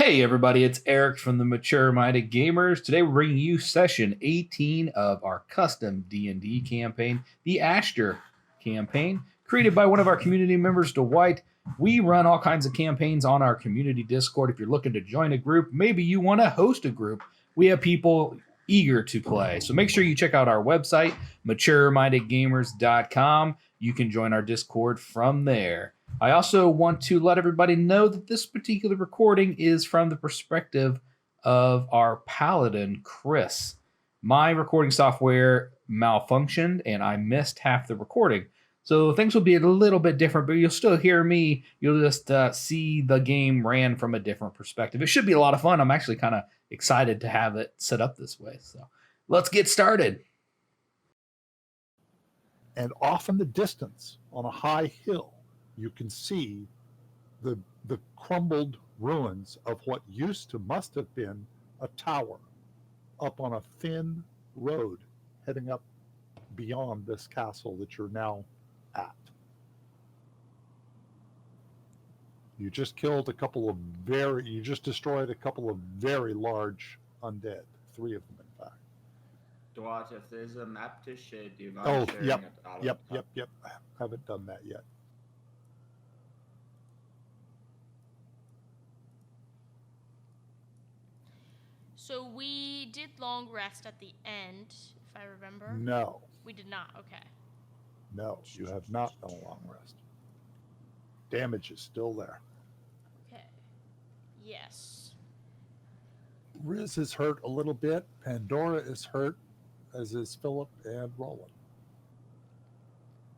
Hey everybody, it's Eric from the Mature Minded Gamers. Today we're bringing you session 18 of our custom D&D campaign, the Ashter campaign, created by one of our community members, Dwight. We run all kinds of campaigns on our community Discord. If you're looking to join a group, maybe you want to host a group, we have people eager to play. So make sure you check out our website, maturemindedgamers.com. You can join our Discord from there. I also want to let everybody know that this particular recording is from the perspective of our paladin, Chris. My recording software malfunctioned and I missed half the recording. So things will be a little bit different, but you'll still hear me. You'll just see the game ran from a different perspective. It should be a lot of fun. I'm actually kind of excited to have it set up this way. So let's get started. And off in the distance, on a high hill, you can see the crumbled ruins of what must have been a tower up on a thin road heading up beyond this castle that you're now at. You just destroyed a couple of very large undead, 3 of them in fact. Dwight, if there's a map to share, do you mind sharing it out? Yep. Haven't done that yet. So we did long rest at the end, if I remember. No. We did not, okay. No, you have not done a long rest. Damage is still there. Okay. Yes. Riz is hurt a little bit. Pandora is hurt, as is Philip and Roland.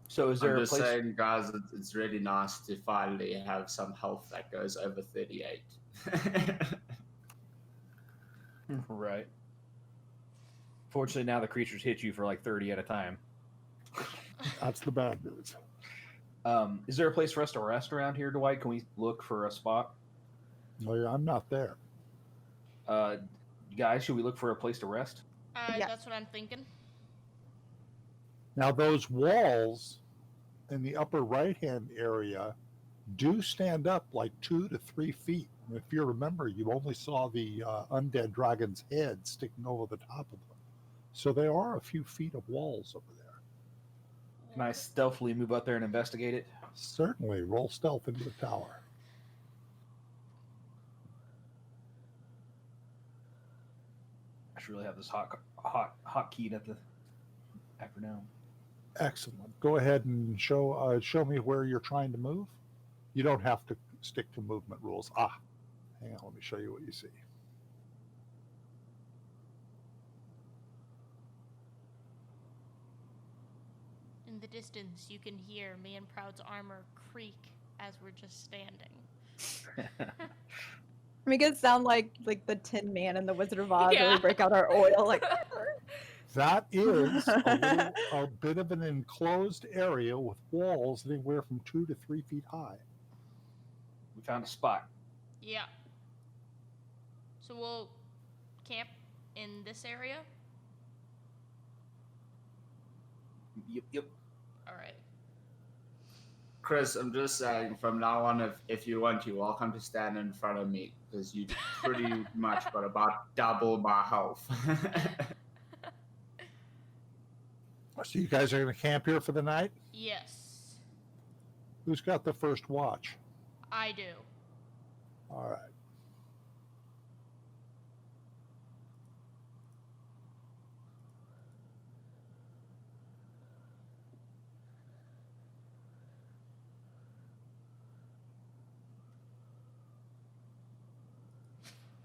So is there I'm a just place? saying, guys, it's really nice to finally have some health that goes over 38. Right. Fortunately, now the creatures hit you for like 30 at a time. That's the bad news. Is there a place for us to rest around here, Dwight? Can we look for a spot? Oh, yeah, I'm not there. Guys, should we look for a place to rest? Yes. That's what I'm thinking. Now, those walls in the upper right-hand area do stand up like 2 to 3 feet. If you remember, you only saw the undead dragon's head sticking over the top of them. So there are a few feet of walls over there. Can I stealthily move up there and investigate it? Certainly. Roll stealth into the tower. I should really have this hot keyed at the afternoon. Excellent. Go ahead and show me where you're trying to move. You don't have to stick to movement rules. Hang on, let me show you what you see. In the distance, you can hear me and Proud's armor creak as we're just standing. Make it sound like the Tin Man and the Wizard of Oz, where Yeah. we break out our oil. Like That is a bit of an enclosed area with walls anywhere from 2 to 3 feet high. We found a spot. Yeah. So we'll camp in this area? Yep. All right. Chris, I'm just saying, from now on, if you want, you're welcome to stand in front of me, because you pretty much got about double my health. So you guys are going to camp here for the night? Yes, Who's got the first watch? I do. All right.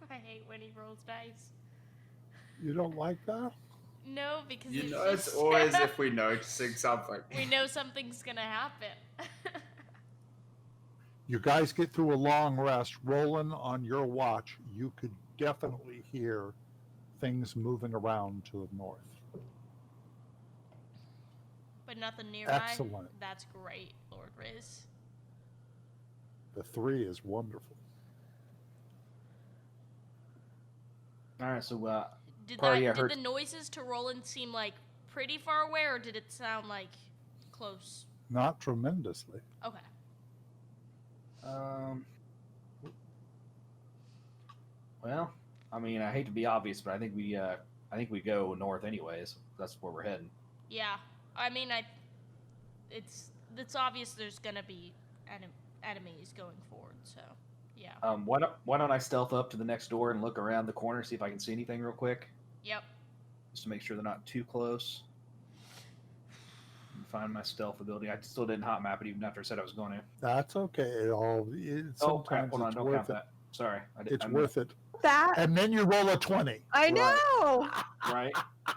I hate when he rolls dice. You don't like that? No, because You it's know, just... it's always if we're noticing something. we know something's gonna happen. You guys get through a long rest. Rolling on your watch, you could definitely hear things moving around to the north. But nothing nearby? Excellent. That's great, Lord Riz. The 3 is wonderful. All right, so Did Party, I did heard- the noises to Roland seem like pretty far away, or did it sound like close? Not tremendously. Okay. Well, I mean, I hate to be obvious, but I think we go north anyways. That's where we're heading. Yeah, I mean, it's obvious there's gonna be enemies going forward. So yeah. Why don't I stealth up to the next door and look around the corner, see if I can see anything real quick, Yep. just to make sure they're not too close. And find my stealth ability. I still didn't hot map it even after I said I was going to. That's okay. Oh crap! Sometimes Hold on, it's don't worth count it. that. Sorry, It's worth it. That And then you roll a 20. I know. Right.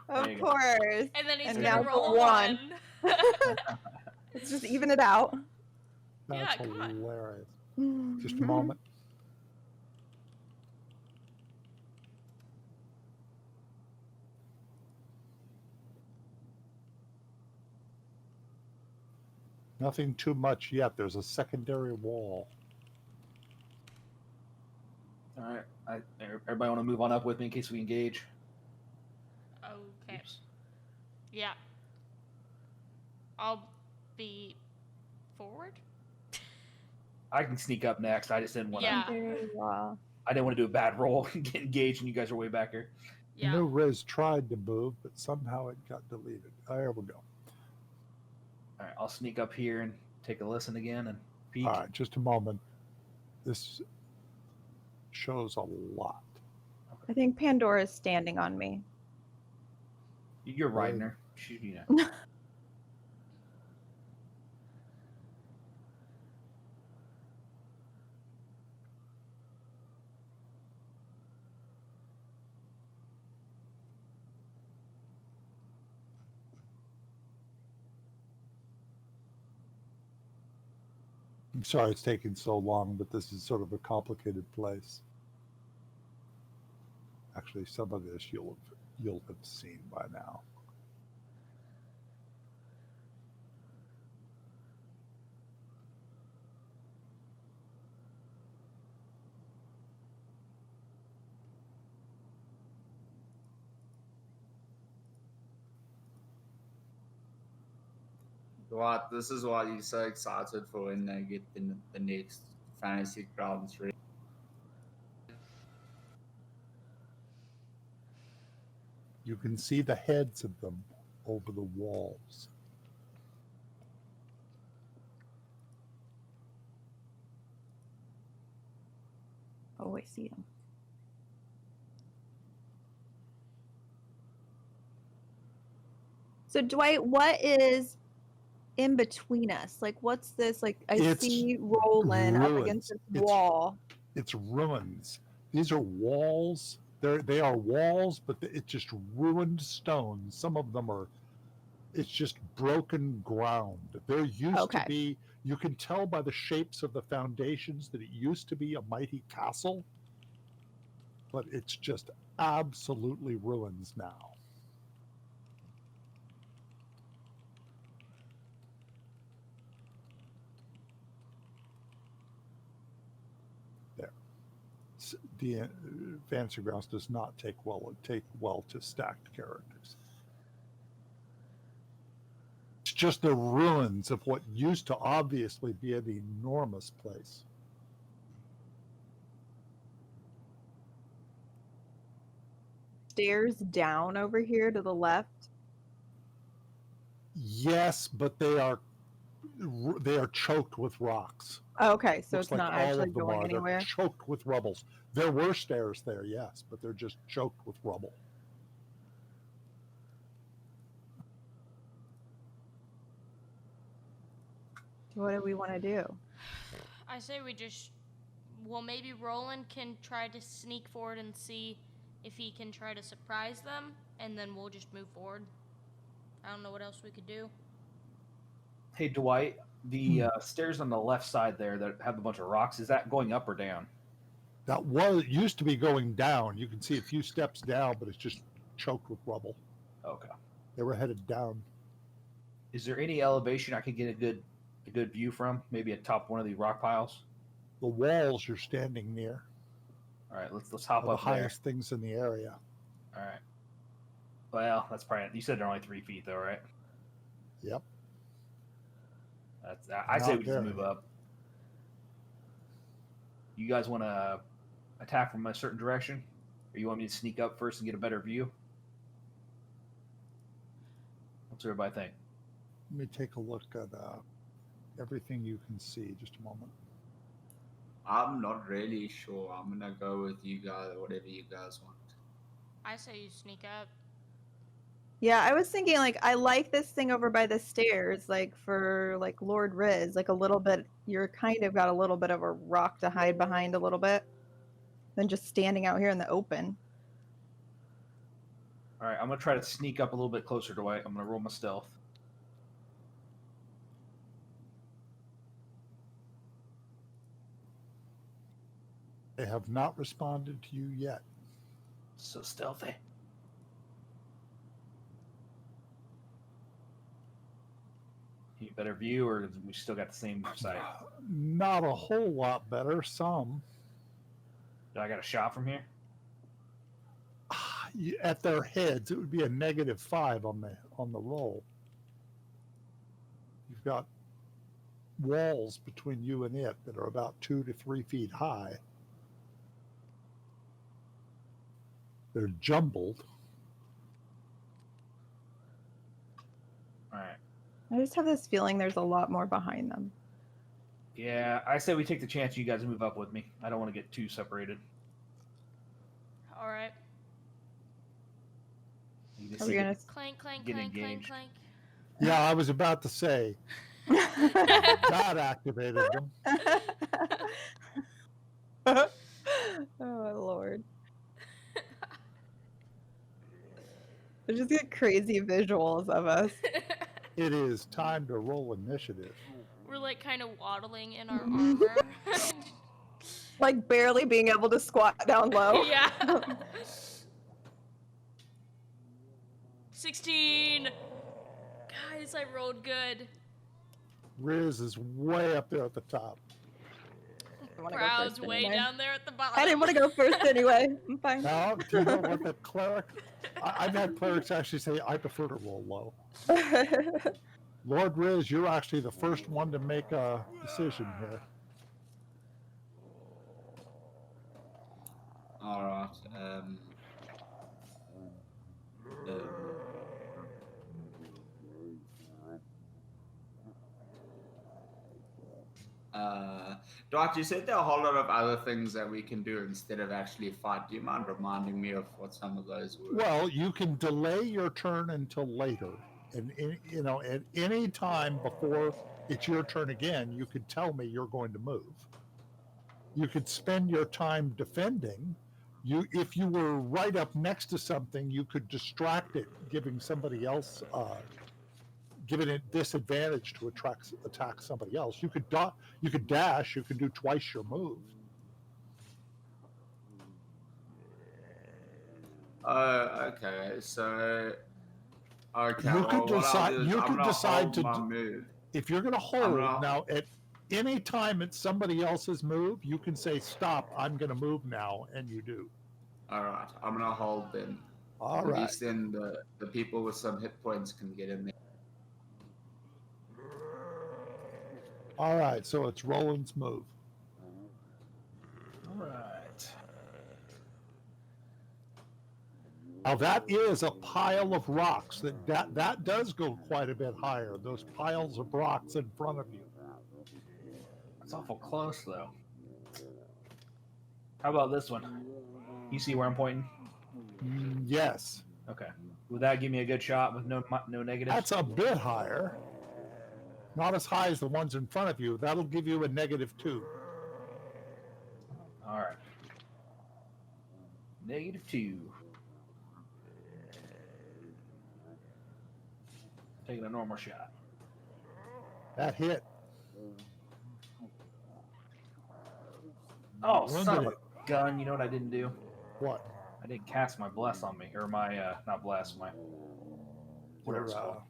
Of There you go. course. And then he's And gonna now roll the a one. 1. Let's just even it out. Yeah, That's come on. hilarious. Just a moment. Nothing too much yet. There's a secondary wall. All right. Everybody want to move on up with me in case we engage? Okay. Oops. Yeah. I'll be forward. I can sneak up next. I just didn't want to. Yeah. Very well. I didn't want to do a bad roll and get engaged, and you guys are way back here. I Yeah. know Riz tried to move, but somehow it got deleted. There we go. All right, I'll sneak up here and take a listen again and peek. All right, just a moment. This shows a lot. I think Pandora's standing on me. You're riding her. I'm sorry it's taking so long, but this is sort of a complicated place. Actually, some of this you'll have seen by now. What? This is what you're so excited for when they get the next fantasy grounds ready. You can see the heads of them over the walls. Oh, I see him. So Dwight, what is in between us? Like, what's this? Like, I It's see Roland up ruins. against this It's- wall. It's ruins. These are walls. They are walls, but it's just ruined stone. Some of them are. It's just broken ground. There used Okay. to be. You can tell by the shapes of the foundations that it used to be a mighty castle, but it's just absolutely ruins now. The Fantasy Grounds does not take well to stacked characters. It's just the ruins of what used to obviously be an enormous place. Stairs down over here to the left. Yes, but they are choked with rocks. Okay, so Looks it's like not all actually of them going are. anywhere. They're choked with rubbles. There were stairs there, yes, but they're just choked with rubble. What do we want to do? I say we just. Well, maybe Roland can try to sneak forward and see if he can try to surprise them, and then we'll just move forward. I don't know what else we could do. Hey, Dwight, the stairs on the left side there that have a bunch of rocks, is that going up or down? That used to be going down. You can see a few steps down, but it's just choked with rubble. Okay. They were headed down. Is there any elevation I could get a good view from? Maybe atop one of the rock piles? The walls you're standing near All right, let's hop are the up there. highest things in the area. All right. Well, that's probably. You said they're only 3 feet, though, right? Yep. I say Not we just very. move up. You guys want to attack from a certain direction? Or you want me to sneak up first and get a better view? What's everybody think? Let me take a look at everything you can see. Just a moment. I'm not really sure. I'm gonna go with you guys, whatever you guys want. I say you sneak up. Yeah, I was thinking like I like this thing over by the stairs, like for like Lord Riz, like a little bit. You're kind of got a little bit of a rock to hide behind a little bit, than just standing out here in the open. All right, I'm gonna try to sneak up a little bit closer to Dwight. I'm gonna roll my stealth. They have not responded to you yet. So stealthy. You better view, or we still got the same sight? Not a whole lot better. Some. Do I got a shot from here? At their heads, it would be a -5 on the roll. You've got walls between you and it that are about 2 to 3 feet high. They're jumbled. All right. I just have this feeling there's a lot more behind them. Yeah, I say we take the chance you guys move up with me. I don't want to get too separated. All right. Are we gonna? Clank, clank, Get clank, clank, engaged. clank. Yeah, I was about to say that activated them. Oh my lord! I just get crazy visuals of us. It is time to roll initiative. We're like kind of waddling in our armor. Like barely being able to squat down low. Yeah. 16. Guys, I rolled good. Riz is way up there at the top. I wanna go Crowd's first way anyway. down there at the bottom. I didn't want to go first anyway. I'm fine. Now, do you know what the cleric? I've had clerics actually say, I prefer to roll low. Lord Riz, you're actually the first one to make a decision here. All right. Dwight, you said there are a whole lot of other things that we can do instead of actually fight. Do you mind reminding me of what some of those were? Well, you can delay your turn until later. And, at any time before it's your turn again, you could tell me you're going to move. You could spend your time defending. If you were right up next to something, you could distract it, giving somebody else, giving it disadvantage to attack somebody else. You could dash. You could do twice your move. Okay. So, okay. You could decide. You could decide to move. If you're going to hold now at any time it's somebody else's move, you can say stop. I'm going to move now, and you do. All right. I'm gonna hold then. All right. At least then the people with some hit points can get in there. All right, so it's Roland's move. All right. Now that is a pile of rocks. That does go quite a bit higher. Those piles of rocks in front of you. It's awful close, though. How about this one? You see where I'm pointing? Yes. Okay. Would that give me a good shot with no negative? That's a bit higher. Not as high as the ones in front of you. That'll give you a -2. All right. -2. Taking a normal shot. That hit. Oh, Wounded son of it. a gun. You know what I didn't do? What? I didn't cast my bless on me. Or my, not bless, my... whatever it's called.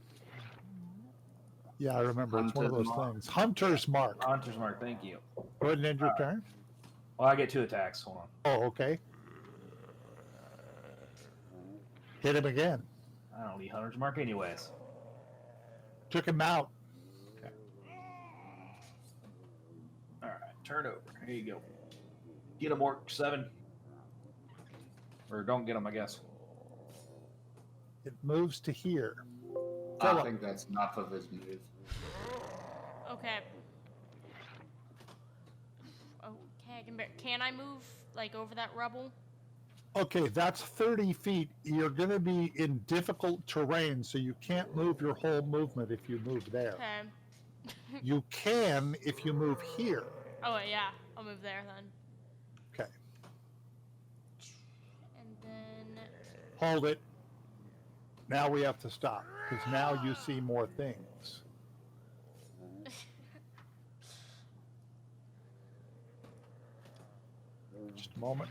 Yeah, I remember. It's one of Hunter's those Mark. things. Hunter's Mark. Hunter's Mark, thank you. Go ahead and end your turn. Well, I get 2 attacks. Hold on. Oh, okay. Hit him again. I don't need Hunter's Mark anyways. Took him out. Okay. All right, turn over. Here you go. Get him, Orc. 7. Or don't get them, I guess. It moves to here. I Philip. think that's enough of his move. Okay. Okay, can I move like over that rubble? Okay, that's 30 feet. You're going to be in difficult terrain, so you can't move your whole movement if you move there. Okay. You can if you move here. Oh yeah, I'll move there then. Okay, And then hold it. Now we have to stop, because now you see more things. Just a moment.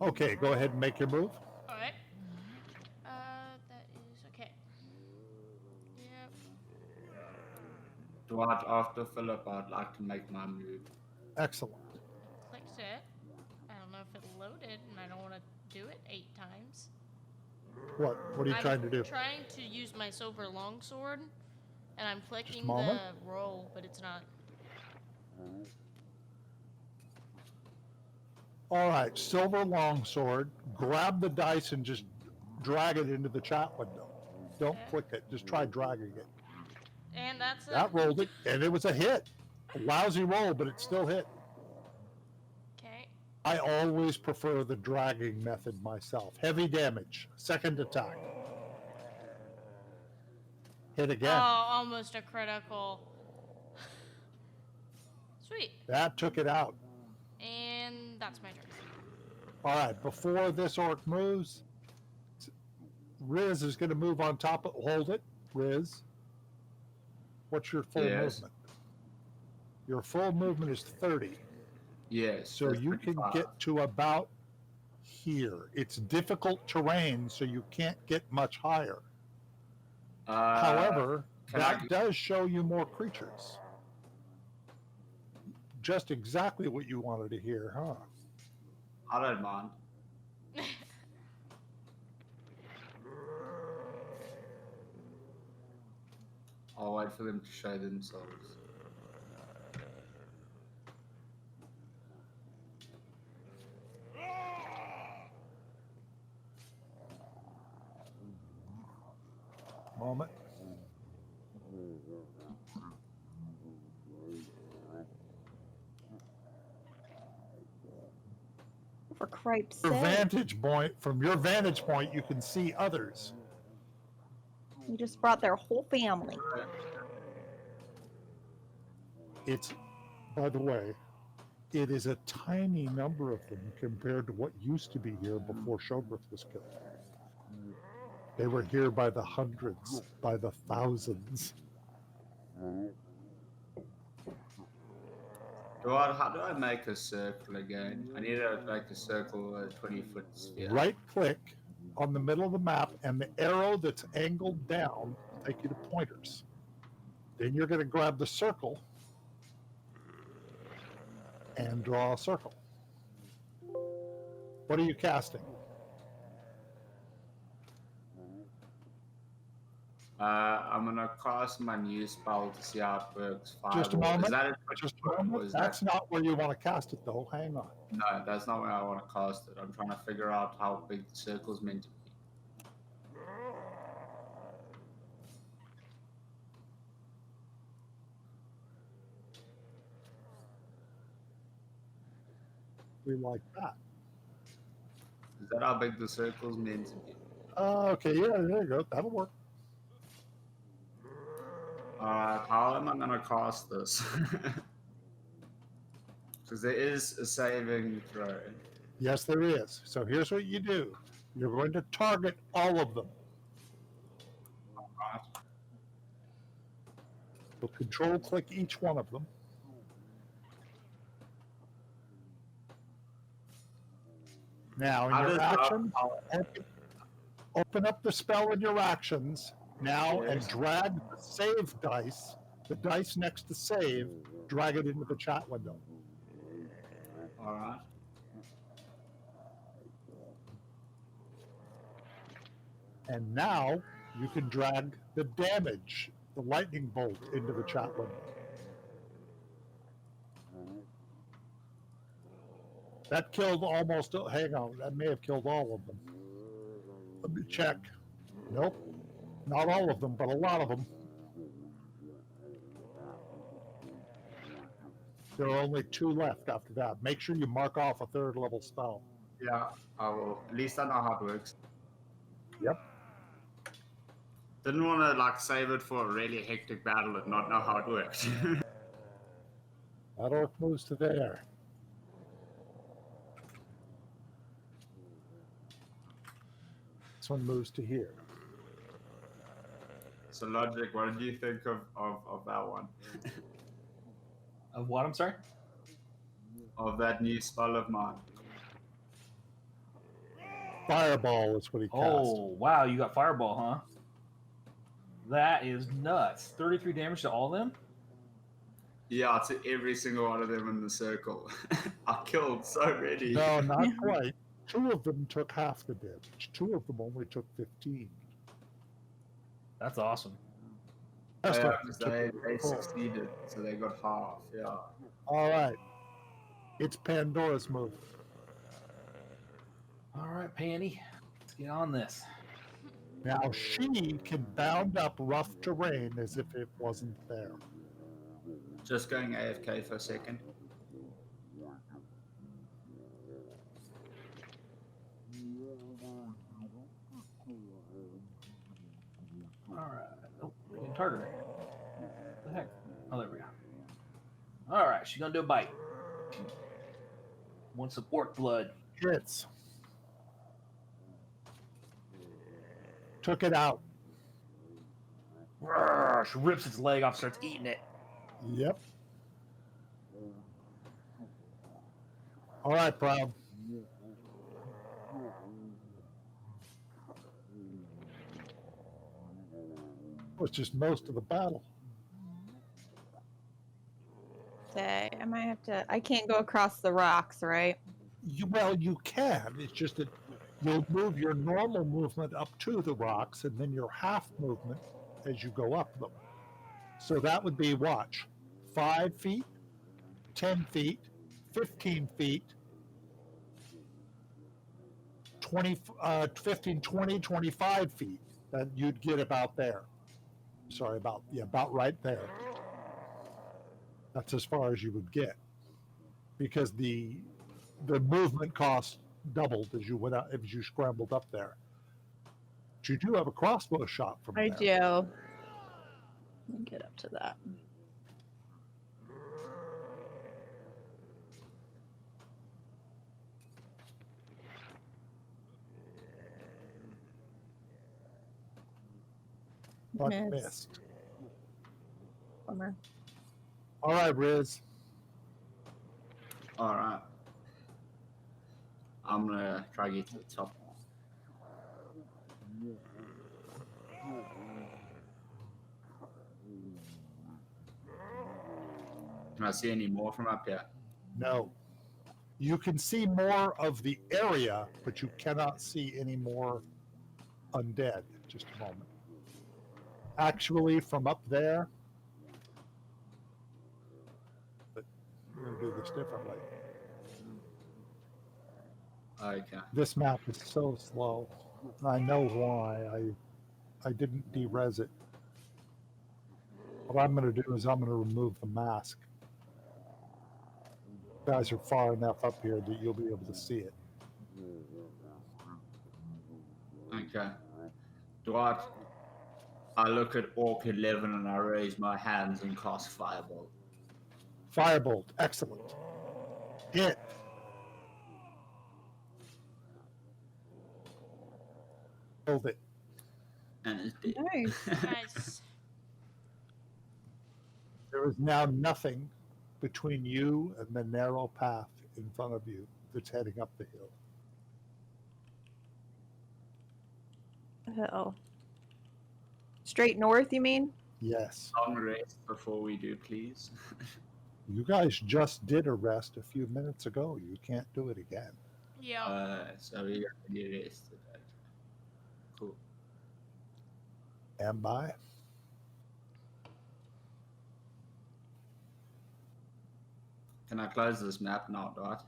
Okay, go ahead and make your move. all right. That is okay. Yep. Dwight, after Philip, I'd like to make my move. Excellent. Clicked it. I don't know if it loaded, and I don't want to do it 8 times. What are you trying to do? I'm trying to use my silver longsword, and I'm clicking the moment. roll, but it's not. All right, silver longsword. Grab the dice and just drag it into the chat window. Don't Okay. click it. Just try dragging it. And that's it. That rolled it, and it was a hit. A lousy roll, but it still hit. Okay. I always prefer the dragging method myself. Heavy damage. Second attack. Hit Oh, again. almost a critical. Sweet. That took it out. And that's my turn. All right, before this orc moves, Riz is going to move on top of. Hold it, Riz. What's your full Yes. movement? Your full movement is 30. Yes. So that's you can 25. get to about here. It's difficult terrain, so you can't get much higher. However, can that I- does show you more creatures. Just exactly what you wanted to hear, huh? I don't mind. I'll wait for them to show themselves. Moment. For cripe's Your sake. vantage point, from your vantage point, you can see others. You just brought their whole family. It's, by the way, it is a tiny number of them compared to what used to be here before Shoggoth was killed. They were here by the hundreds, by the thousands. Dwight, how do I make a circle again? I need to make a circle, a 20-foot sphere. Right click on the middle of the map, and the arrow that's angled down will take you to pointers. Then you're going to grab the circle and draw a circle. What are you casting? I'm gonna cast my new spell to see how it works. Just a Fireball. moment. Is that Just a moment. That's not where you want to cast it, though. Hang on. No, that's not where I want to cast it. I'm trying to figure out how big the circle's meant to be. We like that. Is that how big the circle's meant to be? Okay, yeah, there you go. That'll work. How am I gonna cast this? Because there is a saving throw. Yes, there is. So here's what you do. You're going to target all of them. Alright. So control click each one of them. Now, in How your does action, open up the spell in your actions now and Yes. drag the save dice, the dice next to save, drag it into the chat window. Alright. And now you can drag the damage the lightning bolt into the chat window. That killed almost, hang on, that may have killed all of them. Let me check. Nope, not all of them, but a lot of them. There are only 2 left after that. Make sure you mark off a 3rd level spell. Yeah, I will. At least I know how it works. Yep. Didn't want to like save it for a really hectic battle and not know how it works. That orc moves to there. This one moves to here. So Logic, what did you think of that one? Of what? I'm sorry? Of that new spell of mine? Fireball is what he cast. Oh, wow. You got Fireball, huh? That is nuts. 33 damage to all of them? Yeah, to every single one of them in the circle. I killed so many. No, not quite. 2 of them took half the damage. 2 of them only took 15. That's awesome. That's Yeah, like 'cause took they full. succeeded, so they got half. Yeah. All right. It's Pandora's move. All right, Panny. Let's get on this. Now she can bound up rough terrain as if it wasn't there. Just going AFK for a second. All right. Oh, we can target her. What the heck? Oh, there we go. All right, she's gonna do a bite. Want some orc blood? Hits. Took it out. Roar, she rips its leg off, starts eating it. Yep. All right, Proud. Was just most of the battle. Say, I might have to. I can't go across the rocks, right? Well, you can. It's just that you'll move your normal movement up to the rocks and then your half movement as you go up them. So that would be, watch, 5 feet, 10 feet, 15 feet, 15, 20, 25 feet. That you'd get about there. Sorry, about right there. That's as far as you would get. Because the movement cost doubled as you went out, as you scrambled up there. But you do have a crossbow shot from I there. do. Let me get up to that. But Missed. missed. Bummer. All right, Riz. All right. I'm gonna try to get to the top. Can I see any more from up here? No. You can see more of the area, but you cannot see any more undead. Just a moment. Actually, from up there, but I'm going to do this differently. Okay. This map is so slow. And I know why. I didn't derez it. What I'm going to do is I'm going to remove the mask. You guys are far enough up here that you'll be able to see it. Okay. Dwight, I look at Orc 11 and I raise my hands and cast Firebolt. Firebolt, excellent. Hit. Killed it. And it's dead. Nice. Nice. There is now nothing between you and the narrow path in front of you that's heading up the hill. Oh. Straight north, you mean? Yes. Long rest before we do, please. You guys just did a rest a few minutes ago. You can't do it again. Yeah. So we already rested. Okay. Cool. And by. Can I close this map now, Dot?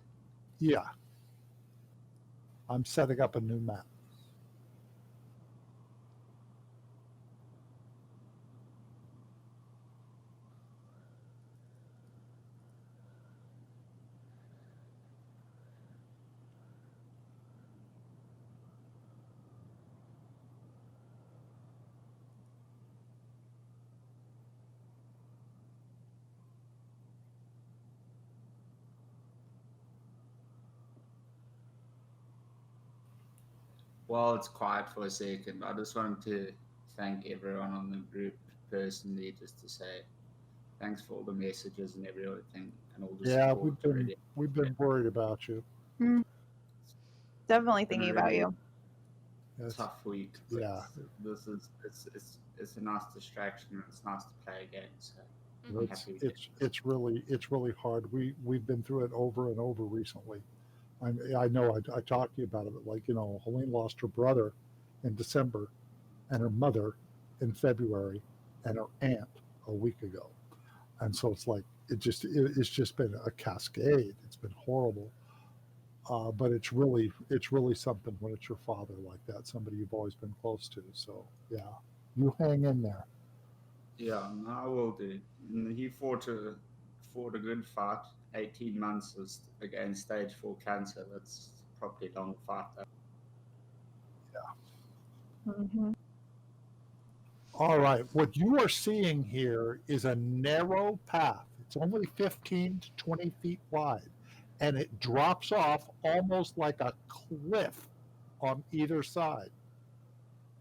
Yeah. I'm setting up a new map. Well, it's quiet for a second. I just wanted to thank everyone on the group personally, just to say thanks for all the messages and everything and all the Yeah, support already. we've been worried about you. Definitely It's been thinking a about really you. It's, tough week. But yeah. This is it's a nice distraction and it's nice to play again. So Mhm. it's really hard. We've been through it over and over recently. I know I talked to you about it, but like, you know, Helene lost her brother in December and her mother in February and her aunt a week ago. And so it's like, it's just been a cascade. It's been horrible. But it's really something when it's your father like that, somebody you've always been close to. So yeah, you hang in there. yeah, no, I will do. And he fought a good fight. 18 months was against stage 4 cancer. That's probably a long fight. Hmm. All right, what you are seeing here is a narrow path. It's only 15 to 20 feet wide, and it drops off almost like a cliff on either side.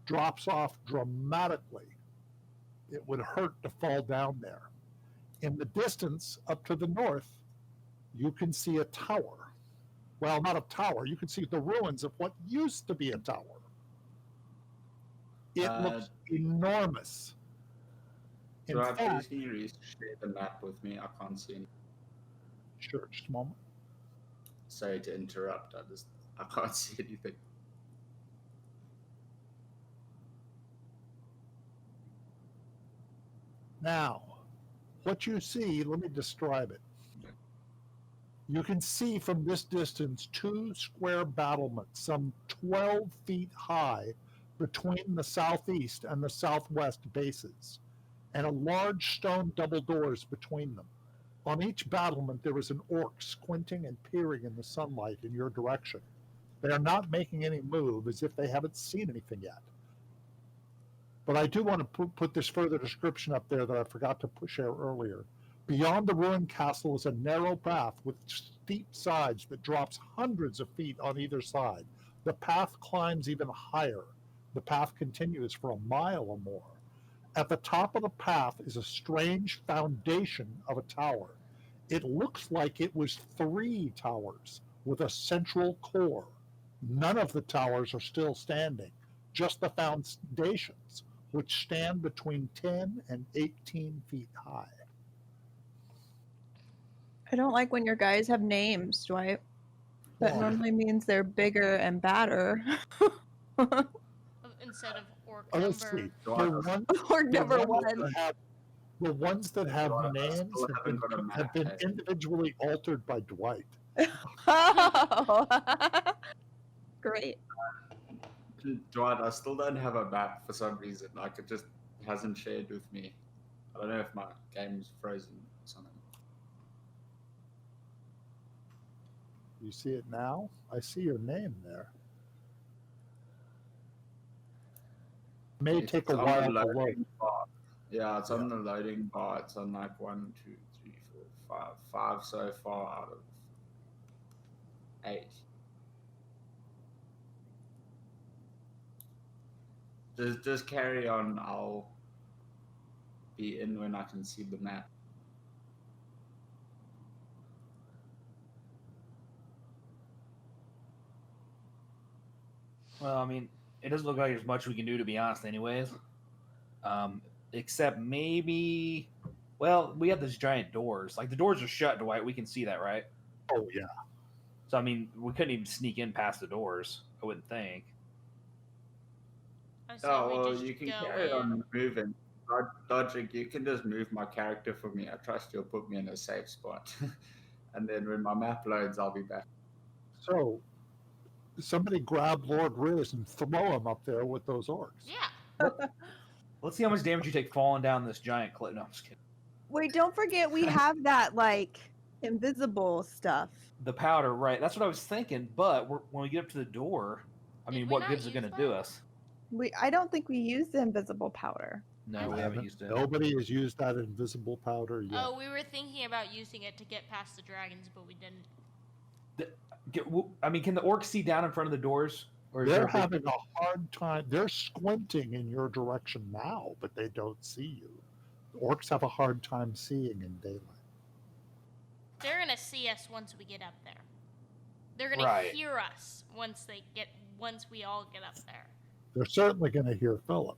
Drops off dramatically. It would hurt to fall down there. In the distance, up to the north, you can see a tower. Well, not a tower. You can see the ruins of what used to be a tower. It looks enormous. In Right, fact, please can you share the map with me? I can't see any. sure, just a moment. Sorry to interrupt. I can't see anything. Now, what you see, let me describe it. You can see from this distance 2 square battlements, some 12 feet high, between the southeast and the southwest bases, and a large stone double doors between them. On each battlement, there is an orc squinting and peering in the sunlight in your direction. They are not making any move, as if they haven't seen anything yet. But I do want to put this further description up there that I forgot to share earlier. Beyond the ruined castle is a narrow path with steep sides that drops hundreds of feet on either side. The path climbs even higher. The path continues for a mile or more. At the top of the path is a strange foundation of a tower. It looks like it was 3 towers with a central core. None of the towers are still standing, just the foundations, which stand between 10 and 18 feet high. I don't like when your guys have names, Dwight. That Why? normally means they're bigger and badder. Instead of orc Let's number. see. The Or number ones one. that have I names still haven't got a map, have been eh? individually altered by Dwight. Oh. Great. Dwight, I still don't have a map for some reason. Like, it just hasn't shared with me. I don't know if my game's frozen or something. You see it now? I see your name there. It may take a on the while to loading load. bar. Yeah, it's Yeah. on the loading bar. It's on like 1, 2, 3, 4, 5 so far out of 8. Just carry on. I'll be in when I can see the map. Well, I mean, it doesn't look like there's much we can do, to be honest, anyways. Except maybe, well, we have those giant doors. Like, the doors are shut, Dwight. We can see that, right? Oh, yeah. So, I mean, we couldn't even sneak in past the doors, I wouldn't think. I say Oh, we well, just you can go carry in. on moving. Logic, you can just move my character for me. I trust you'll put me in a safe spot. and then when my map loads, I'll be back. So, somebody grab Lord Riz and throw him up there with those orcs. Yeah. Let's see how much damage you take falling down this giant cliff. No, I'm just kidding. Wait, don't forget we have that like invisible stuff. The powder, right? That's what I was thinking. But when we get up to the door, I Did mean, we what not gives it use going to that? do us? I don't think we used the invisible powder. No, we haven't used it. Nobody has used that invisible powder yet. Oh, we were thinking about using it to get past the dragons, but we didn't. I mean, can the orcs see down in front of the doors? Or is They're there a big- having a hard time. They're squinting in your direction now, but they don't see you. Orcs have a hard time seeing in daylight. They're gonna see us once we get up there. They're gonna Right. hear us once we all get up there. They're certainly going to hear Philip.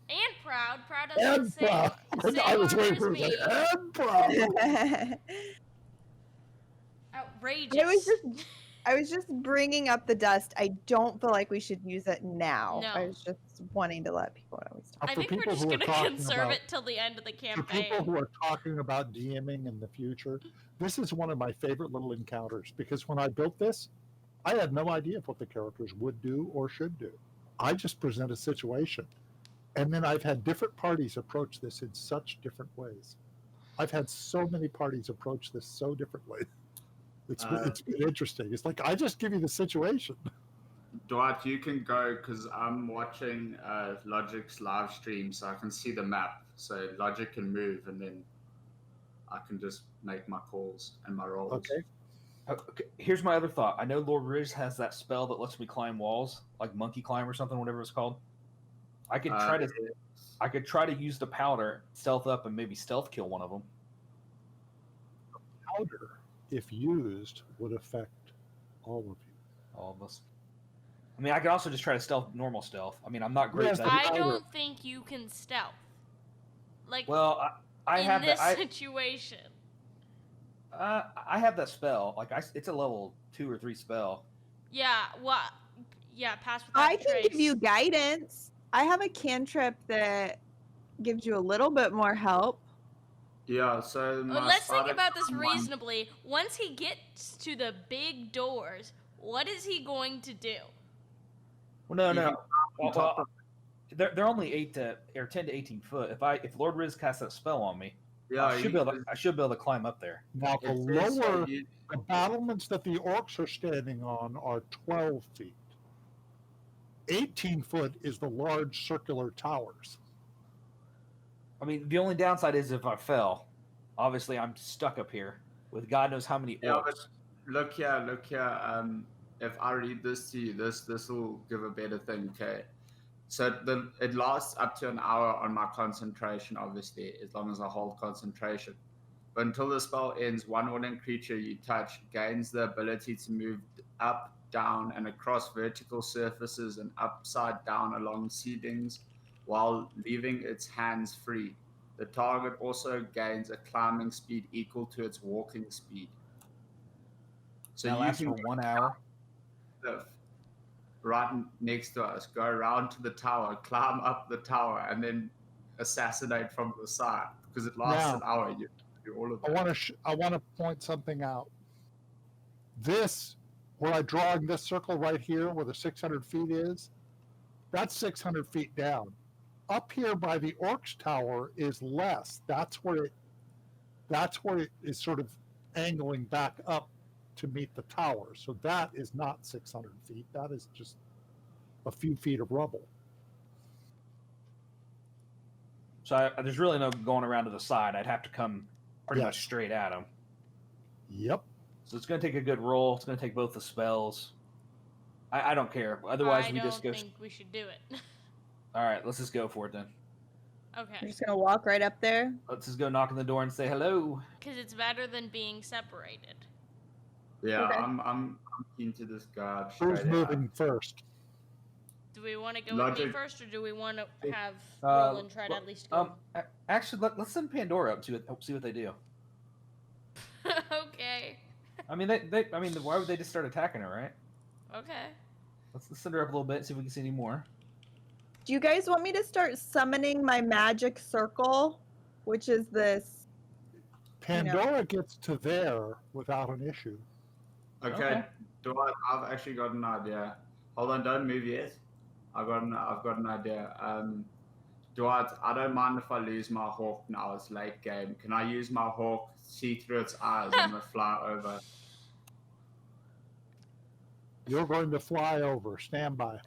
And Proud. Proud doesn't And say proud. I was waiting for me. him to say, and proud. Outrageous. I was just bringing up the dust. I don't feel like we should use it now. No. I was just wanting to let people know we still. I For think we're people just who are gonna talking conserve about- it till the end of the For people campaign. who are talking about DMing in the future, this is one of my favorite little encounters because when I built this, I had no idea what the characters would do or should do. I just present a situation. And then I've had different parties approach this in such different ways. I've had so many parties approach this so differently. It's been interesting. It's like, I just give you the situation. Dwight, you can go because I'm watching Logic's live stream, so I can see the map. So Logic can move, and then I can just make my calls and my rolls. Okay. Okay, here's my other thought. I know Lord Riz has that spell that lets me climb walls, like monkey climb or something, whatever it's called. I could try to use the powder, stealth up, and maybe stealth kill one of them. Powder, if used, would affect all of you. All of us. I mean, I could also just try to normal stealth. I mean, I'm not great Yes, at that. I powder. don't think you can stealth. Like Well, I in have this that. situation. I have that spell. Like, it's a level 2 or 3 spell. Yeah. What? Yeah. Pass without I can trace. give you guidance. I have a cantrip that gives you a little bit more help. Yeah, so Well, let's think about this reasonably. Once he gets to the big doors, what is he going to do? Well, no. on top of- They're only 10 to 18 foot. If Lord Riz casts that spell on me, Yeah, I should be able to climb up there. Now, the the battlements that the orcs are standing on are 12 feet. 18 foot is the large circular towers. I mean, the only downside is if I fell. Obviously, I'm stuck up here with God knows how many Yeah, orcs. but look here. If I read this to you, this will give a better thing. Okay, so it lasts up to an hour on my concentration, obviously, as long as I hold concentration. But until the spell ends, one wooden creature you touch gains the ability to move up, down, and across vertical surfaces and upside down along ceilings while leaving its hands free. The target also gains a climbing speed equal to its walking speed. So That you lasts can for 1 hour. live right next to us, go around to the tower, climb up the tower, and then assassinate from the side because it lasts an hour. You do all of that. I want to point something out. This, where I'm drawing this circle right here, where the 600 feet is, that's 600 feet down. Up here by the Orcs Tower is less. That's where it is sort of angling back up to meet the tower. So that is not 600 feet. That is just a few feet of rubble. So there's really no going around to the side. I'd have to come pretty much straight at him. Yep. So it's going to take a good roll. It's going to take both the spells. I don't care. Otherwise, we just go. I don't think we should do it. All right, let's just go for it then. You're Okay. just gonna walk right up there. Let's just go knock on the door and say hello. Because it's better than being separated. Yeah, Okay. I'm keen to this guard. Who's straight moving first? Do we want to go with me Logic. first, or do we want to have Uh, Roland try to at least go? Actually, let's send Pandora up to see what they do. Okay. I mean, why would they just start attacking her, right? Okay. Let's send her up a little bit and see if we can see any more. Do you guys want me to start summoning my magic circle, which is this? Pandora gets to there without an issue. Okay. I've actually got an idea. Hold on, don't move yet. I've got an idea. Dwight, I don't mind if I lose my hawk now. It's late game. Can I use my hawk, see through its eyes, and fly over? You're going to fly over. Stand by.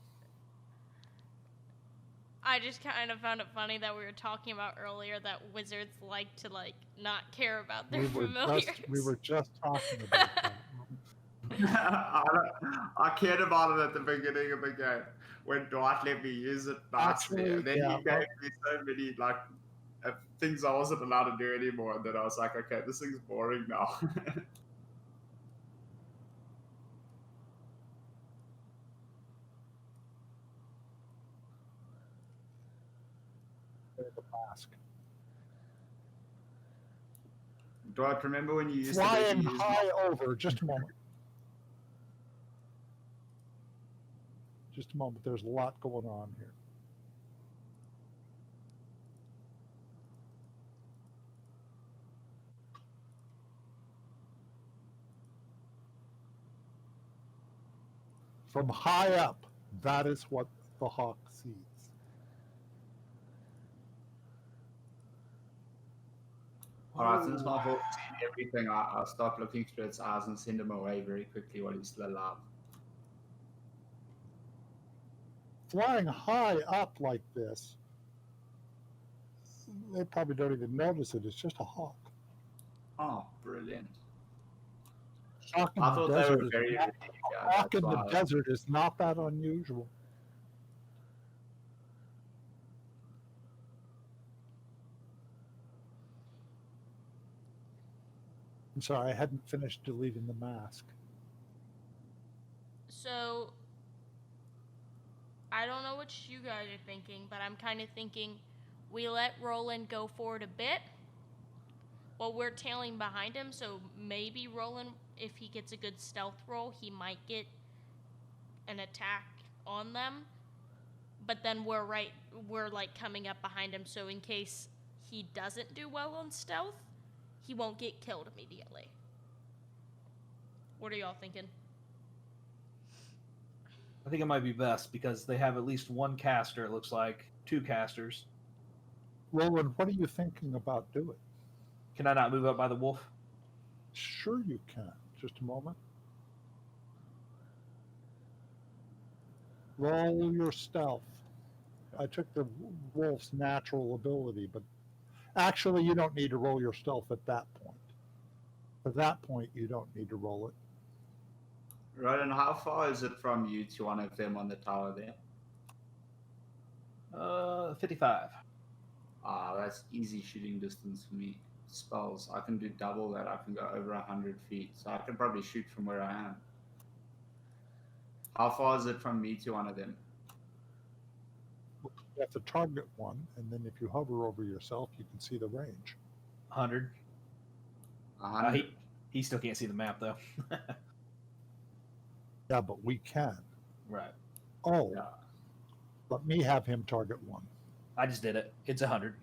I just kind of found it funny that we were talking about earlier that wizards like to not care about their familiars. We were just talking about that. I cared about it at the beginning of the game when Dwight let me use it nicely, and then he gave me so many things I wasn't allowed to do anymore, and then I was like, okay, this thing's boring now. The mask. Dwight, remember when you used flying to use high over? Just a moment. Just a moment. There's a lot going on here. From high up, that is what the hawk sees. All right, since my hawk's seen everything, I'll start looking through its eyes and send him away very quickly while he's still alive. Flying high up like this, they probably don't even notice it. It's just a hawk. Oh, brilliant. Hawk in I the thought they desert were is very not- a hawk in the desert is not that unusual. I'm sorry, I hadn't finished deleting the mask. So, I don't know what you guys are thinking, but I'm kind of thinking we let Roland go forward a bit while we're tailing behind him. So maybe Roland, if he gets a good stealth roll, he might get an attack on them. But then we're coming up behind him, so in case he doesn't do well on stealth, he won't get killed immediately. What are y'all thinking? I think it might be best because they have at least one caster. It looks like 2 casters. Roland, what are you thinking about doing? Can I not move up by the wolf? Sure you can. Just a moment. Roll your stealth. I took the wolf's natural ability, but actually you don't need to roll your stealth at that point. At that point, you don't need to roll it. Roland, how far is it from you to one of them on the tower there? 55. That's easy shooting distance for me. Spells, I can do double that. I can go over 100 feet, so I can probably shoot from where I am. How far is it from me to one of them? You have to target one, and then if you hover over yourself, you can see the range. 100. 100. He still can't see the map, though. Yeah, but we can. Right. Oh, Yeah. let me have him target one. I just did it. It's 100.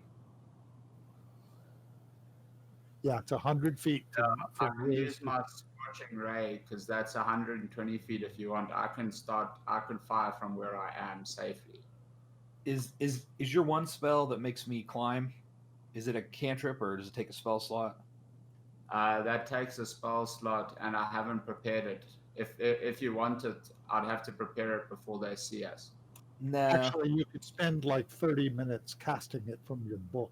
Yeah, it's 100 feet I from can use my scorching ray because that's 120 feet if you want. I can fire from where I am safely. Is your one spell that makes me climb? Is it a cantrip or does it take a spell slot? That takes a spell slot, and I haven't prepared it. If you want it, I'd have to prepare it before they see us. No. Actually, you could spend like 30 minutes casting it from your book.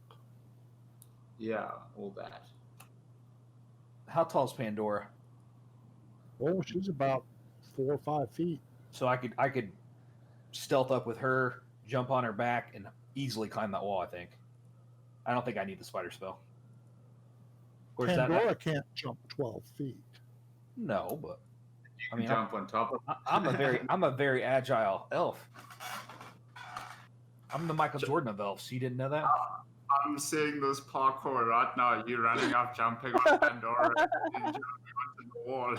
Yeah, all that. How tall is Pandora? Oh, she's about 4 or 5 feet. So I could stealth up with her, jump on her back, and easily climb that wall. I think. I don't think I need the spider spell. Of course, Pandora can't jump 12 feet. No, but I mean, jump on top of. I'm a very agile elf. I'm the Michael Jordan of elves. You didn't know that? I'm seeing this parkour right now. You running up, jumping on Pandora, and jumping onto the wall.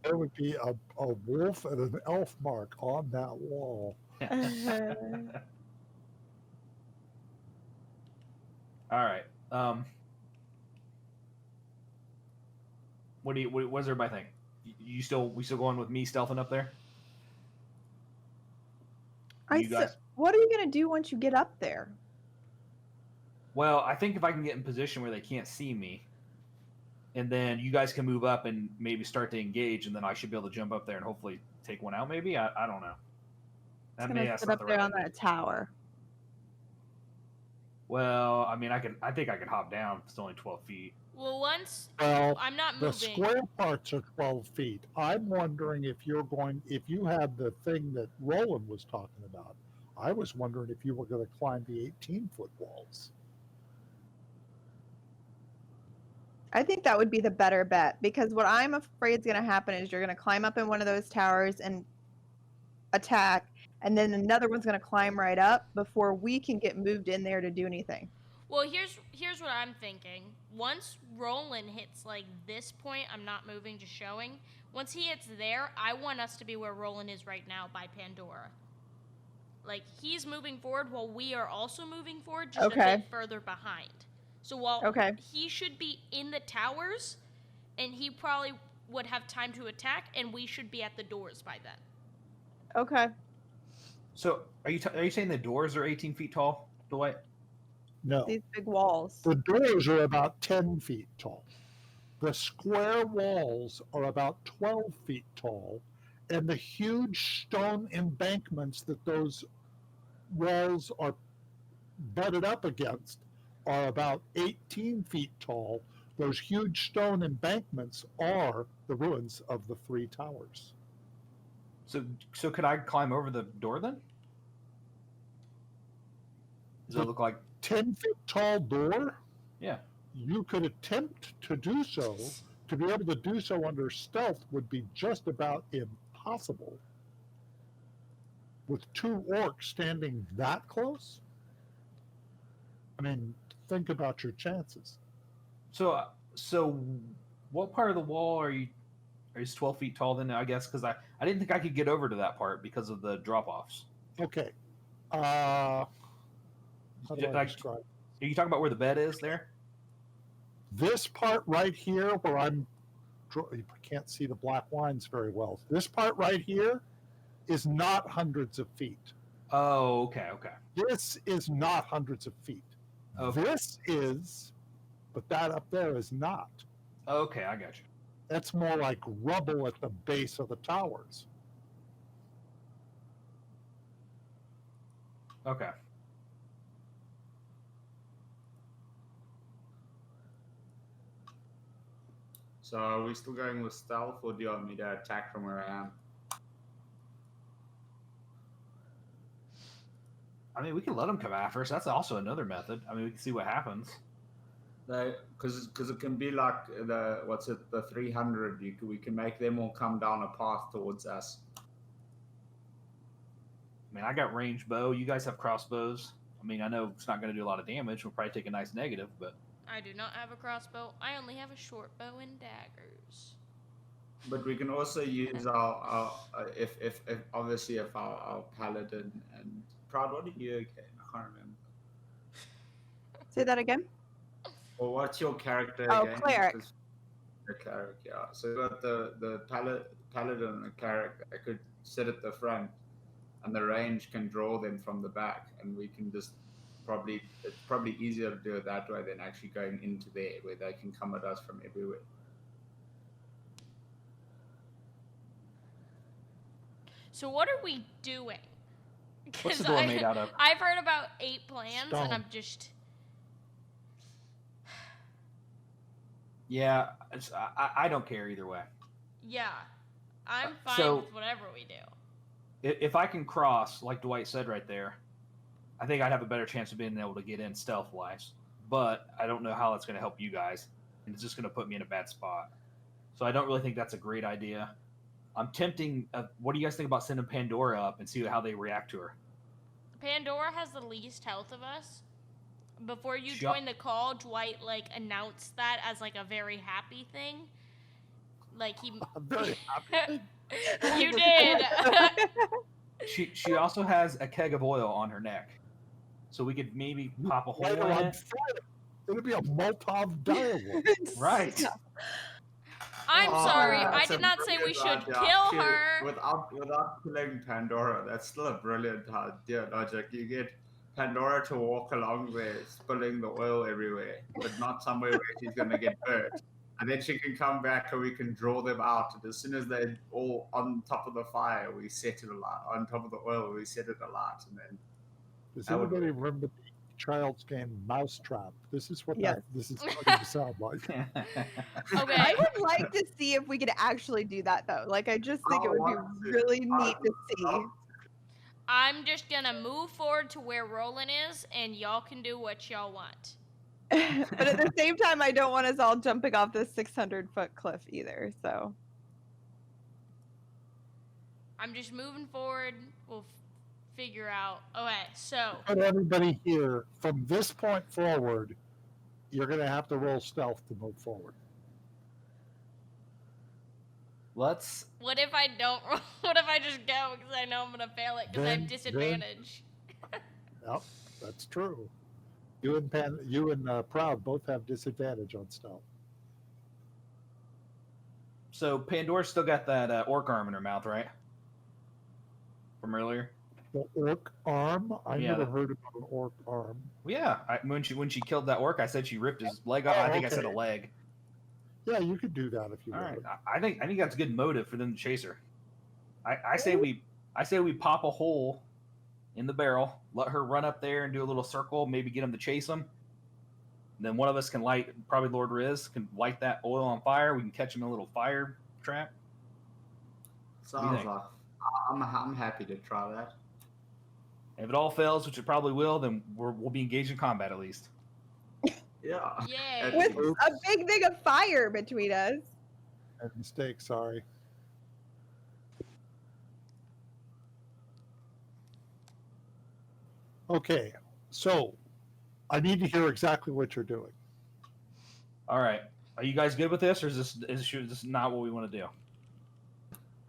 There would be a wolf and an elf mark on that wall. All right. Um, what does everybody think? We still going with me stealthing up there? You guys? What are you gonna do once you get up there? Well, I think if I can get in position where they can't see me, and then you guys can move up and maybe start to engage, and then I should be able to jump up there and hopefully take one out. Maybe I don't know. It's That's gonna sit not up the there right on idea. that tower. Well, I mean, I think I could hop down. It's only 12 feet. Well, once Well, I'm not the moving. square parts are 12 feet. I'm wondering if you had the thing that Roland was talking about. I was wondering if you were going to climb the 18-foot walls. I think that would be the better bet because what I'm afraid is going to happen is you're going to climb up in one of those towers and attack, and then another one's going to climb right up before we can get moved in there to do anything. Well, here's what I'm thinking. Once Roland hits like this point, I'm not moving, just showing. Once he hits there, I want us to be where Roland is right now by Pandora. Like he's moving forward while we are also moving forward, just a bit further behind. So while he should be in the towers, and he probably would have time to attack, and we should be at the doors by then. Okay. So are you saying the doors are 18 feet tall, Dwight? No. These big walls. The doors are about 10 feet tall. The square walls are about 12 feet tall, and the huge stone embankments that those walls are butted up against are about 18 feet tall. Those huge stone embankments are the ruins of the three towers. So could I climb over the door then? Does it look like 10 feet tall door? Yeah. You could attempt to do so. To be able to do so under stealth would be just about impossible. With two orcs standing that close? I mean, think about your chances. So what part of the wall are you 12 feet tall then, I guess? Because I didn't think I could get over to that part because of the drop-offs. Okay. How do I Like, describe? are you talking about where the bed is there? This part right here where I can't see the black lines very well. This part right here is not hundreds of feet. Oh, okay. This is not hundreds of feet. Okay. This is, but that up there is not. Okay, I got you. That's more like rubble at the base of the towers. Okay. So are we still going with stealth, or do you want me to attack from where I am? I mean, we can let them come after us. That's also another method. I mean, we can see what happens. Because it can be like the 300. We can make them all come down a path towards us. I mean, I got ranged bow. You guys have crossbows. I mean, I know it's not going to do a lot of damage. We'll probably take a nice negative, but I do not have a crossbow. I only have a short bow and daggers. But we can also use our if obviously if our paladin and Proud. What are you again? I can't remember. Say that again. Well, what's your character Oh, again? cleric. The cleric, yeah. So you got the paladin and the cleric. I could sit at the front, and the range can draw them from the back, and we can just it's probably easier to do it that way than actually going into there where they can come at us from everywhere. So what are we doing? what's the door made out of? I've heard about 8 plans, Stone. and I'm just... Yeah, I don't care either way. Yeah. I'm fine So- with whatever we do. If I can cross, like Dwight said right there, I think I'd have a better chance of being able to get in stealth-wise. But I don't know how that's going to help you guys, and it's just going to put me in a bad spot. So I don't really think that's a great idea. I'm tempting. What do you guys think about sending Pandora up and see how they react to her? Pandora has the least health of us. Before you Shut- joined the call, Dwight announced that as a very happy thing. He I'm very happy. You did. She also has a keg of oil on her neck, so we could maybe pop a hole Light her in on it. fire. It'll be a Molotov direwolf. Right. I'm Oh, sorry. I that's a did not say we brilliant should idea. kill Actually, her. Without killing Pandora, that's still a brilliant idea, Logic. You get Pandora to walk along there, spilling the oil everywhere, but not somewhere where she's going to get hurt. And then she can come back and we can draw them out. And as soon as they're all on top of the fire, we set it alight. On top of the oil, we set it alight. And then Does That would anybody work. remember the child's game Mousetrap? This is what Yes. this is starting to sound like. Okay. I would like to see if we could actually do that though. Like I just think it would be really neat to see. I'm just gonna move forward to where Roland is, and y'all can do what y'all want. But at the same time, I don't want us all jumping off this 600-foot cliff either. So I'm just moving forward. We'll figure out. Okay, so But everybody here, from this point forward, you're going to have to roll stealth to move forward. Let's. what if I don't? What if I just go because I know I'm gonna fail it because I have Then- disadvantage? Yep, that's true. You and Proud both have disadvantage on stealth. So Pandora's still got that orc arm in her mouth, right? From earlier. The orc arm? I Yeah, never the- heard about an orc arm. Well, yeah. When she killed that orc, I said she ripped his leg off. Oh, I think I said okay. a leg. Yeah, you could do that if you All right. wanted. I think that's a good motive for them to chase her. I say we pop a hole in the barrel, let her run up there and do a little circle, maybe get them to chase them. Then one of us can light, probably Lord Riz can light that oil on fire. We can catch him in a little fire trap. sounds think? like I'm happy to try that. If it all fails, which it probably will, then we'll be engaged in combat at least. Yeah. Yay! with Oops. a big thing of fire between us. And mistake, sorry. Okay, so I need to hear exactly what you're doing. All right. Are you guys good with this, or is this not what we want to do?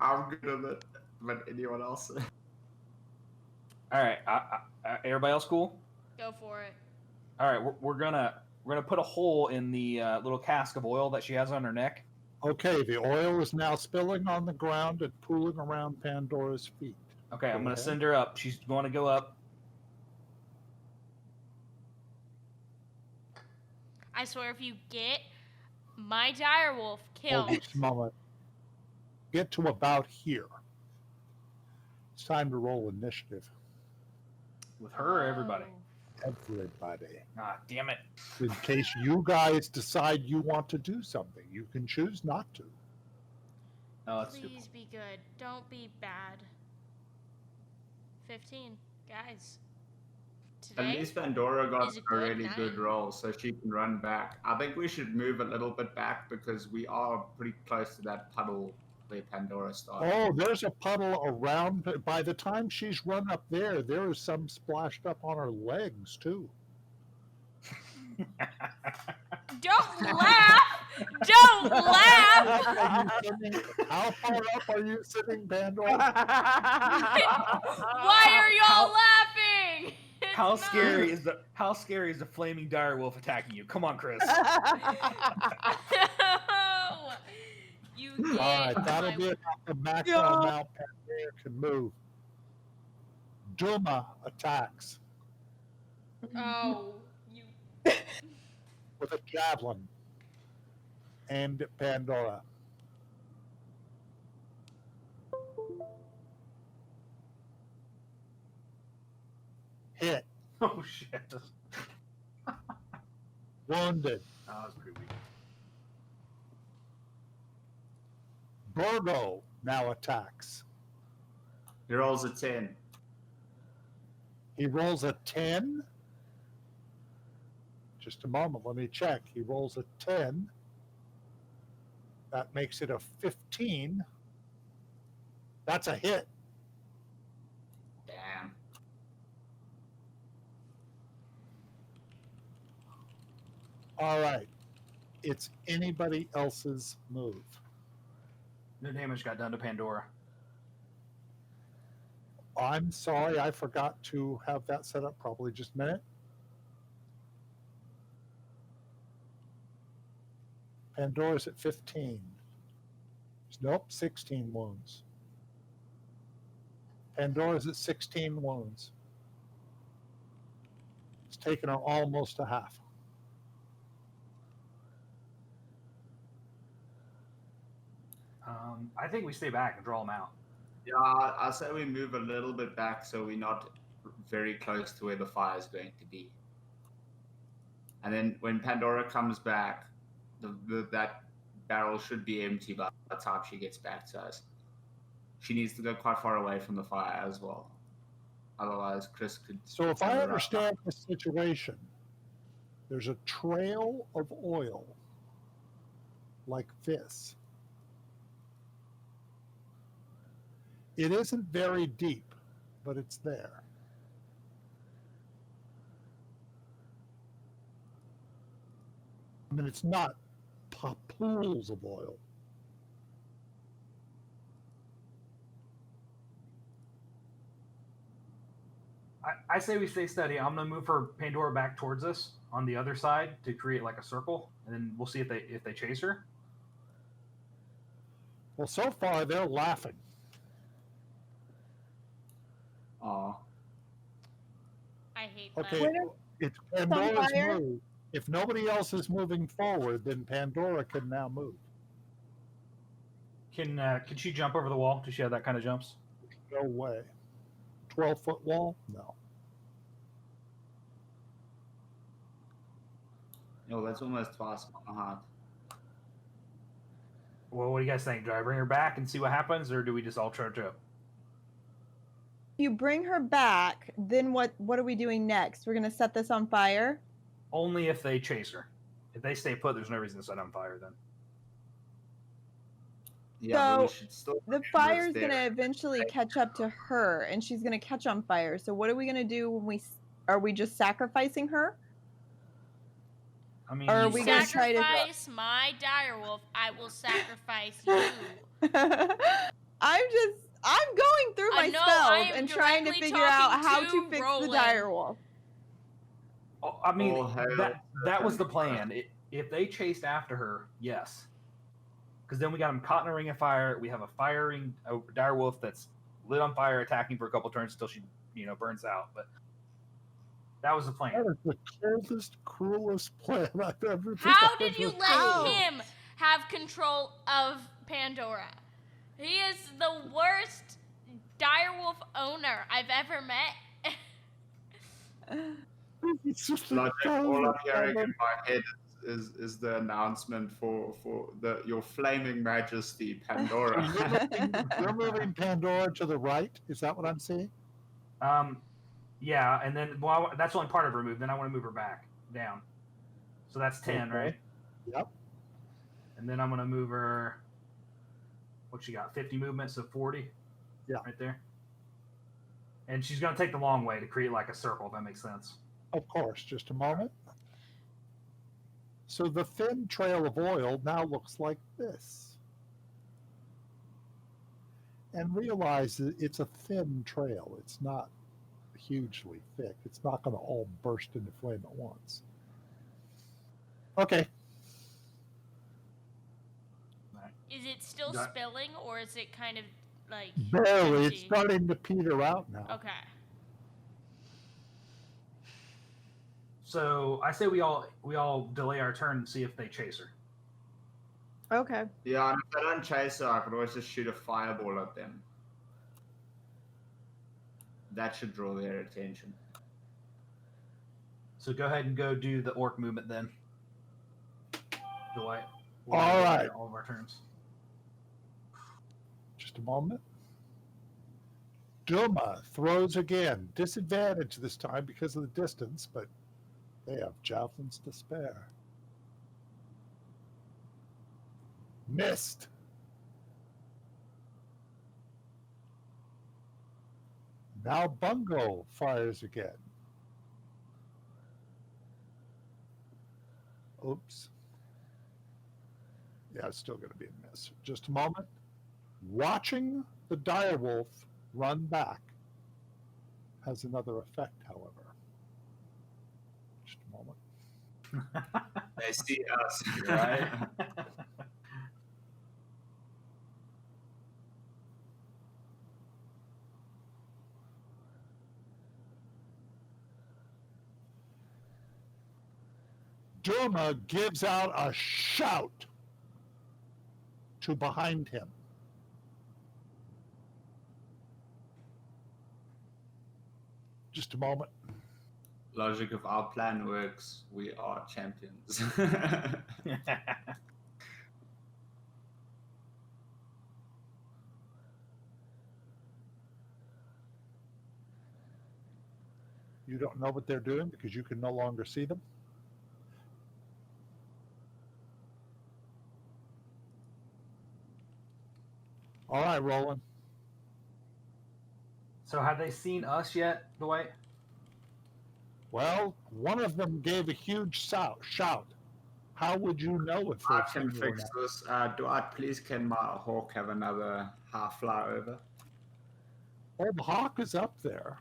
I'm good with it, but anyone else? All right. Everybody else cool? Go for it. All right. We're gonna put a hole in the little cask of oil that she has on her neck. Okay, the oil is now spilling on the ground and pooling around Pandora's feet. Okay, I'm Go gonna ahead. send her up. She's going to go up. I swear, if you get my direwolf killed, Hold just a moment. Get to about here. It's time to roll initiative. With her or everybody? Oh. Everybody. Ah, damn it. In case you guys decide you want to do something, you can choose not to. No, that's too Please be good. Don't be bad. 15, guys. At Today, least Pandora got is a a good really good night. roll, so she can run back. I think we should move a little bit back because we are pretty close to that puddle where Pandora started. Oh, there's a puddle around. By the time she's run up there, there is some splashed up on her legs, too. don't laugh! Don't laugh! How far up are you sitting, Pandora? Why are y'all laughing? It's How not- scary is the flaming direwolf attacking you? Come on, Chris. No! You get All right, that'll my- be about the maximum amount Pandora can move. Duma attacks Oh, you. with a javelin aimed at Pandora. Hit. Oh shit. Wounded. Oh, that was pretty weak. Burgo now attacks. He rolls a 10. He rolls a 10. Just a moment, let me check. He rolls a 10. That makes it a 15. That's a hit. Damn. All right. It's anybody else's move. No damage got done to Pandora. I'm sorry, I forgot to have that set up. Probably just a minute. Pandora's at 15. Nope, 16 wounds. Pandora's at 16 wounds. It's taken her almost a half. I think we stay back and draw them out. Yeah, I say we move a little bit back so we're not very close to where the fire is going to be. And then when Pandora comes back, that barrel should be empty by the time she gets back to us. She needs to go quite far away from the fire as well. Otherwise, Chris could... So if I understand the situation, there's a trail of oil like this. It isn't very deep, but it's there. I mean, it's not pools of oil. I say we stay steady. I'm gonna move her Pandora back towards us on the other side to create like a circle, and then we'll see if they chase her. Well, so far they're laughing. Aw. I hate Okay, that. it's Pandora's fire? move. If nobody else is moving forward, then Pandora can now move. Can she jump over the wall? Does she have that kind of jumps? No way. 12-foot wall? No. No, that's almost twice my height. Well, what do you guys think? Do I bring her back and see what happens, or do we just all charge up? You bring her back, then what are we doing next? We're gonna set this on fire? Only if they chase her. If they stay put, there's no reason to set on fire then. Yeah, but we So, should still The fire's gonna eventually catch up to her, and she's gonna catch on fire. So what are we gonna do when are we just sacrificing her? I mean, Or are you we said- gonna try to- Sacrifice my direwolf, I will sacrifice you. I'm going through my No, I spells am and trying to directly figure out talking how to to fix Roland. the direwolf. Oh, I mean, Oh, hell. that was the plan. If they chased after her, yes. Because then we got them caught in a ring of fire. We have a dire wolf that's lit on fire, attacking for a couple turns until she, burns out. But that was the plan. That is the coldest, cruelest plan I've ever How did you let How? him have control of Pandora? He is the worst direwolf owner I've ever met. It's just Like, all I'm hearing cold- in my head is the announcement for your flaming majesty, Pandora. You're moving Pandora to the right. Is that what I'm seeing? Yeah, and then that's only part of her move. Then I want to move her back down. So that's 10, Okay. right? Yep. And then I'm going to move her. What she got? 50 movement, so 40. Yeah. Right there. And she's going to take the long way to create like a circle, if that makes sense. Of course. Just a moment. So the thin trail of oil now looks like this. And realize that it's a thin trail. It's not hugely thick. It's not going to all burst into flame at once. Okay. Is it still Got- spilling, or is it kind of like Barely. It's empty? starting to peter out now. Okay. So I say we all delay our turn and see if they chase her. Okay. Yeah, and if they don't chase her, I could always just shoot a fireball at them. That should draw their attention. So go ahead and go do the orc movement then. Delay. All right. All of our turns. Just a moment. Duma throws again. Disadvantage this time because of the distance, but they have javelins to spare. Missed. Now Bungo fires again. Oops. Yeah, it's still going to be a miss. Just a moment. Watching the direwolf run back has another effect, however. Just a moment. They see us, right? Durma gives out a shout to behind him. Just a moment. Logic, if our plan works, we are champions. You don't know what they're doing because you can no longer see them. All right, Roland. So have they seen us yet, Dwight? Well, one of them gave a huge shout. How would you know if I they've can seen you or fix not? this. Dwight, please can my hawk have another half fly over? Oh, the hawk is up there.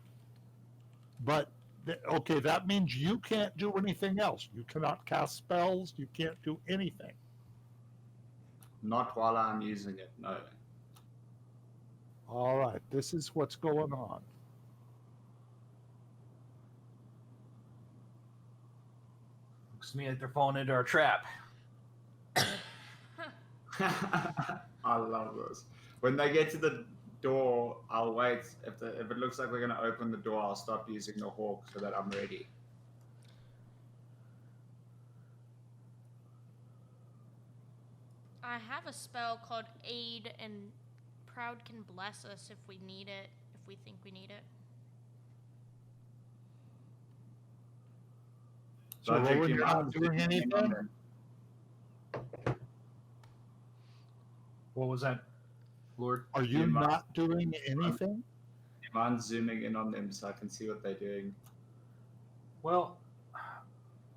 But, okay, that means you can't do anything else. You cannot cast spells. You can't do anything. Not while I'm using it, no. All right, this is what's going on. Looks to me like they're falling into our trap. I love this. When they get to the door, I'll wait. If it looks like we're going to open the door, I'll stop using the hawk so that I'm ready. I have a spell called Aid, and Proud can bless us if we need it, if we think we need it. So, Logic, Roland, you you're might not doing zoom in anything? on them. What was that, Lord? Are you You might- not doing anything? Do you mind zooming in on them so I can see what they're doing? Well,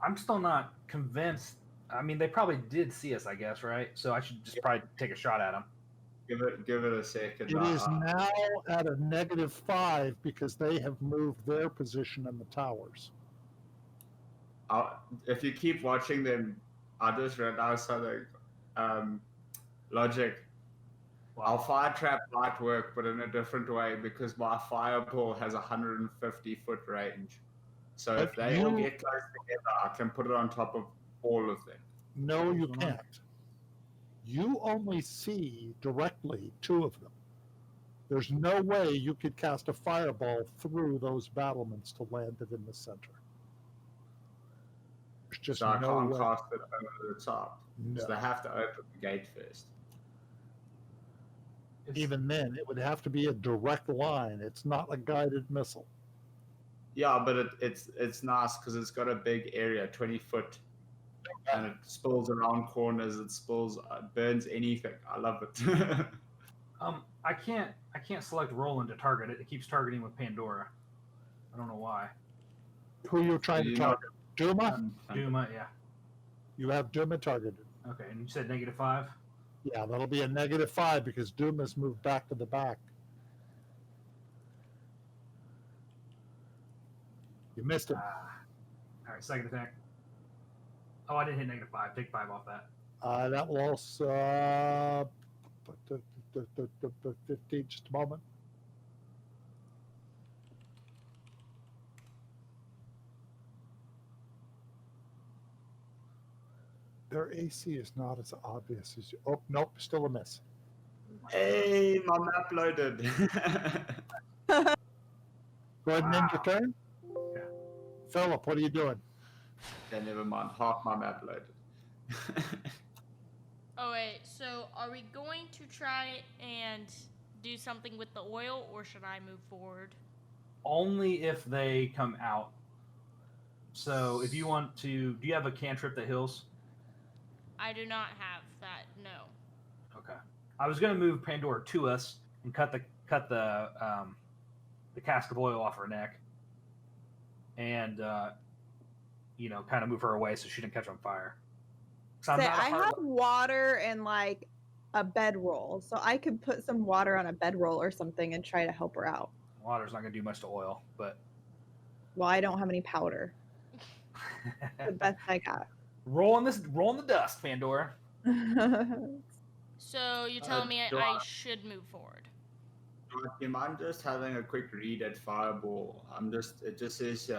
I'm still not convinced. I mean, they probably did see us, I guess, right? So I should just probably take a shot at them. Give it a second. It is now at a -5 because they have moved their position in the towers. If you keep watching them, I just realized something. Logic. Our fire trap might work, but in a different way because my fireball has 150-foot range. So if But they all you- get close together, I can put it on top of all of them. No, you What's going on? can't. You only see directly 2 of them. There's no way you could cast a fireball through those battlements to land it in the center. There's just So I no can't way. cast it over the top. No. So they have to open the gate first. Even then, it would have to be a direct line. It's not a guided missile. Yeah, but it's nice because it's got a big area, 20 foot, and it spills around corners. It burns anything. I love it. I can't select Roland to target it. It keeps targeting with Pandora. I don't know why. Who you're trying to You know- target? Duma? Duma, yeah. You have Duma targeted. Okay, and you said -5? Yeah, that'll be a -5 because Duma's moved back to the back. You missed it. All right, second attack. Oh, I didn't hit -5. Take 5 off that. That will also 15. Just a moment. Their AC is not as obvious as you. Oh, nope, still a miss. Hey, my map loaded. Go ahead and end your Wow. turn. Yeah. Philip, what are you doing? Okay, never mind. Half my map loaded. Oh wait, so are we going to try and do something with the oil, or should I move forward? Only if they come out. So if you want to, do you have a cantrip that heals? I do not have that. No. Okay. I was gonna move Pandora to us and cut the cask of oil off her neck, and kind of move her away so she didn't catch on fire. 'Cause I'm Say, not a I hard- have water and like a bedroll, so I could put some water on a bedroll or something and try to help her out. Water's not gonna do much to oil, but Well, I don't have any powder. The best I got. rolling the dust, Pandora. So you're telling me do I I- should move forward? Do you mind just having a quick read at Fireball? It just says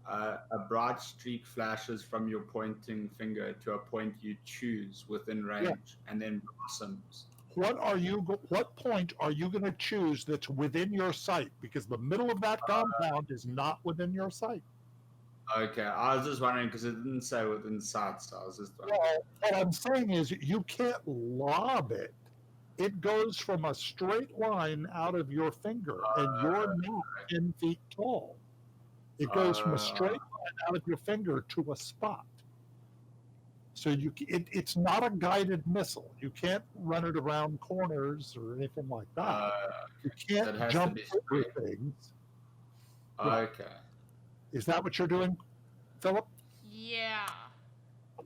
A bright streak flashes from your pointing finger to a point you choose within range, and then blossoms. What point are you going to choose that's within your sight? Because the middle of that compound is not within your sight. Okay, I was just wondering because it didn't say within sight, so I was just wondering. Well, what I'm saying is you can't lob it. It goes from a straight line out of your finger, and you're not 10 feet tall. It goes from a straight line out of your finger to a spot. So it's not a guided missile. You can't run it around corners or anything like that. You It can't has to jump be over straight. things. Okay. Is that what you're doing, Philip? Yeah.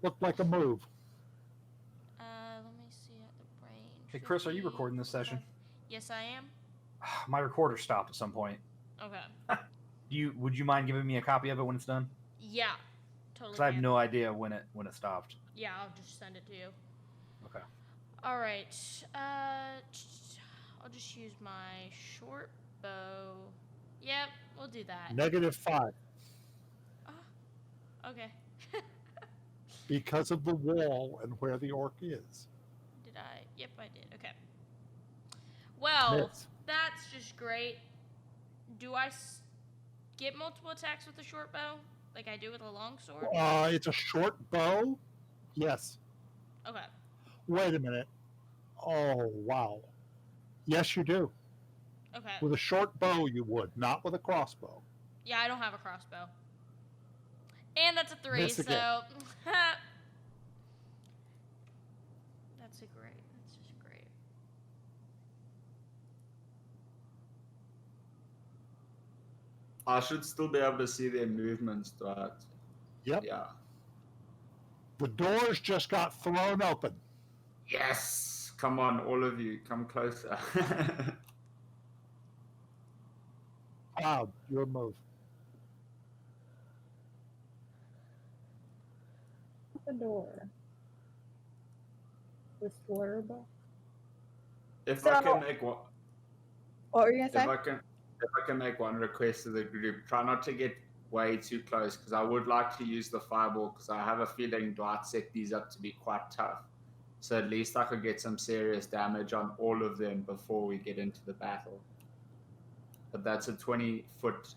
Looked like a move. Let me see at the range. Hey, Chris, are you 50, recording this session? 45. Yes, I am. My recorder stopped at some point. Okay. Would you mind giving me a copy of it when it's done? Yeah. Totally. Because I have no idea when it stopped. Yeah, I'll just send it to you. Okay. All right. I'll just use my short bow. Yep, we'll do that. -5 Okay. because of the wall and where the orc is. Did I? Yep, I did. Okay. Well, Miss. that's just great. Do I get multiple attacks with a short bow, like I do with a long sword? It's a short bow. Yes. Okay. Wait a minute. Oh wow. Yes, you do. Okay. With a short bow, you would, not with a crossbow. Yeah, I don't have a crossbow. And that's a 3, Miss so again. That's just great. I should still be able to see their movements, right? Yep. Yeah. The doors just got thrown open. Yes! Come on, all of you, come closer. Cloud, your move. The door. The slur book. If I can make one, What were you if gonna say? I can make one request to the group, try not to get way too close because I would like to use the fireball because I have a feeling Dwight set these up to be quite tough. So at least I could get some serious damage on all of them before we get into the battle. But that's a 20-foot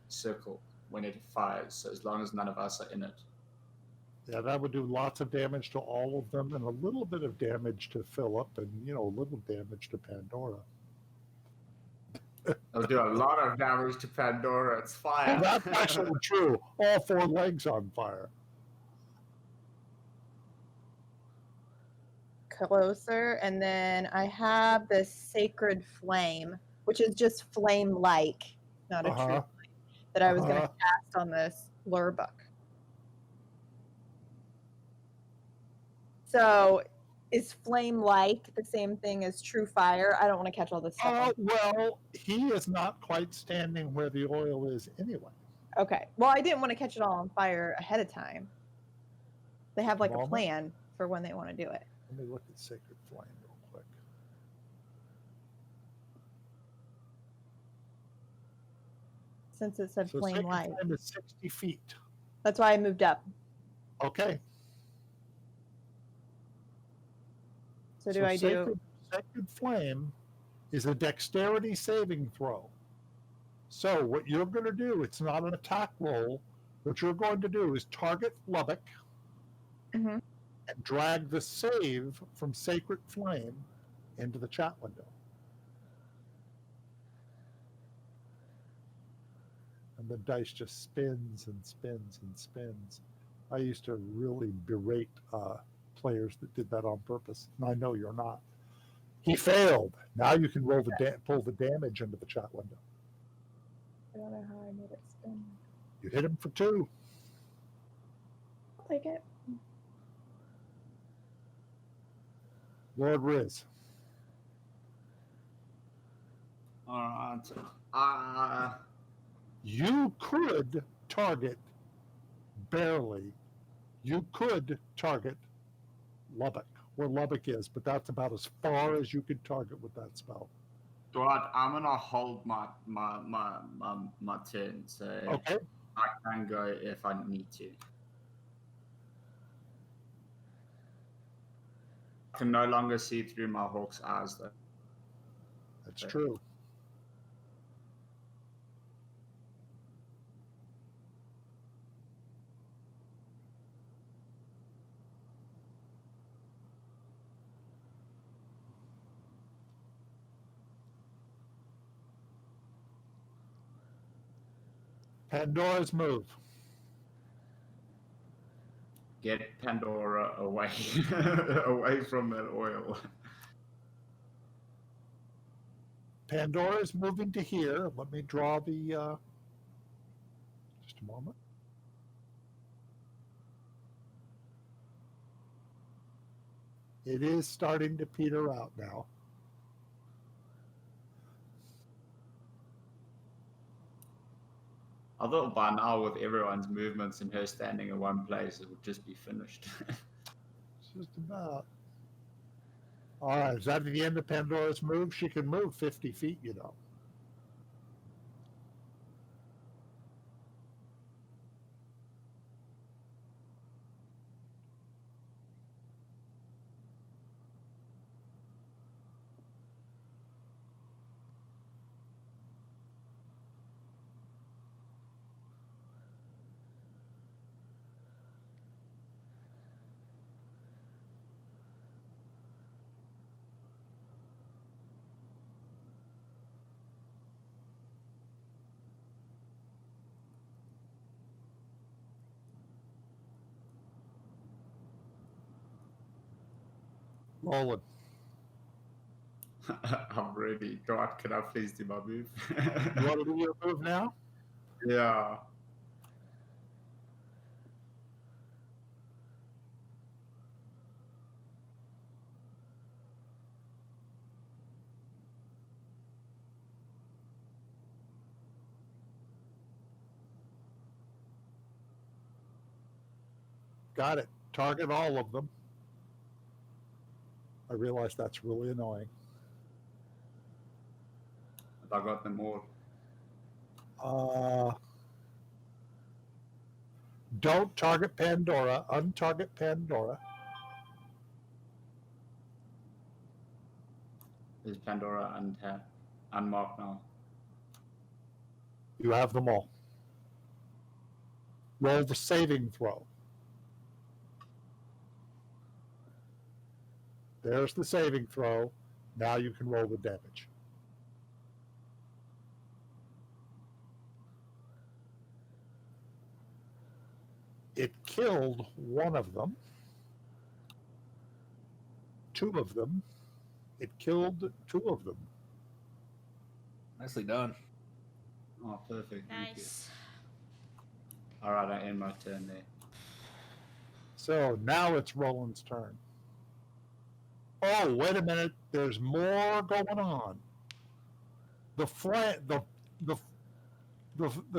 circle when it fires, so as long as none of us are in it. Yeah, that would do lots of damage to all of them and a little bit of damage to Philip and, a little damage to Pandora. It'll do a lot of damage to Pandora. It's fire. Well, that's actually true. All 4 legs on fire. Closer, and then I have this sacred flame, which is just flame-like, not a true flame, that I was going to cast on this lure book. So, is flame-like the same thing as true fire? I don't want to catch all this stuff. Well, he is not quite standing where the oil is anyway. Okay. Well, I didn't want to catch it all on fire ahead of time. They have like a plan for when they want to do it. Let me look at Sacred Flame real quick. Since it said So flame Sacred light. Flame is 60 feet. That's why I moved up. Okay. So do I do? Sacred Flame is a dexterity saving throw. So what you're going to do, it's not an attack roll. What you're going to do is target Lubbock Mm-hmm. and drag the save from Sacred Flame into the chat window. And the dice just spins and spins and spins. I used to really berate players that did that on purpose, and I know you're not. He failed. Now you can roll pull the damage into the chat window. I don't know how I made it spin. You hit him for 2. I'll take it. Lord Riz. All right. You could target, barely, you could target Lubbock, where Lubbock is, but that's about as far as you could target with that spell. Dwight, I'm gonna hold my turn, so Okay. I can go if I need to. I can no longer see through my hawk's eyes, though. That's true. Pandora's move. Get Pandora away, away from that oil. Pandora's moving to here. Let me draw the. Just a moment. It is starting to peter out now. I thought by now, with everyone's movements and her standing in one place, it would just be finished. Just about. All right, is that the end of Pandora's move? She can move 50 feet, you know. Roland. I'm ready. God, can I please do my move? You want to do your move now? Yeah. Got it. Target all of them. I realize that's really annoying. I got them all. Don't target Pandora. Untarget Pandora. Is Pandora unmarked now? You have them all. Roll the saving throw. There's the saving throw. Now you can roll the damage. It killed one of them. Two of them. It killed two of them. Nicely done. Oh, perfect. Thank you. Nice. All right, I end my turn there. So now it's Roland's turn. Oh, wait a minute. There's more going on. The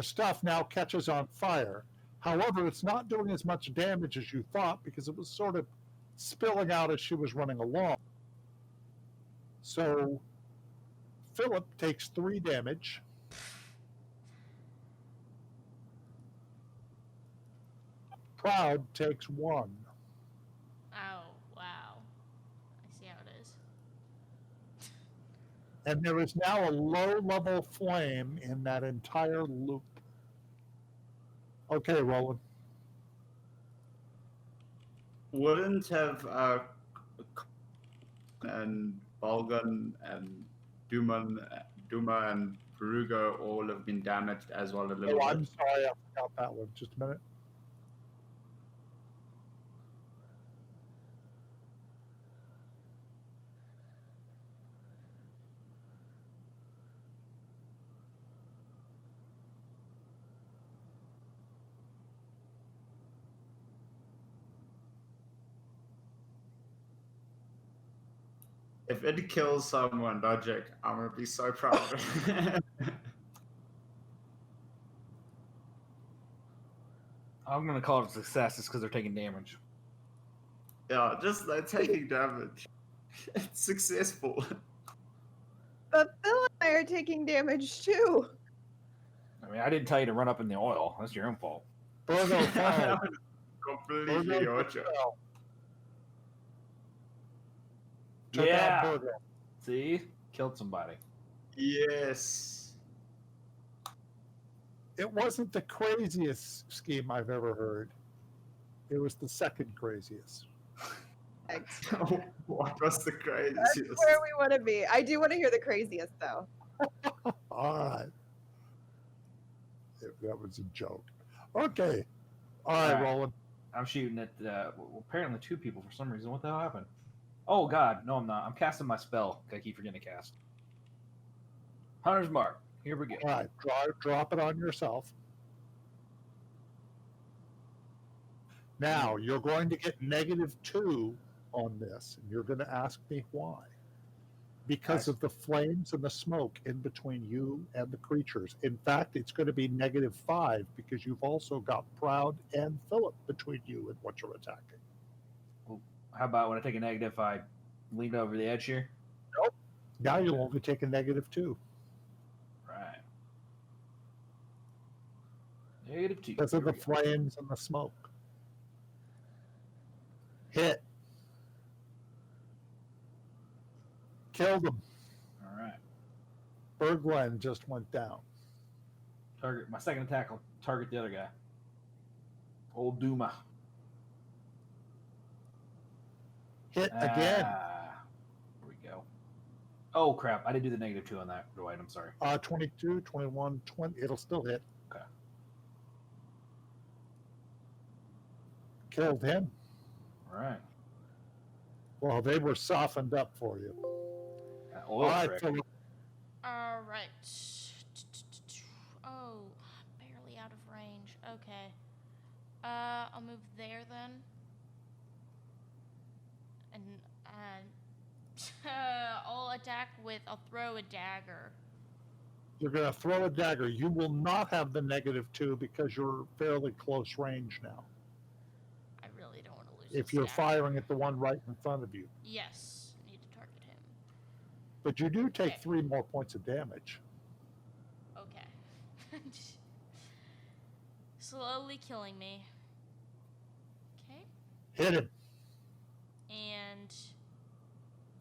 stuff now catches on fire. However, it's not doing as much damage as you thought because it was sort of spilling out as she was running along. So Philip takes 3 damage. Proud takes 1. Oh, wow. I see how it is. And there is now a low-level flame in that entire loop. Okay, Roland. Wouldn't have and Balgan and Duma and Perugo all have been damaged as well a little Oh, bit? I'm sorry, I forgot that one. Just a minute. If it kills someone, Logic, I'm gonna be so proud. I'm gonna call it a success just because they're taking damage. Yeah, just they're taking damage. It's successful. But Phil and I are taking damage too. I mean, I didn't tell you to run up in the oil. That's your own fault. Virgo 5. Completely Virgo got you. just fell. Took out Yeah. Virgo. See? Killed somebody. Yes. It wasn't the craziest scheme I've ever heard. It was the second craziest. What was the That's craziest? where we want to be. I do want to hear the craziest though. All right. That was a joke. Okay. All right, All right. Roland. I'm shooting at apparently 2 people for some reason. What the hell happened? Oh God, no, I'm not. I'm casting my spell. I keep forgetting to cast. Hunter's Mark. Here we go. All right. Drop it on yourself. Now, you're going to get -2 on this, and you're going to ask me why. Because of the flames and the smoke in between you and the creatures. In fact, it's going to be -5 because you've also got Proud and Philip between you and what you're attacking. How about when I take a negative, I lean over the edge here? Now you'll only take a -2 Right. -2. because of Here the we go. flames and the smoke. Hit. Killed him. All right. Bergland just went down. Target my second attack. I'll target the other guy. Old Duma. Hit again. Here we go. Oh crap! I didn't do the -2 on that. Dwight, I'm sorry. 22, 21, 20. It'll still hit. Okay. Killed him. All right. Well, they were softened up for you. Oil All right, trick. Philip. All right. Oh, barely out of range. Okay. I'll move there then. And I'll attack with. I'll throw a dagger. You're going to throw a dagger. You will not have the -2 because you're fairly close range now. I really don't want to lose. If this you're dagger. firing at the one right in front of you. Yes, need to target him. But you do take Okay. 3 more points of damage. Okay. Slowly killing me. Okay. Hit him. And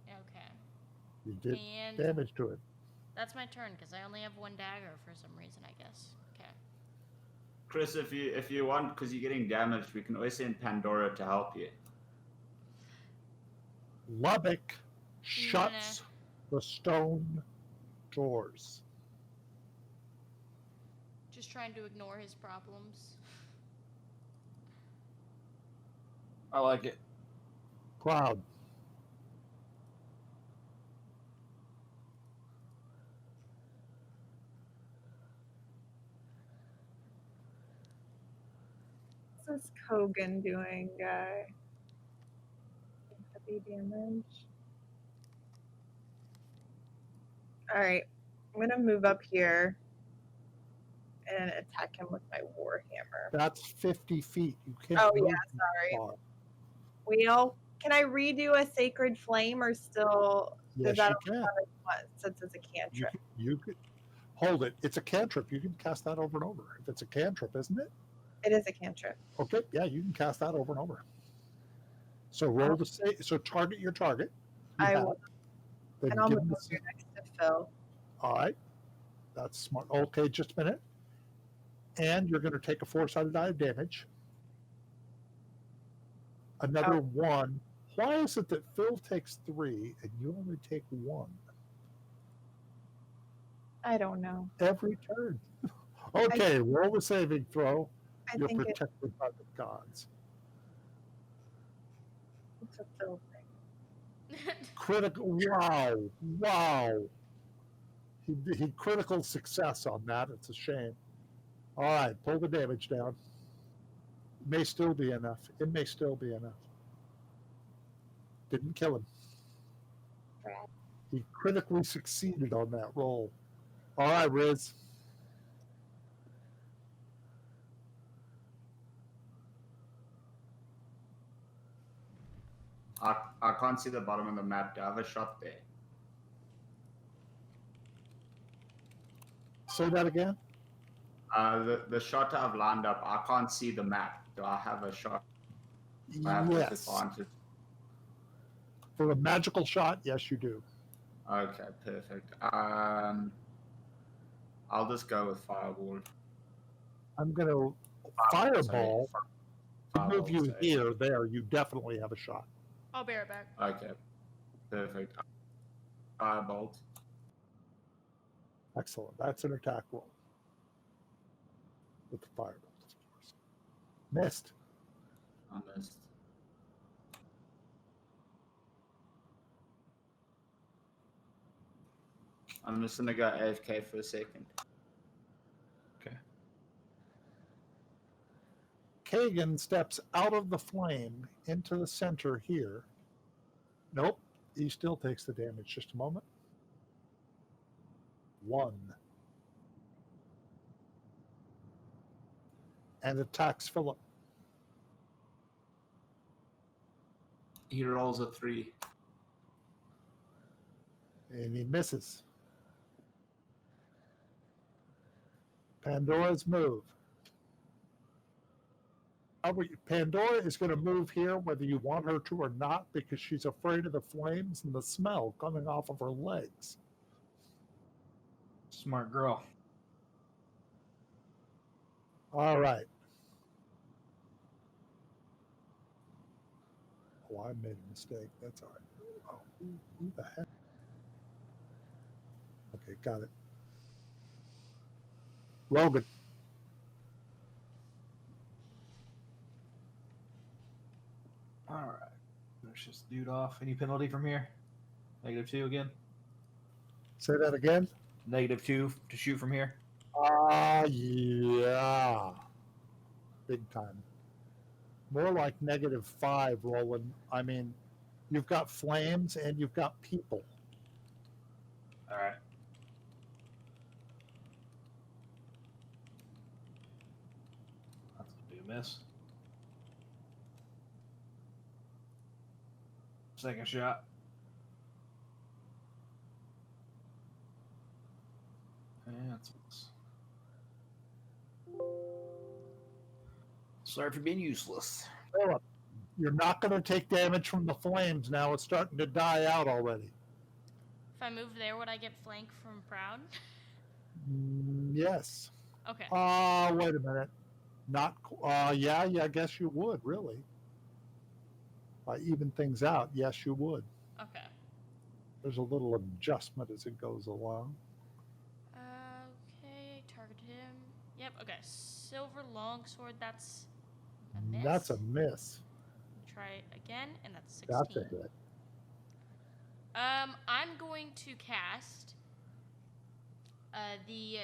okay. You did And damage to it. that's my turn because I only have 1 dagger for some reason, I guess. Okay. Chris, if you want, because you're getting damaged, we can always send Pandora to help you. Lubbock shuts the stone doors. Just trying to ignore his problems. I like it. Cloud. What's this Kogan doing, guy? Heavy damage. All right, I'm gonna move up here and attack him with my warhammer. That's 50 feet. You can't Oh move yeah, that sorry. far. Wheel. Can I redo a sacred flame or still? Yes, that you can. Since it's a You cantrip. could, you could hold it. It's a cantrip. You can cast that over and over. If it's a cantrip, isn't it? It is a cantrip. Okay, yeah, you can cast that over and over. So roll the save. So target your target. You I have. will. Then And I'll give move him the over next to Phil. All right, that's smart. Okay, just a minute. And you're going to take a 4-sided die of damage. Another 1. Why is it that Phil takes 3 and you only take 1 I don't know. every turn? Okay, roll the saving throw. I You're think protected by the gods. it's a Phil thing. Critical. Wow. He critical success on that. It's a shame. All right, pull the damage down. It may still be enough. Didn't kill him. He critically succeeded on that roll. All right, Riz. I can't see the bottom of the map. Do I have a shot there? Say that again. The shot I've lined up, I can't see the map. Do I have a shot? I have Yes. disadvantage. For a magical shot, yes, you do. Okay, perfect. I'll just go with fireball. I'm going to fireball. Move you sorry. here, there. You definitely have a shot. I'll bear it back. Okay, perfect. Firebolt. Excellent. That's an attack roll. With the firebolt, of course. Missed. I missed. I'm just gonna go AFK for a second. Okay. Kagan steps out of the flame into the center here. Nope. He still takes the damage. Just a moment. 1. And attacks Philip. He rolls a 3. And he misses. Pandora's move. Pandora is going to move here whether you want her to or not because she's afraid of the flames and the smell coming off of her legs. Smart girl. All right. Oh, I made a mistake. That's all right. Oh, who the heck? Okay, got it. Logan. All right. Let's just dude off. Any penalty from here? -2 again. Say that again. -2 to shoot from here. Yeah. Big time. More like -5, Roland. I mean, you've got flames and you've got people. All right. That's a big miss. Second shot. And that's a miss. Sorry for being useless. Philip, you're not going to take damage from the flames now. It's starting to die out already. If I move there, would I get flanked from Proud? Yes. Okay. Wait a minute. Not. Yeah. I guess you would really. By even things out, yes, you would. Okay. There's a little adjustment as it goes along. Okay, targeted him. Yep, okay. Silver longsword, that's a miss. That's a miss. Try it again, and that's 16. That's a hit. I'm going to cast the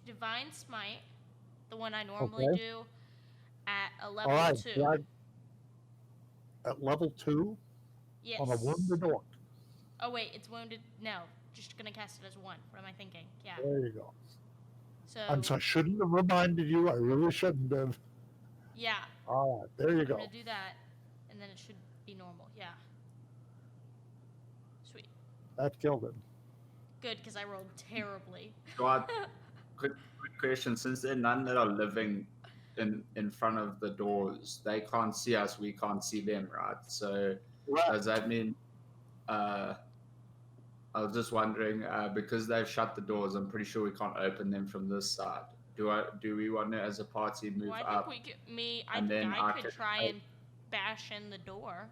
Divine Smite, the one I normally Okay. do, at a level All right. 2. At level 2 Yes. on a wounded orc. Oh, wait, it's wounded. No, just going to cast it as 1. What am I thinking? Yeah. There you go. So, I shouldn't have reminded you. I really shouldn't have. yeah. All right. There you I'm go. going to do that, and then it should be normal. Yeah. Sweet. That killed him. Good, because I rolled terribly. Quick question. Since there are none that are living in front of the doors, they can't see us, we can't see them, right? So does that mean I was just wondering, because they've shut the doors, I'm pretty sure we can't open them from this side. Do we want to, as a party, move Well, up? I think I could try and bash in the door.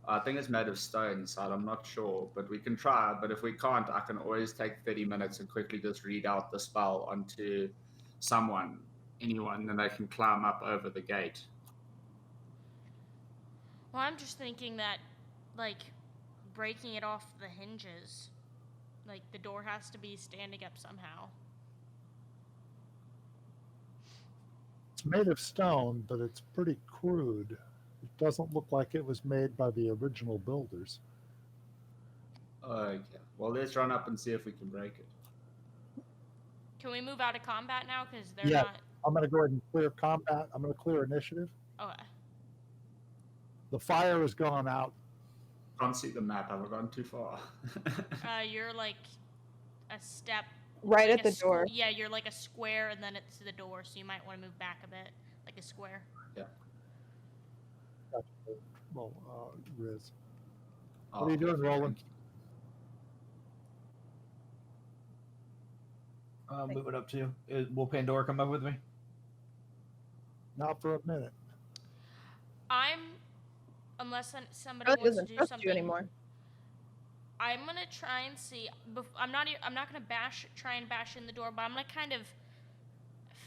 I think it's made of stone, so I'm not sure, but we can try. But if we can't, I can always take 30 minutes and quickly just read out the spell onto anyone, and they can climb up over the gate. Well, I'm just thinking that, like, breaking it off the hinges, like, the door has to be standing up somehow. It's made of stone, but it's pretty crude. It doesn't look like it was made by the original builders. Okay. Well, let's run up and see if we can break it. Can we move out of combat now? Because they're Yeah. not... I'm going to go ahead and clear combat. I'm going to clear initiative. Okay. The fire has gone out. Can't see the map. Have I gone too far? You're, like, a step Right like at the door. Yeah, you're like a square, and then it's the door, so you might want to move back a bit, like a square. Yeah. Well, Riz. Oh, What are you doing, Roland? Move it up too. Will Pandora come up with me? Not for a minute. Unless somebody Really wants to doesn't do trust something. you anymore. I'm gonna try and see. I'm not gonna try and bash in the door, but I'm gonna kind of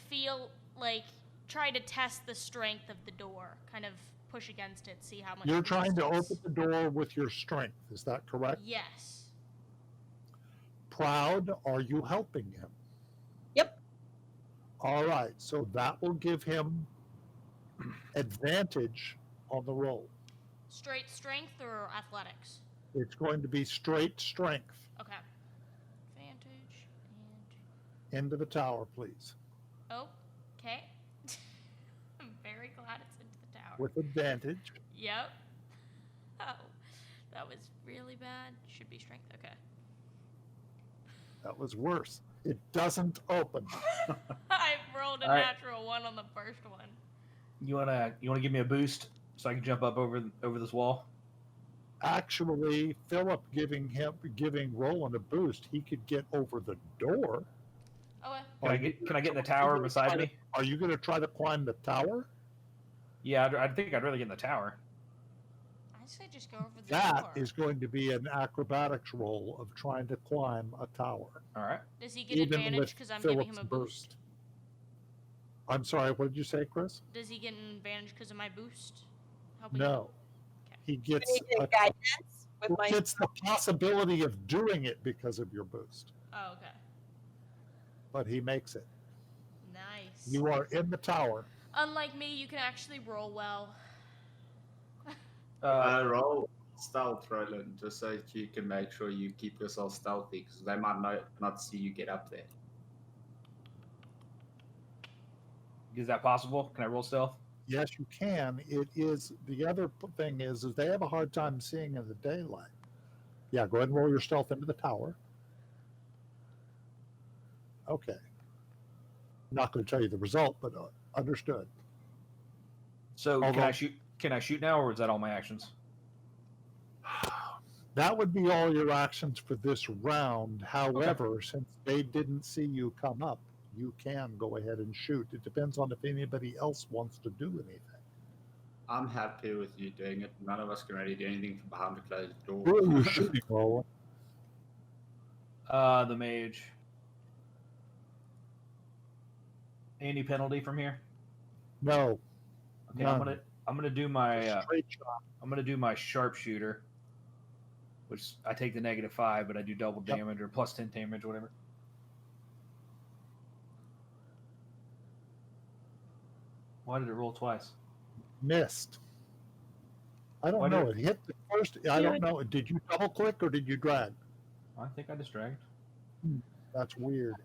feel like try to test the strength of the door. Kind of push against it, see how much. You're trying to resistance. open the door with your strength. Is that correct? Yes. Proud, are you helping him? Yep. All right. So that will give him advantage on the roll. Straight strength or athletics? It's going to be straight strength. Okay. Advantage and. Into the tower, please. Okay. I'm very glad it's into the tower. With advantage. Yep. Oh, that was really bad. Should be strength. Okay. That was worse. It doesn't open. I rolled a All right. natural 1 on the first one. You wanna give me a boost so I can jump up over this wall? Actually, Philip giving Roland a boost, he could get over the door. Oh, Can I get in the tower beside me? Are you going to try to climb the tower? Yeah, I think I'd rather get in the tower. I say just go over the That door. is going to be an acrobatics roll of trying to climb a tower. All right. Does he get Even advantage with because I'm giving him Philip's a boost? I'm sorry, what did you say, Chris? Does he get an advantage because of my boost? Helping No. him? Okay. He gets I need guidance with my. gets the possibility of doing it because of your boost, Oh, okay. but he makes it. Nice. You are in the tower. Unlike me, you can actually roll well. Roll stealth, Roland, just so you can make sure you keep yourself stealthy, because they might not see you get up there. Is that possible? Can I roll stealth? Yes, you can. It is the other thing is they have a hard time seeing in the daylight. Yeah, go ahead and roll your stealth into the tower. Okay. Not going to tell you the result, but understood. So Although- can I shoot? Can I shoot now, or is that all my actions? That would be all your actions for this round. However, since they didn't see you come up, you can go ahead and shoot. It depends on if anybody else wants to do anything. I'm happy with you doing it. None of us can really do anything from behind the closed door. Who are you shooting, Roland? The mage. Any penalty from here? No. Okay, None. I'm gonna do my Straight shot. I'm gonna do my sharpshooter, which I take the -5, but I do double Yep. damage or plus 10 damage, whatever. Why did it roll twice? Missed. I don't Why know. did- It hit the first. I don't know. Did you double click or did you drag? I think I just dragged. That's weird.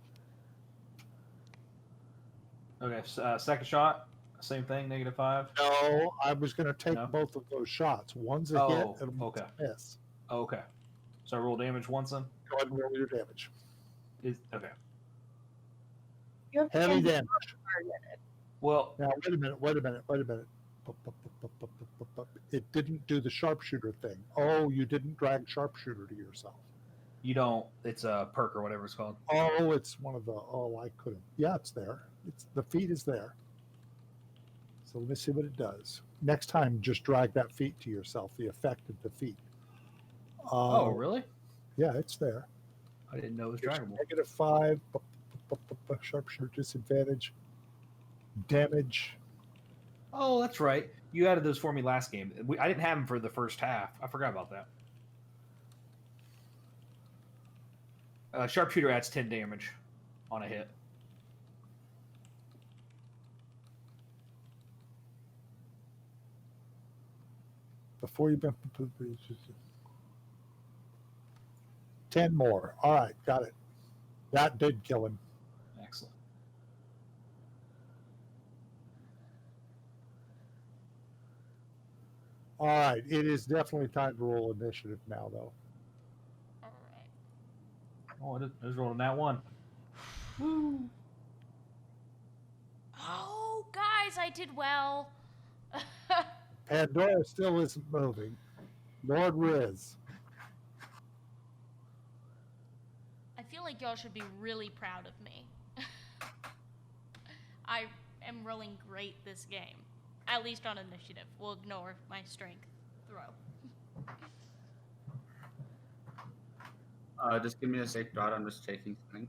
Okay, second shot, same thing, -5. No, I was going to take No? both of those shots. One's a Oh, hit and one's okay. a miss. Oh, okay. So I roll damage once then? Go ahead and roll your damage. Okay. You have to Heavy end the damage. card in it. Well, Now, wait a minute. It didn't do the sharpshooter thing. Oh, you didn't drag sharpshooter to yourself. you don't. It's a perk or whatever it's called. Oh, it's one of the. Oh, I couldn't. Yeah, it's there. It's the feat is there. So let me see what it does. Next time, just drag that feat to yourself. The effect of the feat. Oh, really? Yeah, it's there. I didn't know it was It's draggable. -5. Sharpshooter disadvantage. Damage. Oh, that's right. You added those for me last game. I didn't have them for the first half. I forgot about that. Sharpshooter adds 10 damage on a hit. Before you've been 10 more. All right, got it. That did kill him. Excellent. All right, it is definitely time to roll initiative now, though. All right. Oh, I was rolling that one. Woo! Oh, guys, I did well. Pandora still isn't moving. Lord Riz. I feel like y'all should be really proud of me. I am rolling great this game. At least on initiative. We'll ignore my strength throw. Just give me a sec, Dot. I'm just checking something.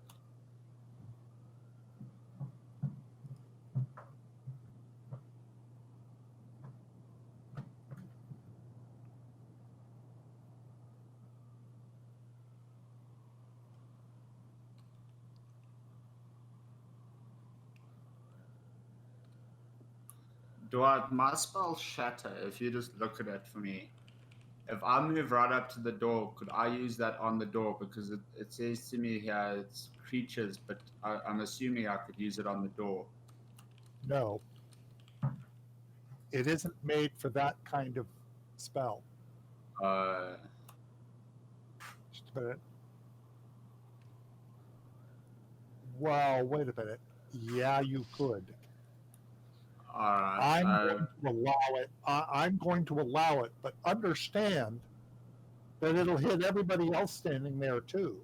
Dwight, my spell Shatter, if you just look at it for me, if I move right up to the door, could I use that on the door? Because it says to me here it's creatures, but I'm assuming I could use it on the door. No. It isn't made for that kind of spell. Just a minute. Well, wait a minute. Yeah, you could. Alright. I'm going to allow it. I'm going to allow it, but understand that it'll hit everybody else standing there too.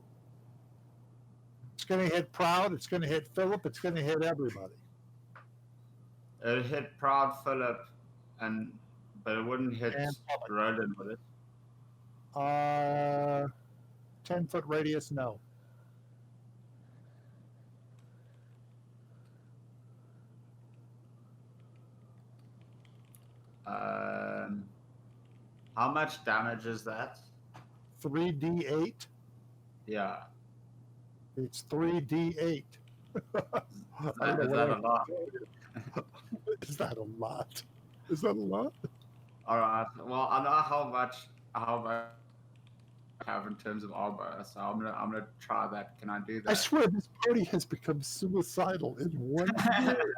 It's going to hit Proud. It's going to hit Philip. It's going to hit everybody. It hit Proud Philip, but it wouldn't hit And Roland, would it? 10-foot radius, no. How much damage is that? 3d8. Yeah. It's 3d8. Is that a lot? Is that a lot? Is that a lot? All right. Well, I know how much I have in terms of armor, so I'm gonna try that. Can I do that? I swear this party has become suicidal in one year.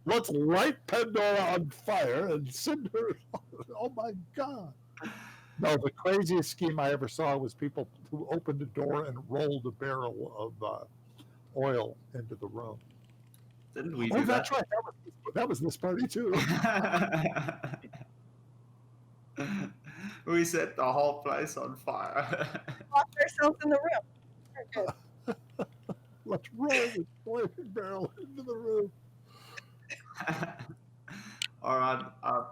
let's light Pandora on fire and send her. Oh my God! No, the craziest scheme I ever saw was people who opened a door and rolled a barrel of oil into the room. Didn't we Oh, do that's that? right. That was this party too. We set the whole place on fire. Locked ourselves in the room. Very good. Let's roll this flaming barrel into the room. All right,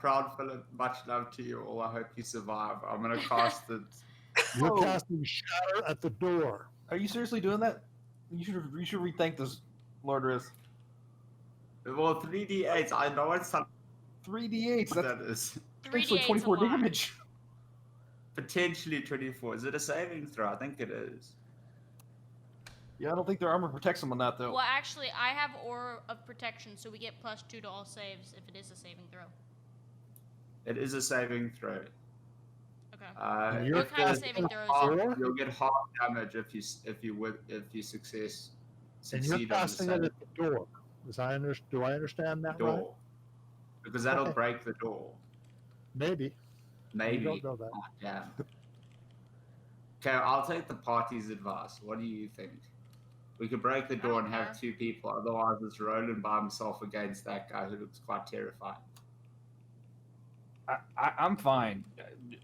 Proud Philip, much love to you all. I hope you survive. I'm gonna cast it. You're casting Shatter at the door. Are you seriously doing that? You should rethink this, Lord Riz. Well, 3d8s. I know it's something 3d8. that is 3d8 3d8's 24 a lot. damage. potentially 24. Is it a saving throw? I think it is. Yeah, I don't think their armor protects them on that though. Well, actually, I have Aura of Protection, so we get +2 to all saves if it is a saving throw. It is a saving throw. Okay. You're What kind of casting saving throws? Four? You'll get half damage if you success And you're succeed on the casting it saving at the door. Do I understand that door. right? Because that'll Okay. break the door. Maybe. Maybe. You don't know that. Oh, damn. Okay, I'll take the party's advice. What do you think? We could break the door don't and have care. 2 people. Otherwise, it's Roland by himself against that guy who looks quite terrifying. I'm fine.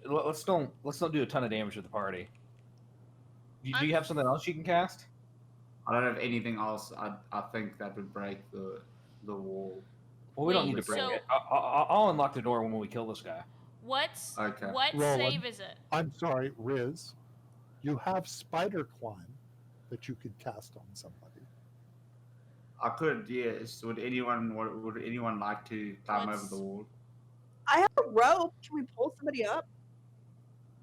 Let's don't do a ton of damage to the party. Do you have something else you can cast? I don't have anything else. I think that would break the wall. Well, we don't Wait, need to break so- it. I'll unlock the door when we kill this guy. What's Okay. what Roland. save is it? I'm sorry, Riz. You have Spider Climb that you could cast on somebody. I could, yes. Would anyone like to climb over the wall? I have a rope. Can we pull somebody up?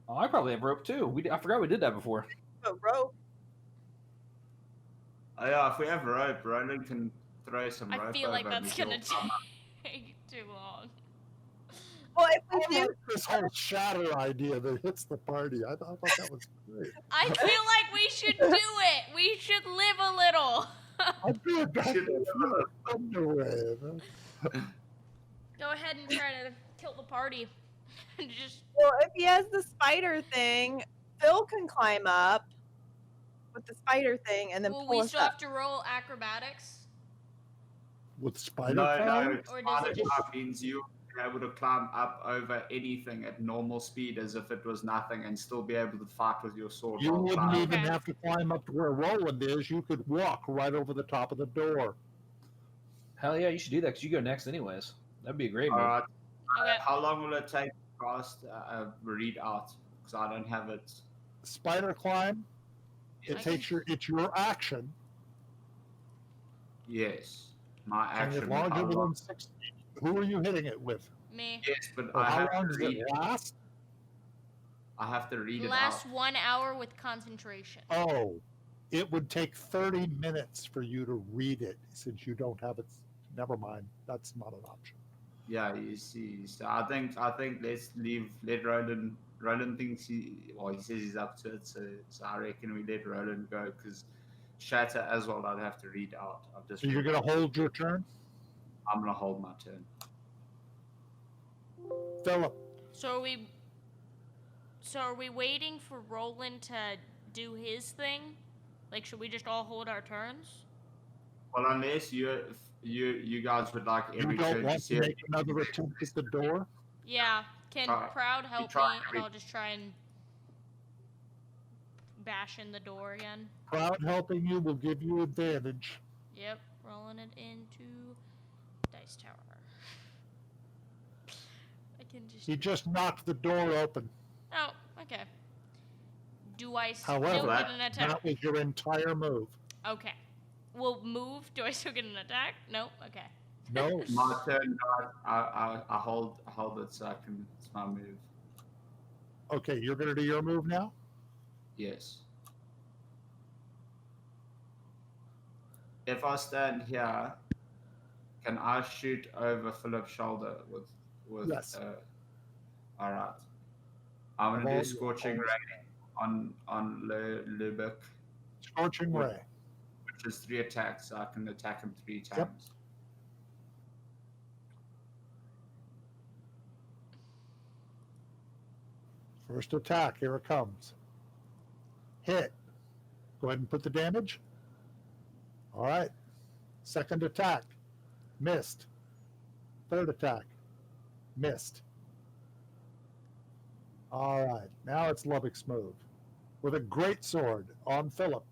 Oh, I probably have rope too. I forgot we did that before. A rope. Oh, yeah, if we have rope, Roland can throw some rope I feel like over and that's we gonna can all climb up. take too long. Well, if I we do, like this whole shatter idea that hits the party. I thought that was great. I feel like we should do it. We should live a little. I'd be a back Should we- underway. Go ahead and try to kill the party. Just well, if he has the spider thing, Phil can climb up. with the spider thing and then Will pull we us still up. have to roll acrobatics? With spider No, climb? Or does spider it just- climb means you'll be able to climb up over anything at normal speed as if it was nothing and still be able to fight with your sword. You while wouldn't climbing. even Okay. have to climb up to where Roland is. You could walk right over the top of the door. Hell yeah, you should do that because you go next anyways. That'd be a great All move. right. Okay. How long will it take to cast read out? Because I don't have it. Spider climb. It I takes can- it's your action, Yes, my and as action. long as how you're within long- 6 feet. Who are you hitting it with? Me. Yes, but Or I how have long to does read. it last? I have to read Last it 1 hour with concentration. Oh, it would take 30 minutes for you to read it since you don't have it. Never mind. That's not an option. out. Yeah, you see. So I think let Roland. Roland thinks he says he's up to it. So I reckon we let Roland go because Shatter as well. I'd have to read out. I've just. So you're going to hold your turn? I'm gonna hold my turn. Philip, So are we waiting for Roland to do his thing? Like, should we just all hold our turns? Well, unless you guys would like you every don't turn to want see to it. make another attempt at the door? Yeah. Can Proud help me, try and I'll just try and bash in the door again. Proud helping you will give you advantage. Yep. Rolling it into Dice Tower. I can just. He just knocked the door open. Oh, okay. Do I still However, get an attack? that was your entire move. Okay. Well, move. Do I still get an attack? Nope. Okay. No. My turn, guys. I hold it so I can. It's my move. Okay, you're going to do your move now? Yes. If I stand here, can I shoot over Philip's shoulder with? Yes. All right. I'm gonna Well, do scorching ray on Lubeck, Scorching What? Ray. which is 3 attacks. So I can attack him 3 times. Yep. First attack, here it comes. Hit. Go ahead and put the damage. All right. Second attack. Missed. Third attack. Missed. All right. Now it's Lubbock's move. With a great sword on Philip.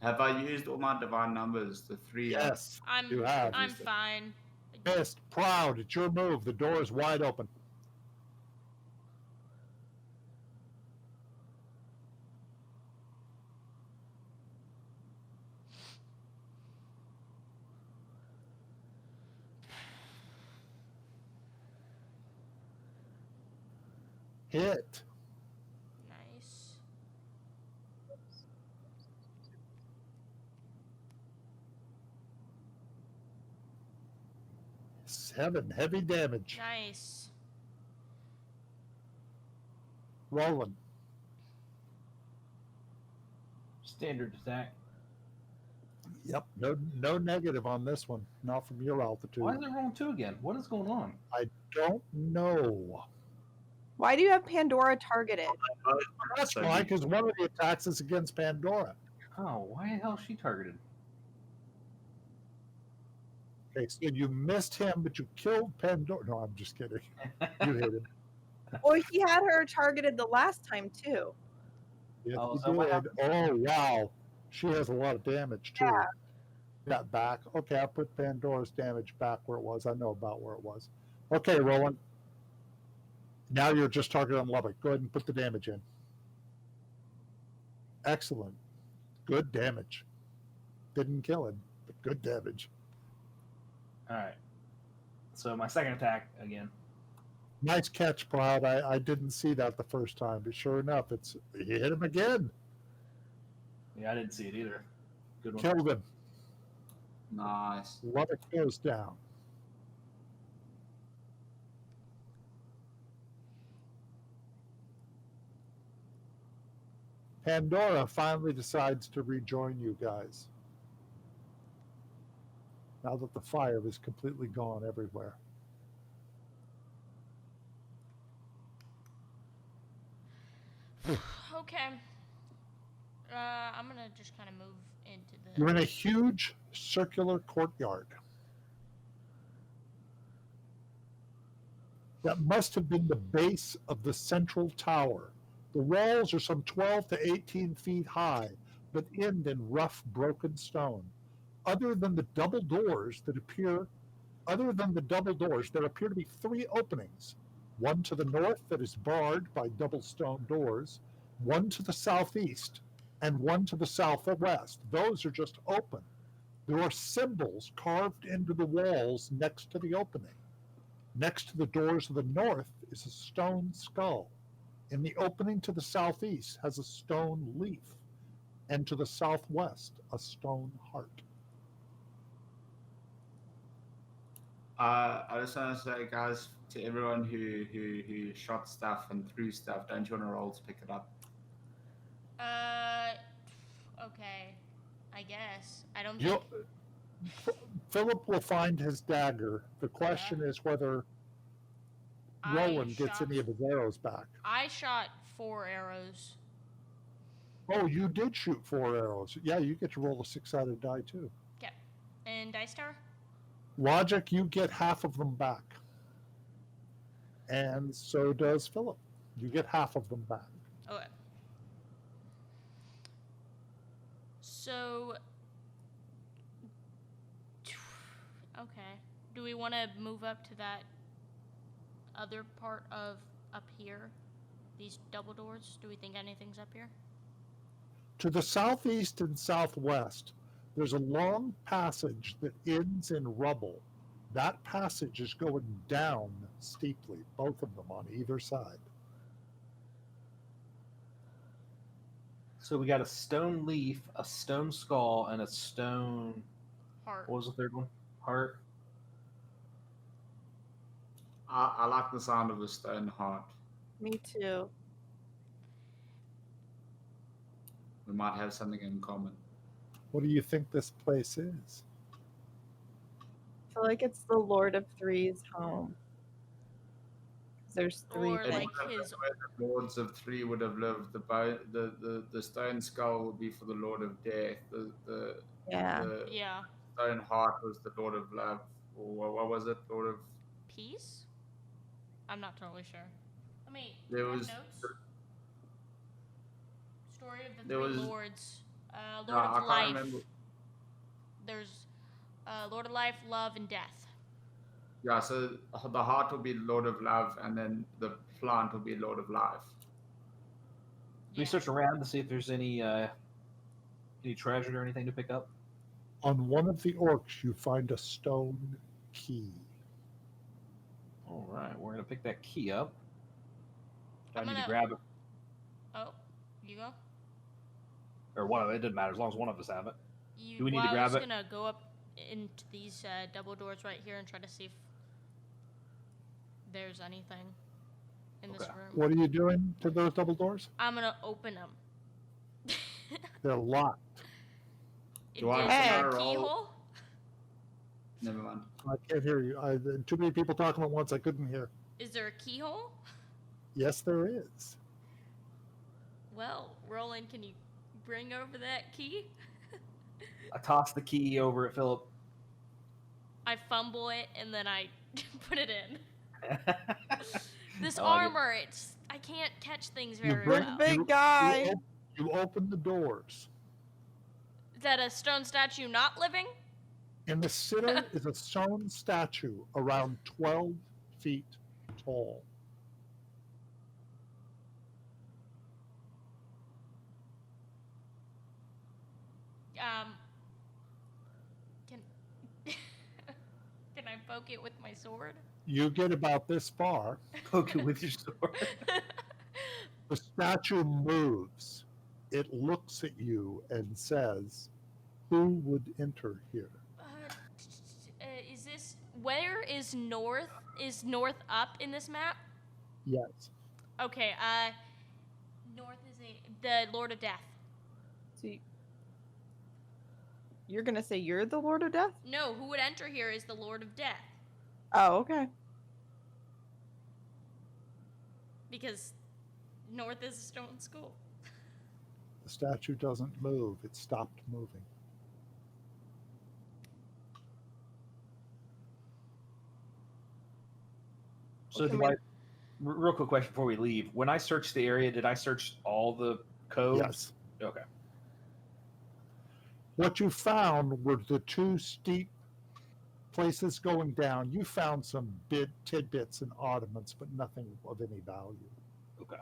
Have I used all my divine numbers? The 3. Yes. I'm You have. I'm fine. Missed. Proud. It's your move. The door is wide open. Hit. Nice. Seven. Heavy damage. Nice. Rolling. Standard attack. Yep. No negative on this one. Not from your altitude. Why is it rolling 2 again? What is going on? I don't know. Why do you have Pandora targeted? That's So why, you- because one of the attacks is against Pandora. Oh, why the hell is she targeted? Okay, so you missed him, but you killed Pandora. No, I'm just kidding. You hit him. Well, he had her targeted the last time too. Yes, Oh, you so what did. Oh, wow. She has a lot of damage, too. Yeah. Got back. Okay, I'll put Pandora's damage back where it was. I know about where it was. Okay, Roland. Now you're just targeted on Lubbock. Go ahead and put the damage in. Excellent. Good damage. Didn't kill him, but good damage. All right. So my second attack again. Nice catch, Proud. I didn't see that the first time, but sure enough, he hit him again. Yeah, I didn't see it either. Good one. Killed him. Nice. Lubbock goes down. Pandora finally decides to rejoin you guys. Now that the fire is completely gone everywhere. Okay. I'm gonna just kind of move into the. You're in a huge circular courtyard. That must have been the base of the central tower. The walls are some 12 to 18 feet high, but end in rough, broken stone. Other than the double doors, there appear to be three openings. One to the north that is barred by double stone doors, one to the southeast, and one to the southwest. Those are just open. There are symbols carved into the walls next to the opening. Next to the doors of the north is a stone skull. In the opening to the southeast has a stone leaf, and to the southwest, a stone heart. I just want to say, guys, to everyone who shot stuff and threw stuff, don't you want to roll to pick it up? Okay. I guess. I don't You, think. Philip will find his dagger. The question is whether Roland gets any of his arrows back. I shot 4 arrows. Oh, you did shoot 4 arrows. Yeah, you get to roll a 6-sided die too. Okay. And Dice Star? Logic, you get half of them back. And so does Philip. You get half of them back. Okay. So. Okay. Do we want to move up to that other part of up here? These double doors? Do we think anything's up here? To the southeast and southwest, there's a long passage that ends in rubble. That passage is going down steeply, both of them on either side. So we got a stone leaf, a stone skull, and a stone. Heart. What was the third one? Heart. I like the sound of a stone heart. Me too. We might have something in common. What do you think this place is? I feel like it's the Lord of Three's home. There's 3 Or things. like Where his. the Lords of Three would have lived. The stone skull would be for the Lord of Death. The Yeah. Yeah. stone heart was the Lord of Love. Or what was it? Lord of... Peace? I'm not totally sure. Let me. There have was... notes. Story of the there Three was- Lords. Lord No, I of can't Life. remember. There's Lord of Life, Love, and Death. Yeah, so the heart will be Lord of Love, and then the plant will be Lord of Life. Can we search around to see if there's any treasure or anything to pick up? On one of the orcs, you find a stone key. All right, we're gonna pick that key up. I I'm need to gonna- grab it, Oh, you go. or one of it. It doesn't matter as long as one of us have it. You, Do we need to well, grab I was it? gonna go up into these double doors right here and try to see if there's anything in this Okay. room. What are you doing to those double doors? I'm gonna open them. They're locked. Do I Is have there to a roll? keyhole? Never mind. I can't hear you. Too many people talking at once. I couldn't hear. Is there a keyhole? Yes, there is. Well, Roland, can you bring over that key? I toss the key over at Philip. I fumble it and then I put it in. This I like it. armor, I can't catch things You very bring well. Big guy. You open the doors. Is that a stone statue not living? In the center is a stone statue around 12 feet tall. Can can I poke it with my sword? You get about this far. Poke it with your sword. The statue moves. It looks at you and says, "Who would enter here?" Is this where is north? Is north up in this map? Yes. Okay. North is the Lord of Death. So you're gonna say you're the Lord of Death? No, who would enter here is the Lord of Death Oh, okay. because north is a stone skull. The statue doesn't move. It stopped moving. So Can do we- I? Real quick question before we leave. When I searched the area, did I search all the codes? Yes. Okay. What you found were the two steep places going down. You found some tidbits and oddments, but nothing of any value. Okay.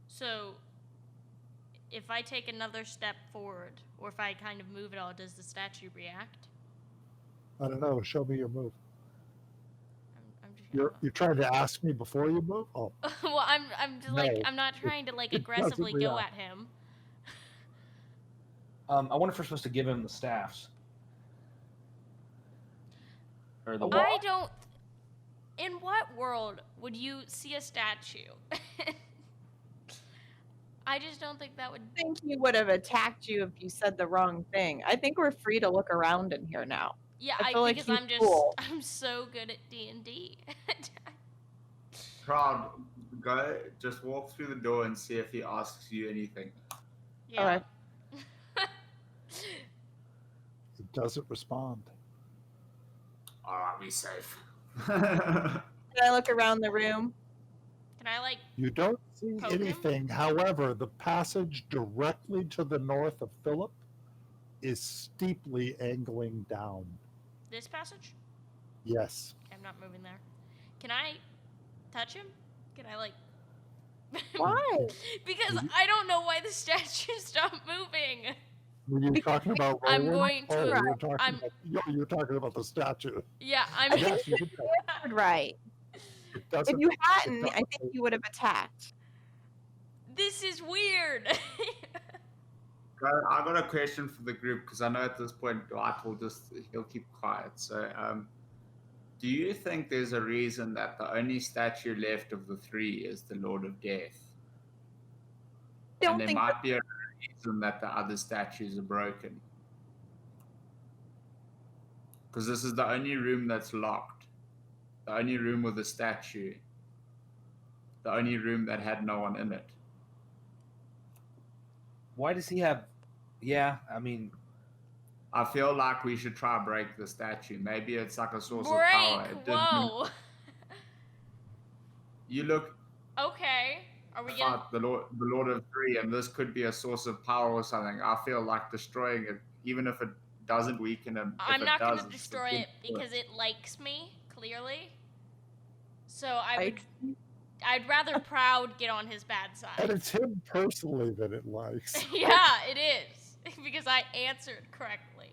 So, if I take another step forward, or if I kind of move at all, does the statue react? I don't know. Show me your move. I'm just. You're trying to ask me before you move? Oh, Well, I'm just like No, I'm not trying to like it doesn't aggressively go react. at him. I wonder if we're supposed to give him the staffs. Or the I don't. In what world would you see a statue? I just don't think that would. I think he would have attacked you if you said the wrong thing. I think we're free to look around in here now. Yeah, I feel like because he's I'm just cool. I'm so good at D&D. Proud, go just walk through the door and see if he asks you anything. Yeah. Alright. it doesn't respond. All right, be safe. Can I look around the room? Can I like? You don't see Poke him? anything. However, the passage directly to the north of Philip is steeply angling down. This passage? Yes. Okay, I'm not moving there. Can I touch him? Can I like? Why? Because I don't know why the statue stopped moving. Were you talking about I'm Roland? going to- Oh, you're talking I'm- about, you're talking about the statue. Yeah, I I'm. think Yes, you you did. answered right. It If doesn't. you hadn't, doesn't I think you would have attacked. This is weird. I got a question for the group because I know at this point Dwight he'll keep quiet. So, do you think there's a reason that the only statue left of the three is the Lord of Death? I don't And there think might be a reason that the other statues are broken. Because this is the only room that's locked. The only room with a statue. The only room that had no one in it. Why does he have? Yeah, I mean, I feel like we should try to break the statue. Maybe it's like a source of Break. power. It didn't- Whoa. You look Okay. Are we gonna? fight the Lord of Three, and this could be a source of power or something. I feel like destroying it, even if it doesn't weaken him. I'm if not it going does, to it's destroy a it good because point. it likes me clearly. So I'd rather Proud get on his bad And side. it's him personally that it likes. Yeah, it is because I answered correctly.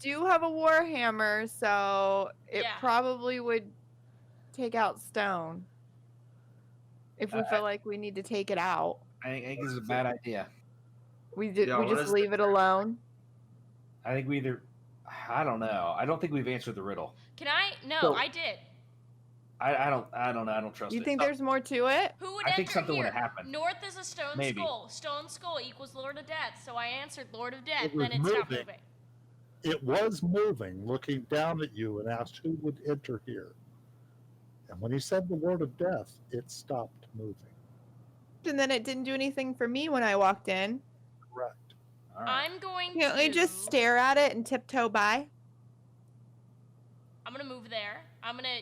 do have a warhammer, so it Yeah. probably would take out stone. If we feel like we need to take it out, I think this is a bad idea. we Yeah, what just is leave it alone. I think we either. I don't know. I don't think we've answered the riddle. Can I? No, So- I did. I don't know. I don't trust You it. think there's more to it? Who would I enter think something here? would have happened. North is a stone Maybe. skull. Stone skull equals Lord of Death. So I answered Lord of Death. It was Then it stopped moving. moving. It was moving, looking down at you, and asked who would enter here. And when he said the word of death, it stopped moving. And then it didn't do anything for me when I walked in. Correct. All right. I'm going Can't to we just stare at it and tiptoe by? I'm gonna move there. I'm gonna.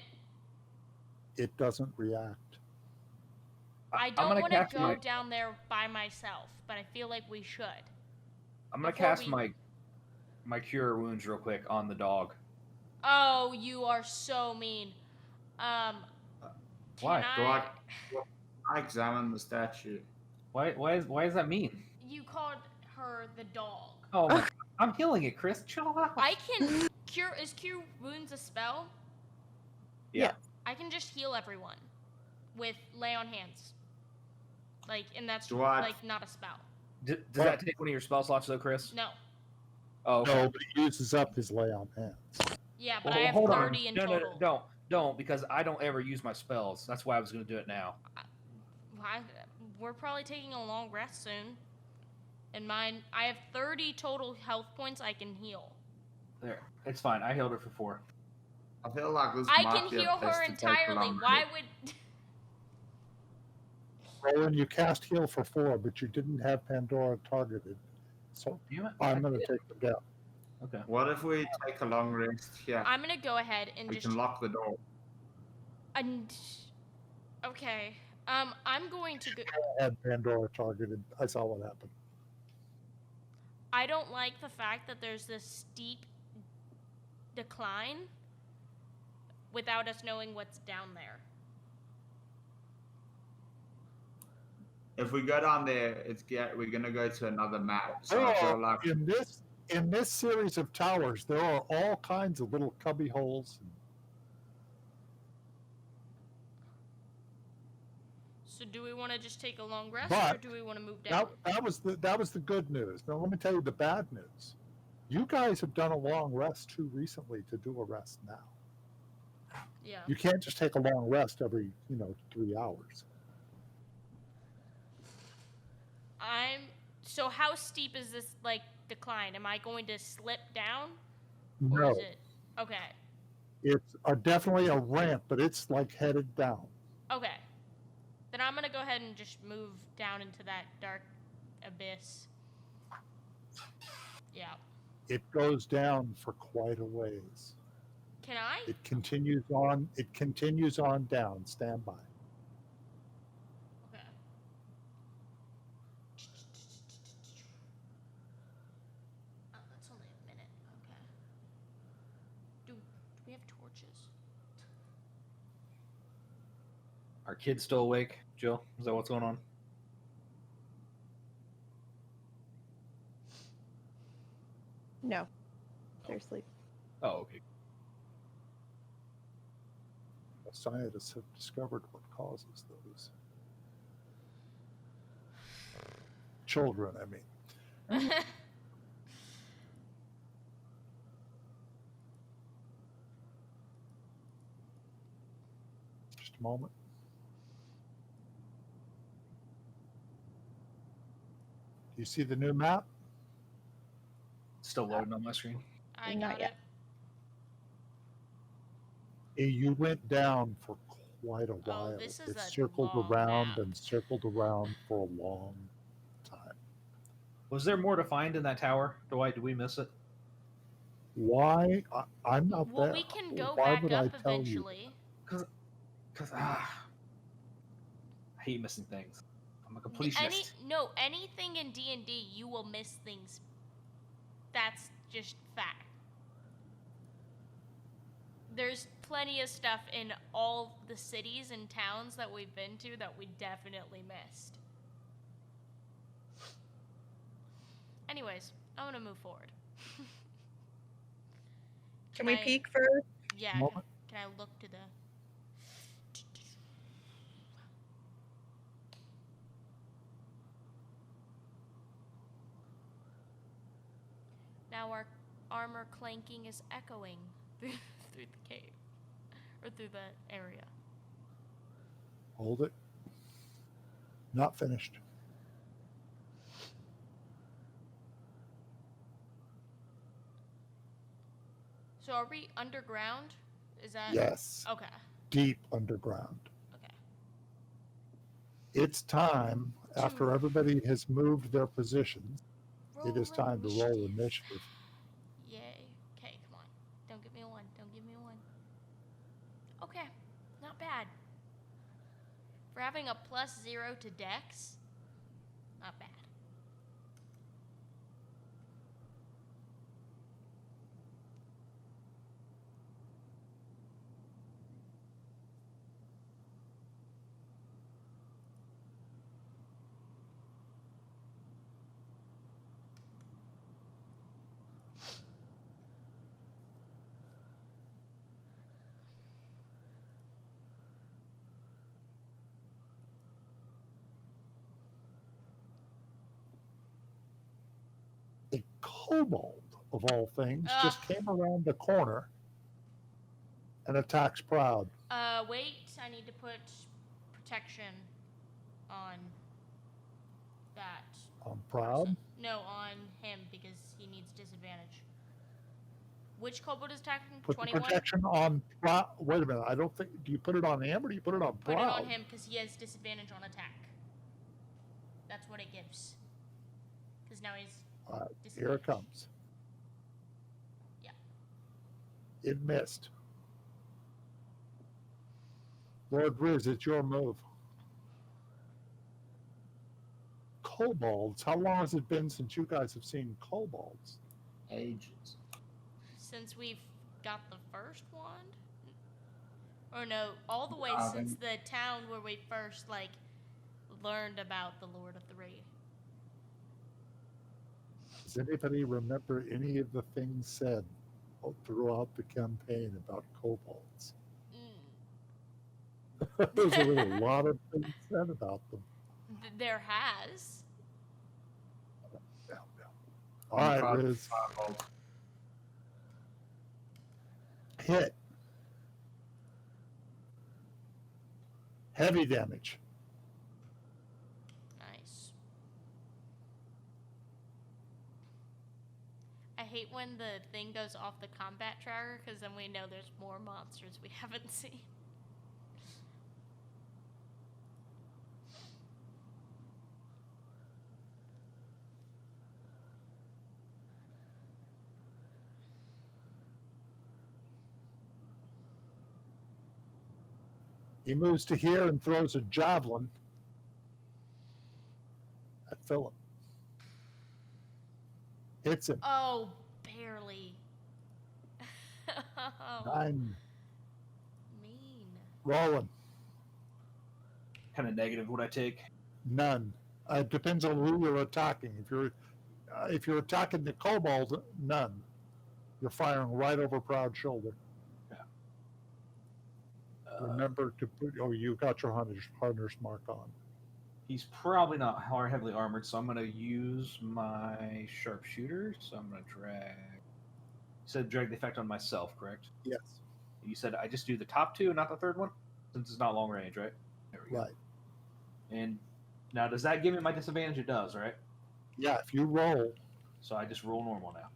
It doesn't react. I I'm don't gonna want to cast go my. down there by myself, but I feel like we should. I'm gonna before cast we- my cure wounds real quick on the dog. Oh, you are so mean. Why? Can I examine the statue. Why does that mean? You called her the dog. Oh, my, I'm healing it, Chris. Chill out. I can cure. Is cure wounds a spell? Yeah. I can just heal everyone with lay on hands. Like, and that's Do I- like not a spell. Does that take one of your spell slots though, Chris? No. Oh, okay. No, but he uses up his lay on hands. Yeah, but Well, I have hold on. 30 in No, total. don't, because I don't ever use my spells. That's why I was gonna do it now. We're probably taking a long rest soon. And mine, I have 30 total health points I can heal. There, it's fine. I healed her for 4. I feel like this I might can be a heal place her to take a entirely. long Why break. would? Roland, you cast heal for 4, but you didn't have Pandora targeted. So Damn it. I'm going to take them down. Okay. What if we take a long rest here? I'm gonna go ahead and We just can lock the door. and okay. I'm going to go. I had Pandora targeted. I saw what happened. I don't like the fact that there's this steep decline without us knowing what's down there. If we go down there, we're gonna go to another map. So I feel like In this series of towers, there are all kinds of little cubby holes. So do we want to just take a long rest, But or do we want to move down? That was the good news. Now let me tell you the bad news. You guys have done a long rest too recently to do a rest now. Yeah. You can't just take a long rest every 3 hours. So how steep is this decline? Am I going to slip down? No, Or is it okay? it's definitely a ramp, but it's like headed down. Okay. Then I'm gonna go ahead and just move down into that dark abyss. Yeah. It goes down for quite a ways. Can I? It continues on. It continues on down. Stand by. Okay. Oh, that's only a minute. Okay. Do we have torches? Are kids still awake, Jill? Is that what's going on? No, they're asleep. Oh, okay. Scientists have discovered what causes those children. I mean, just a moment. Do you see the new map? Still loading on my screen. I Not got yet. You went down for quite a while. this is It a circled long around map. and circled around for a long time. Was there more to find in that tower, Dwight? Did we miss it? Why? I'm not Well, there. we can go Why back would up I tell you? eventually. Because I hate missing things. I'm a completionist. Anything in D&D, you will miss things. That's just fact. There's plenty of stuff in all the cities and towns that we've been to that we definitely missed. Anyways, I'm gonna move forward. Can we peek first? Yeah. Moment. Can I look to the? Now our armor clanking is echoing through the cave, or through the area. Hold it. Not finished. So are we underground? Is that? Yes. Okay. Deep underground. Okay. It's time, after everybody has moved their positions, it is time to roll initiative. Yay. Okay, come on. Don't give me a 1. Don't give me a 1. Okay. Not bad. For having a +0 to Dex, not bad. A kobold, of all things, just Ugh. came around the corner and attacks Proud. Wait, I need to put protection on that. On Proud? person. No, on him because he needs disadvantage. Which kobold is attacking? Put the 21? protection on Proud. Wait a minute. I don't think. Do you put it on him or do you put it on Put Proud? it on him because he has disadvantage on attack. that's what it gives. Because now he's Here it disengaged. comes. Yeah. It missed. Lord Riz, it's your move. Kobolds. How long has it been since you guys have seen kobolds? Ages. Since we've got the first wand? Or no, all the way I since think- the town where we first, like, learned about the Lord of the Ring. Does anybody remember any of the things said throughout the campaign about kobolds? There's a lot of things said about them. There has. All right, Five- Riz. firebolts. Hit. Heavy damage. Nice. I hate when the thing goes off the combat tracker, because then we know there's more monsters we haven't seen. He moves to here and throws a javelin at Philip. Hits him. Oh, barely. Oh, 9. mean. Rolling. Kind of negative what I take. None. It depends on who you're attacking. If you're attacking the kobold, none. You're firing right over Proud Shoulder. Remember to put. Oh, you got your hunter's mark on. He's probably not heavily armored, so I'm going to use my sharpshooter. So I'm going to drag. You said drag the effect on myself, correct? Yes. You said I just do the top two and not the third one, since it's not long range, right? There we go. Right. And now, does that give me my disadvantage? It does, right? Yeah. If you roll, So I just roll normal now.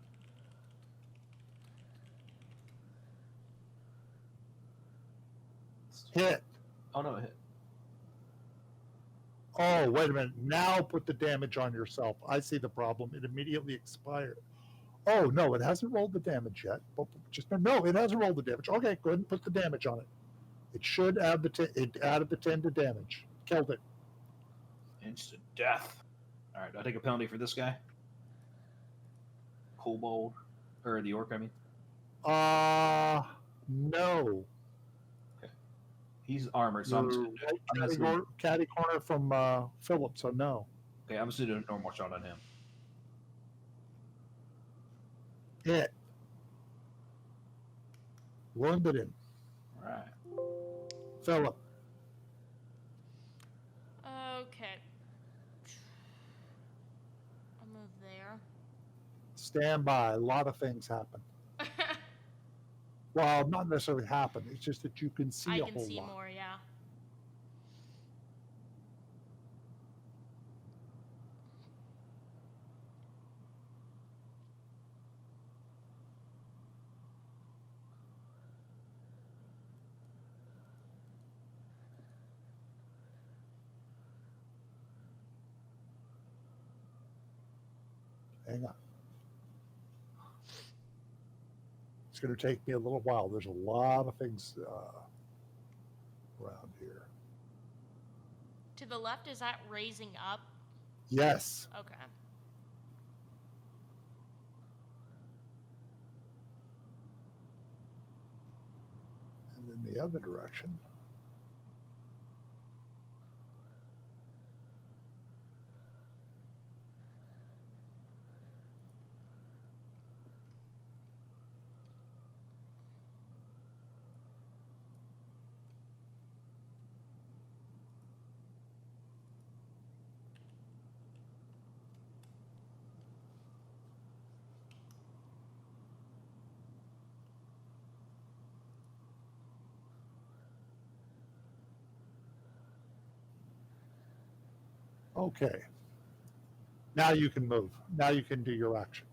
hit. Oh no, it hit. Oh, wait a minute. Now put the damage on yourself. I see the problem. It immediately expired. Oh no, it hasn't rolled the damage yet. But no, it hasn't rolled the damage. Okay, go ahead and put the damage on it. It should add it added the 10 to damage. Killed it. Instant death. All right, do I take a penalty for this guy? Kobold, or the orc? I mean, No. he's armored, so I'm just, You're right I'm just catty corner from Philip, so no. okay. I'm just gonna do a normal shot on him. Hit. Wounded him. All right. Philip. Okay. I'll move there. Stand by. A lot of things happen. Well, not necessarily happen. It's just that you can see I a can whole see lot. more, yeah. Hang on. It's going to take me a little while. There's a lot of things around here. To the left, is that raising up? Yes. Okay. And in the other direction. Okay. Now you can move. Now you can do your action.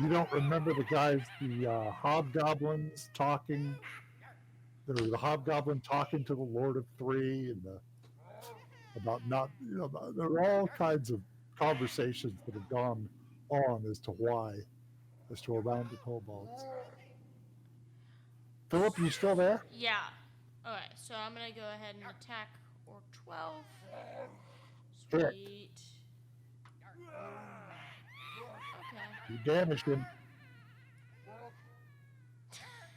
You don't remember the guys, the hobgoblins talking. There was the hobgoblin talking to the Lord of Three, and about not, there are all kinds of conversations that have gone on as to around the kobolds. Philip, you still there? Yeah. Okay, so I'm gonna go ahead and attack Orc 12. Hit. Sweet. Okay. You damaged him.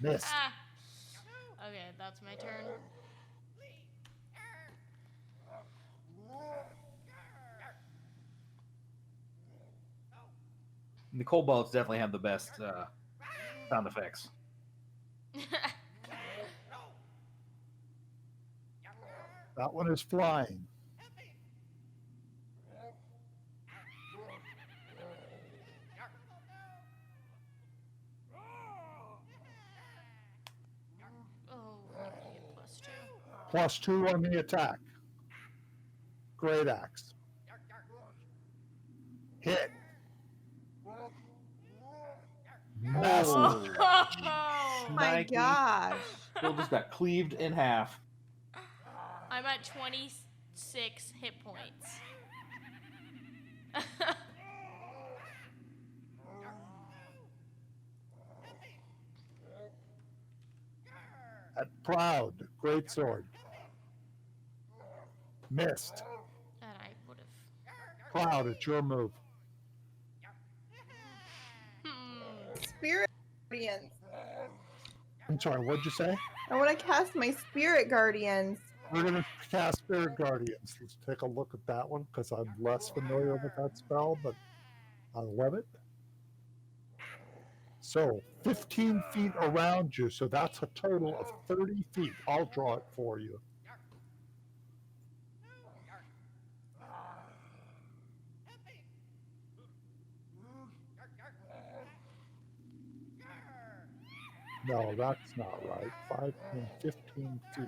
Missed. Ah. Okay, that's my turn. The kobolds definitely have the best sound effects. That one is flying. Oh, I get +2. +2 on the attack. Great axe. Hit. Massive. Oh, My Nike. gosh. Bill just got cleaved in half. I'm at 26 hit points. At Proud. Great sword. Missed. And I would have. Proud, it's your move. Spirit Guardians. I'm sorry, what'd you say? I want to cast my Spirit Guardians. We're going to cast Spirit Guardians. Let's take a look at that one because I'm less familiar with that spell, but I love it. So 15 feet around you, so that's a total of 30 feet. I'll draw it for you. No, that's not right. 5 and 15 feet.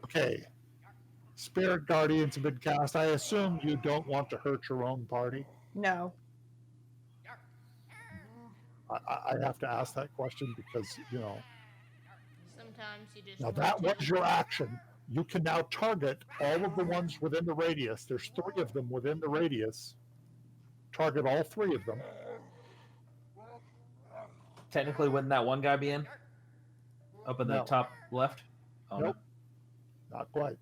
Okay. Spirit Guardians have been cast. I assume you don't want to hurt your own party. No. I have to ask that question because, Sometimes you just. now want that to. was your action. You can now target all of the ones within the radius. There's 3 of them within the radius. Target all 3 of them. Technically, wouldn't that one guy be in? Up in the No. top left? Oh, Nope. Not quite.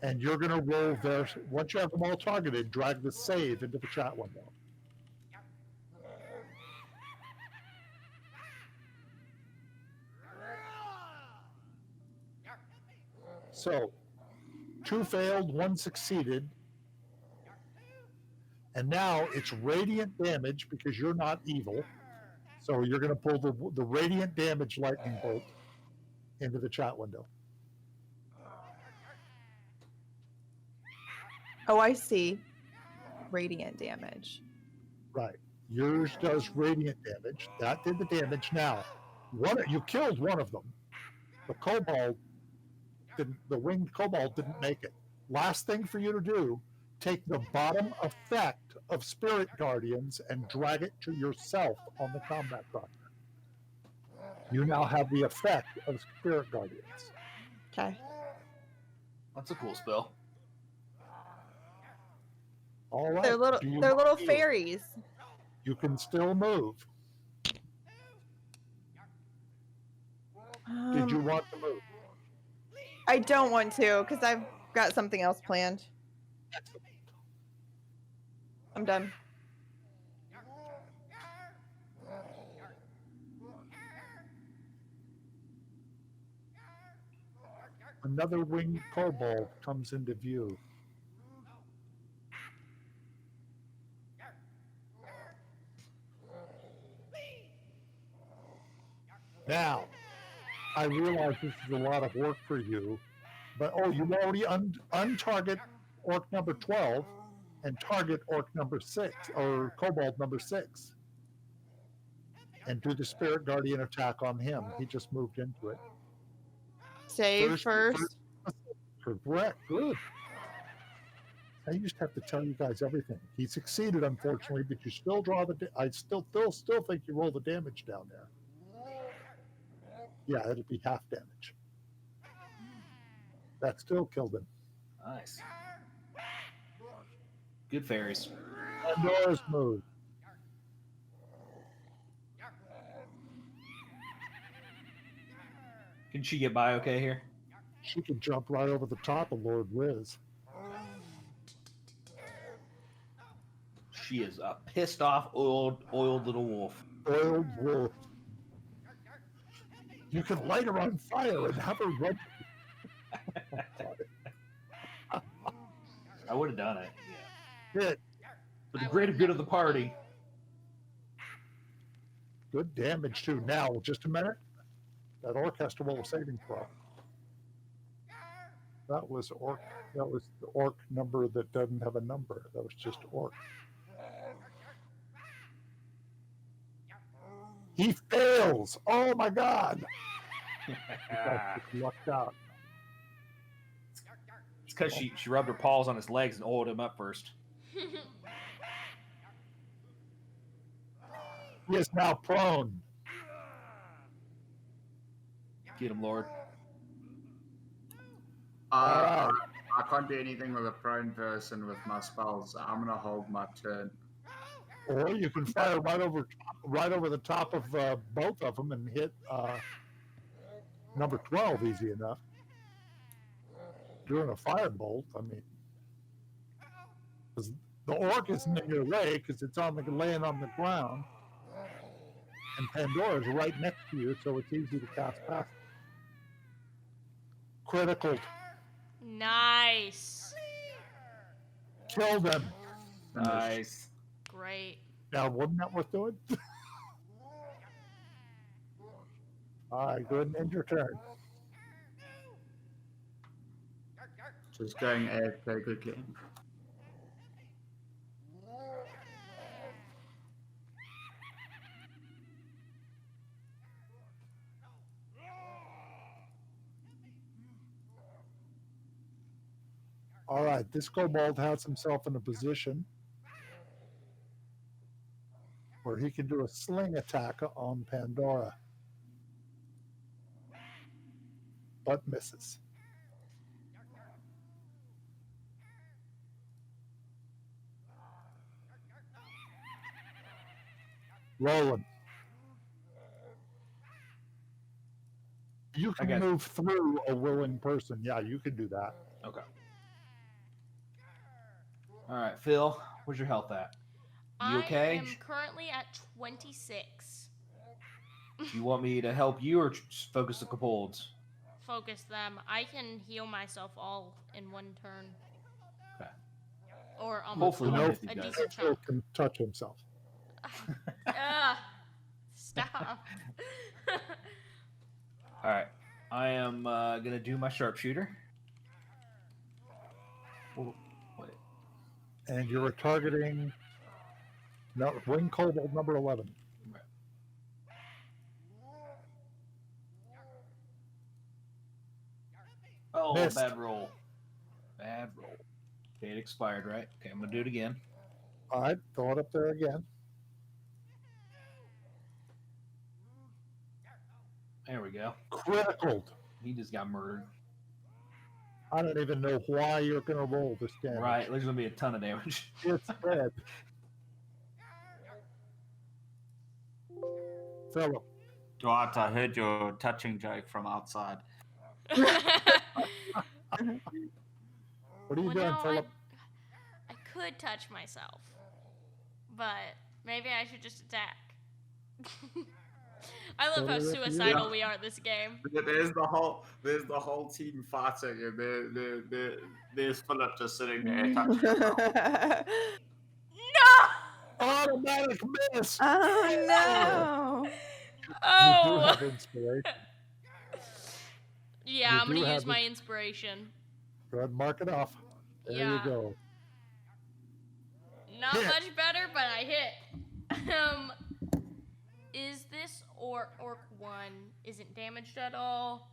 And you're going to roll there. Once you have them all targeted, drag the save into the chat window. So, 2 failed, 1 succeeded. And now it's radiant damage because you're not evil. So you're going to pull the radiant damage lightning bolt into the chat window. Oh, I see. Radiant damage. Right. Yours does radiant damage. That did the damage. Now, you killed one of them. The kobold didn't. The winged kobold didn't make it. Last thing for you to do: take the bottom effect of Spirit Guardians and drag it to yourself on the combat tracker. You now have the effect of Spirit Guardians. Okay. that's a cool spell. All right. They're little. Do you They're little move? fairies. You can still move. Did you want to move? I don't want to because I've got something else planned. I'm done. Another winged kobold comes into view. Now, I realize this is a lot of work for you, but you already untarget orc number 12 and target orc number 6 or kobold number 6 and do the Spirit Guardian attack on him. He just moved into it. Save first. Correct. Good. I used to have to tell you guys everything. He succeeded, unfortunately, but you still draw the. I still think you roll the damage down there. Yeah, it'll be half damage. That still killed him. Nice. Good fairies. Pandora's move. Can she get by okay here? She could jump right over the top of Lord Riz. She is a pissed off, oiled little wolf. Oiled wolf. You can light her on fire and have her run. I would have done it. Yeah. Hit. For the greater good of the party. Good damage too. Now, just a minute. That orc has to roll a saving throw. That was orc. That was the orc number that doesn't have a number. That was just orc. He fails. Oh my God! He lucked out. It's because she rubbed her paws on his legs and oiled him up first. He is now prone. Get him, Lord. I can't do anything with a prone person with my spells. I'm gonna hold my turn. Or you can fire right over the top of both of them and hit number 12 easy enough. Doing a firebolt, I mean, 'cause the orc isn't in your way because it's laying on the ground, and Pandora's right next to you, so it's easy to cast past. Critical. Nice. Killed him. Nice. Great. Now, wasn't that worth doing? All right, go ahead and end your turn. Just going AFK quickly. All right, this kobold has himself in a position where he can do a sling attack on Pandora, but misses. Roland. You can move through a willing person. Yeah, you can do that. Okay. All right, Phil, where's your health at? You okay? I am currently at 26. You want me to help you or just focus the kobolds? Focus them. I can heal myself all in one turn. Okay. Or Hopefully almost one of you a does. decent Phil chunk. can touch himself. Stop. All right. I am going to do my sharpshooter. Oh, wait. And you're targeting wing kobold number 11. Right. Oh, Missed. bad roll. Bad roll. Okay, it expired, right? Okay, I'm going to do it again. All right, throw it up there again. There we go. Critical. He just got murdered. I don't even know why you're going to roll this damage. Right, there's going to be a ton of damage. It's dead. Philip. Dwight, I heard your touching joke from outside. What are you Well, doing, no, Philip? I could touch myself, but maybe I should just attack. I love how Totally up to you. suicidal we are at this game. There's the whole team fighting, and there's Philip just sitting there touching himself. No! Automatic miss. Oh no! You do Oh! have inspiration. Yeah, You I'm do gonna have use my it. inspiration. Go ahead and mark it off. There Yeah. you go. Not Hit. much better, but I hit. Is this orc 1 isn't damaged at all?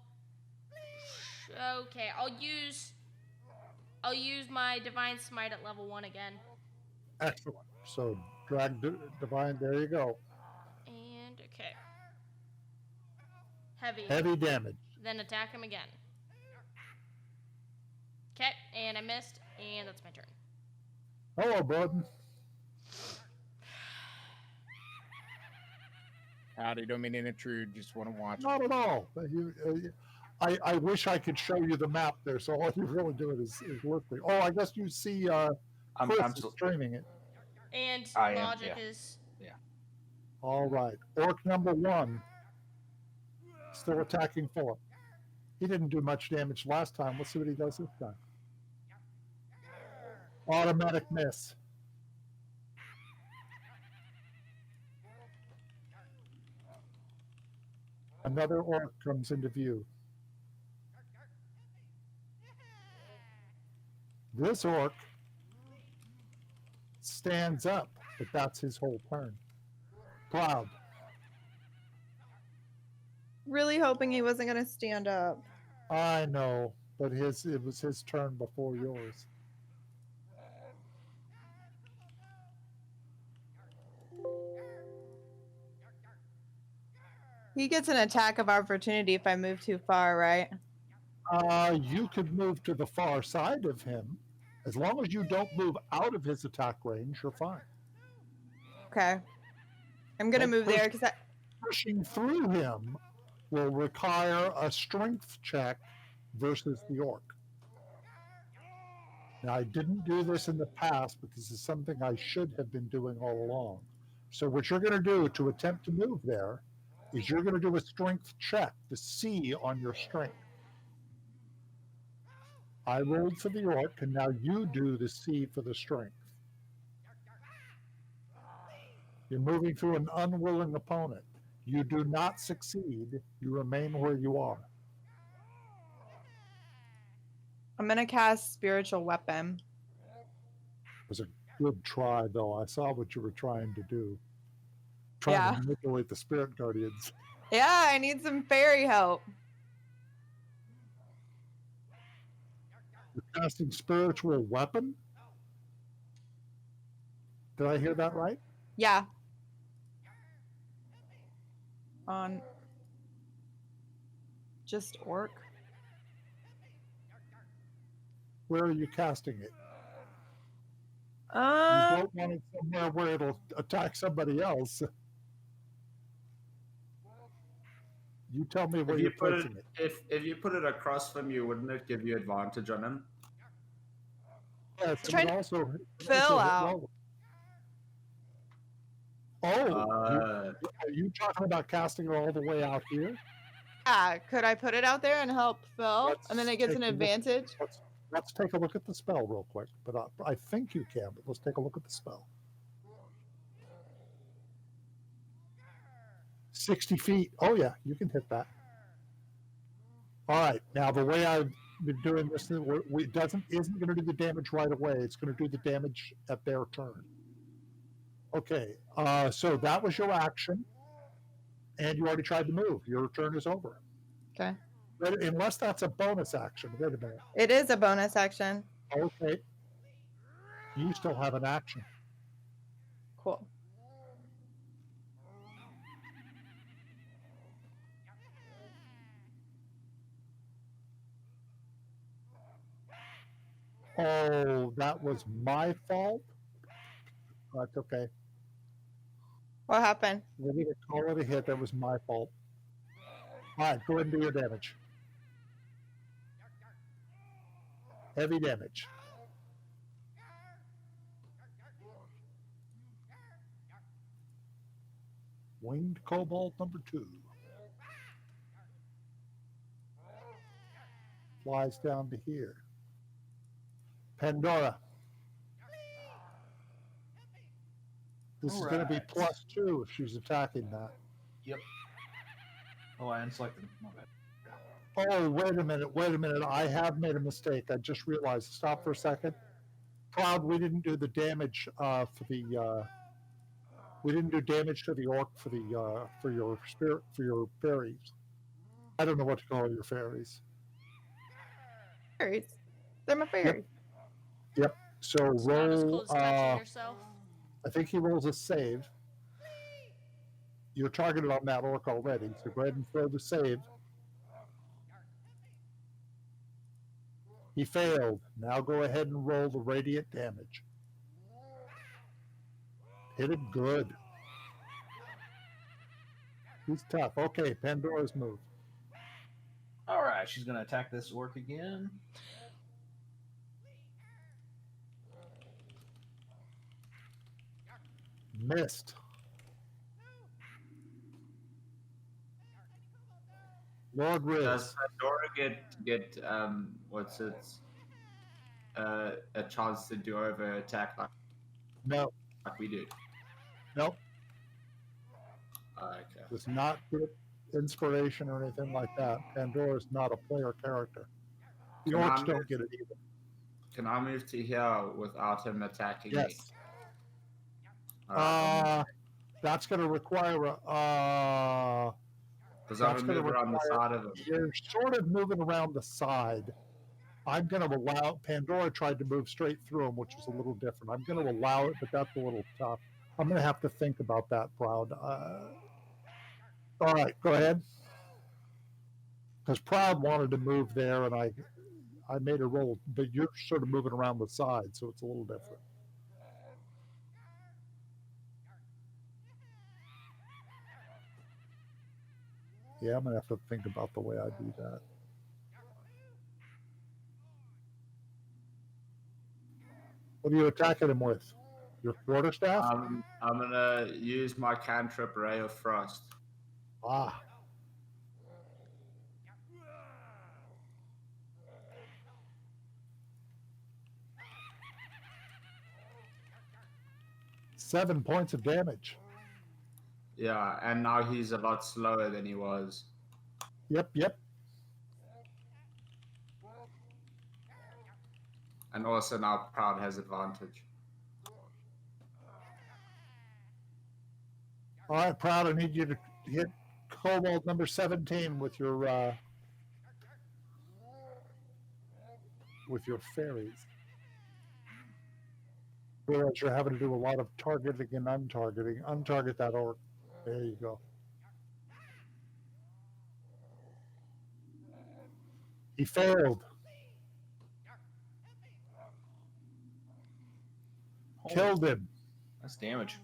Okay, I'll use I'll use my divine smite at level 1 again. Excellent. So drag divine. There you go. And okay. Heavy. Heavy damage. Then attack him again. Okay, and I missed, and that's my turn. Hello, bud. Howdy, don't mean to intrude. Just want to watch. Not at all. I wish I could show you the map there. So all you're really doing is listening. Oh, I guess you see Chris I'm is streaming it. And I am, logic yeah. is. All right. Orc number 1 still attacking Philip. He didn't do much damage last time. Let's see what he does this time. Automatic miss. Another orc comes into view. This orc stands up, but that's his whole turn. Cloud. Really hoping he wasn't going to stand up. I know, but it was his turn before yours. He gets an attack of opportunity if I move too far, right? You could move to the far side of him. As long as you don't move out of his attack range, you're fine. Okay. I'm going to Don't move there because Pushing through him will require a strength check versus the orc. Now, I didn't do this in the past, but this is something I should have been doing all along. So what you're going to do to attempt to move there is you're going to do a strength check to see on your strength. I rolled for the orc, and now you do the C for the strength. You're moving through an unwilling opponent. You do not succeed. You remain where you are. I'm going to cast Spiritual Weapon. It was a good try, though. I saw what you were trying to do. Trying Yeah. to manipulate the spirit guardians. Yeah, I need some fairy help. You're casting spiritual weapon? Did I hear that right? Yeah. On just orc. Where are you casting it? You Um, don't want it somewhere where it'll attack somebody else. You tell me where If you're you put placing it. if you put it across from you, wouldn't it give you advantage on him? Yes, it trying would to also fill hit out. lower. Oh, Uh, are you talking about casting it all the way out here? yeah, could I put it out there and help Phil? And then Let's it gets take an a look. advantage? Let's take a look at the spell real quick. But I think you can, but let's take a look at the spell. 60 feet. Oh, yeah, you can hit that. All right. Now, the way I've been doing this, isn't going to do the damage right away. It's going to do the damage at their turn. Okay. So that was your action. And you already tried to move. Your turn is over. Okay. But unless that's a bonus action. Wait a minute. It is a bonus action. Okay. You still have an action. Cool. Oh, that was my fault? That's okay. What happened? We're going to call it a hit. That was my fault. All right, go ahead and do your damage. Heavy damage. Winged Cobalt number 2. Flies down to here. Pandora. This is going to be Alright. +2 if she's attacking that. Yep. Oh, I unselected. My bad. Oh, wait a minute. I have made a mistake. I just realized. Stop for a second. Cloud, we didn't do the damage we didn't do damage to the orc for your spirit, for your fairies. I don't know what to call your fairies. Fairies. They're my fairies. Yep. So It's not as cool roll. as touching yourself. I think he rolls a save. You're targeted on that orc already, so go ahead and throw the save. He failed. Now go ahead and roll the radiant damage. Hit him good. He's tough. Okay, Pandora's move. All right, she's gonna attack this orc again. Missed. Lord Riz. Does Pandora get what's it? A chance to do over attack No, like we did? nope. Okay. Does not get inspiration or anything like that. Pandora's not a player character. The Can I orcs move- don't get it either. Can I move to here without him attacking me? Yes. Alright, That's going to require a. because I'm that's gonna gonna move around the require- side of him. You're sort of moving around the side. I'm going to allow. Pandora tried to move straight through him, which was a little different. I'm going to allow it, but that's a little tough. I'm going to have to think about that, Proud. All right, go ahead. Because Proud wanted to move there, and I made a roll, but you're sort of moving around the side, so it's a little different. Yeah, I'm going to have to think about the way I do that. What are you attacking him with? Your quarterstaff? I'm gonna use my cantrip Ray of Frost. Ah. Seven points of damage. Yeah, and now he's a lot slower than he was. Yep. And also now Proud has advantage. All right, Proud, I need you to hit Cobalt number 17 with your fairies. Whereas you're having to do a lot of targeting and untargeting. Untarget that orc. There you go. He failed. Killed him. That's damage.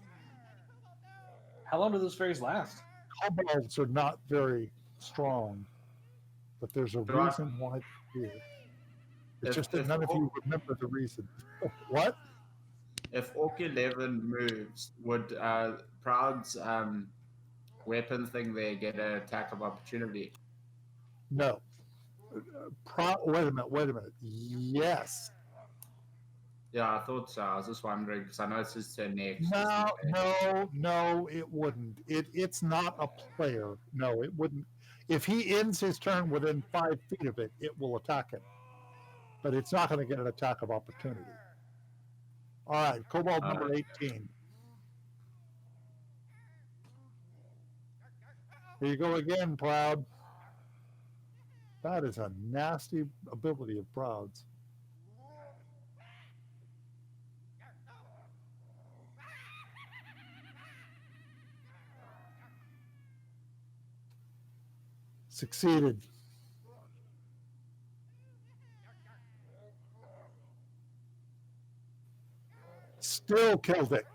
How long do those fairies last? Kobolds are not very strong, but there's a Do I- reason why they're here. It's If- just that if none of orc- you remember the reason. What? If Orc 11 moves, would Proud's weapon thing there get an attack of opportunity? No. Wait a minute. Yes. Yeah, I thought so. I was just wondering because I know it's his turn next. No, it wouldn't. It's not a player. No, it wouldn't. If he ends his turn within 5 feet of it, it will attack him. But it's not going to get an attack of opportunity. All right, Cobalt number 18. Here you go again, Proud. That is a nasty ability of Proud's. Succeeded. Still killed it.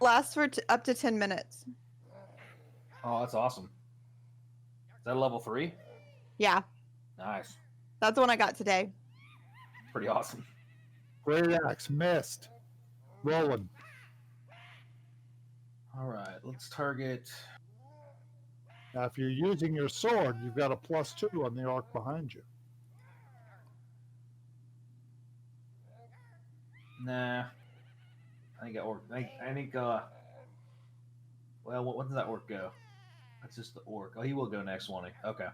Lasts for up to 10 minutes. Oh, that's awesome. Is that a level 3? Yeah, Nice. that's the one I got today. Pretty awesome. Great axe missed. Rolling. All right, let's target. Now, if you're using your sword, you've got a +2 on the arc behind you. Nah. I think I think well, when does that orc go? That's just the orc. Oh, he will go next, won't he? Okay.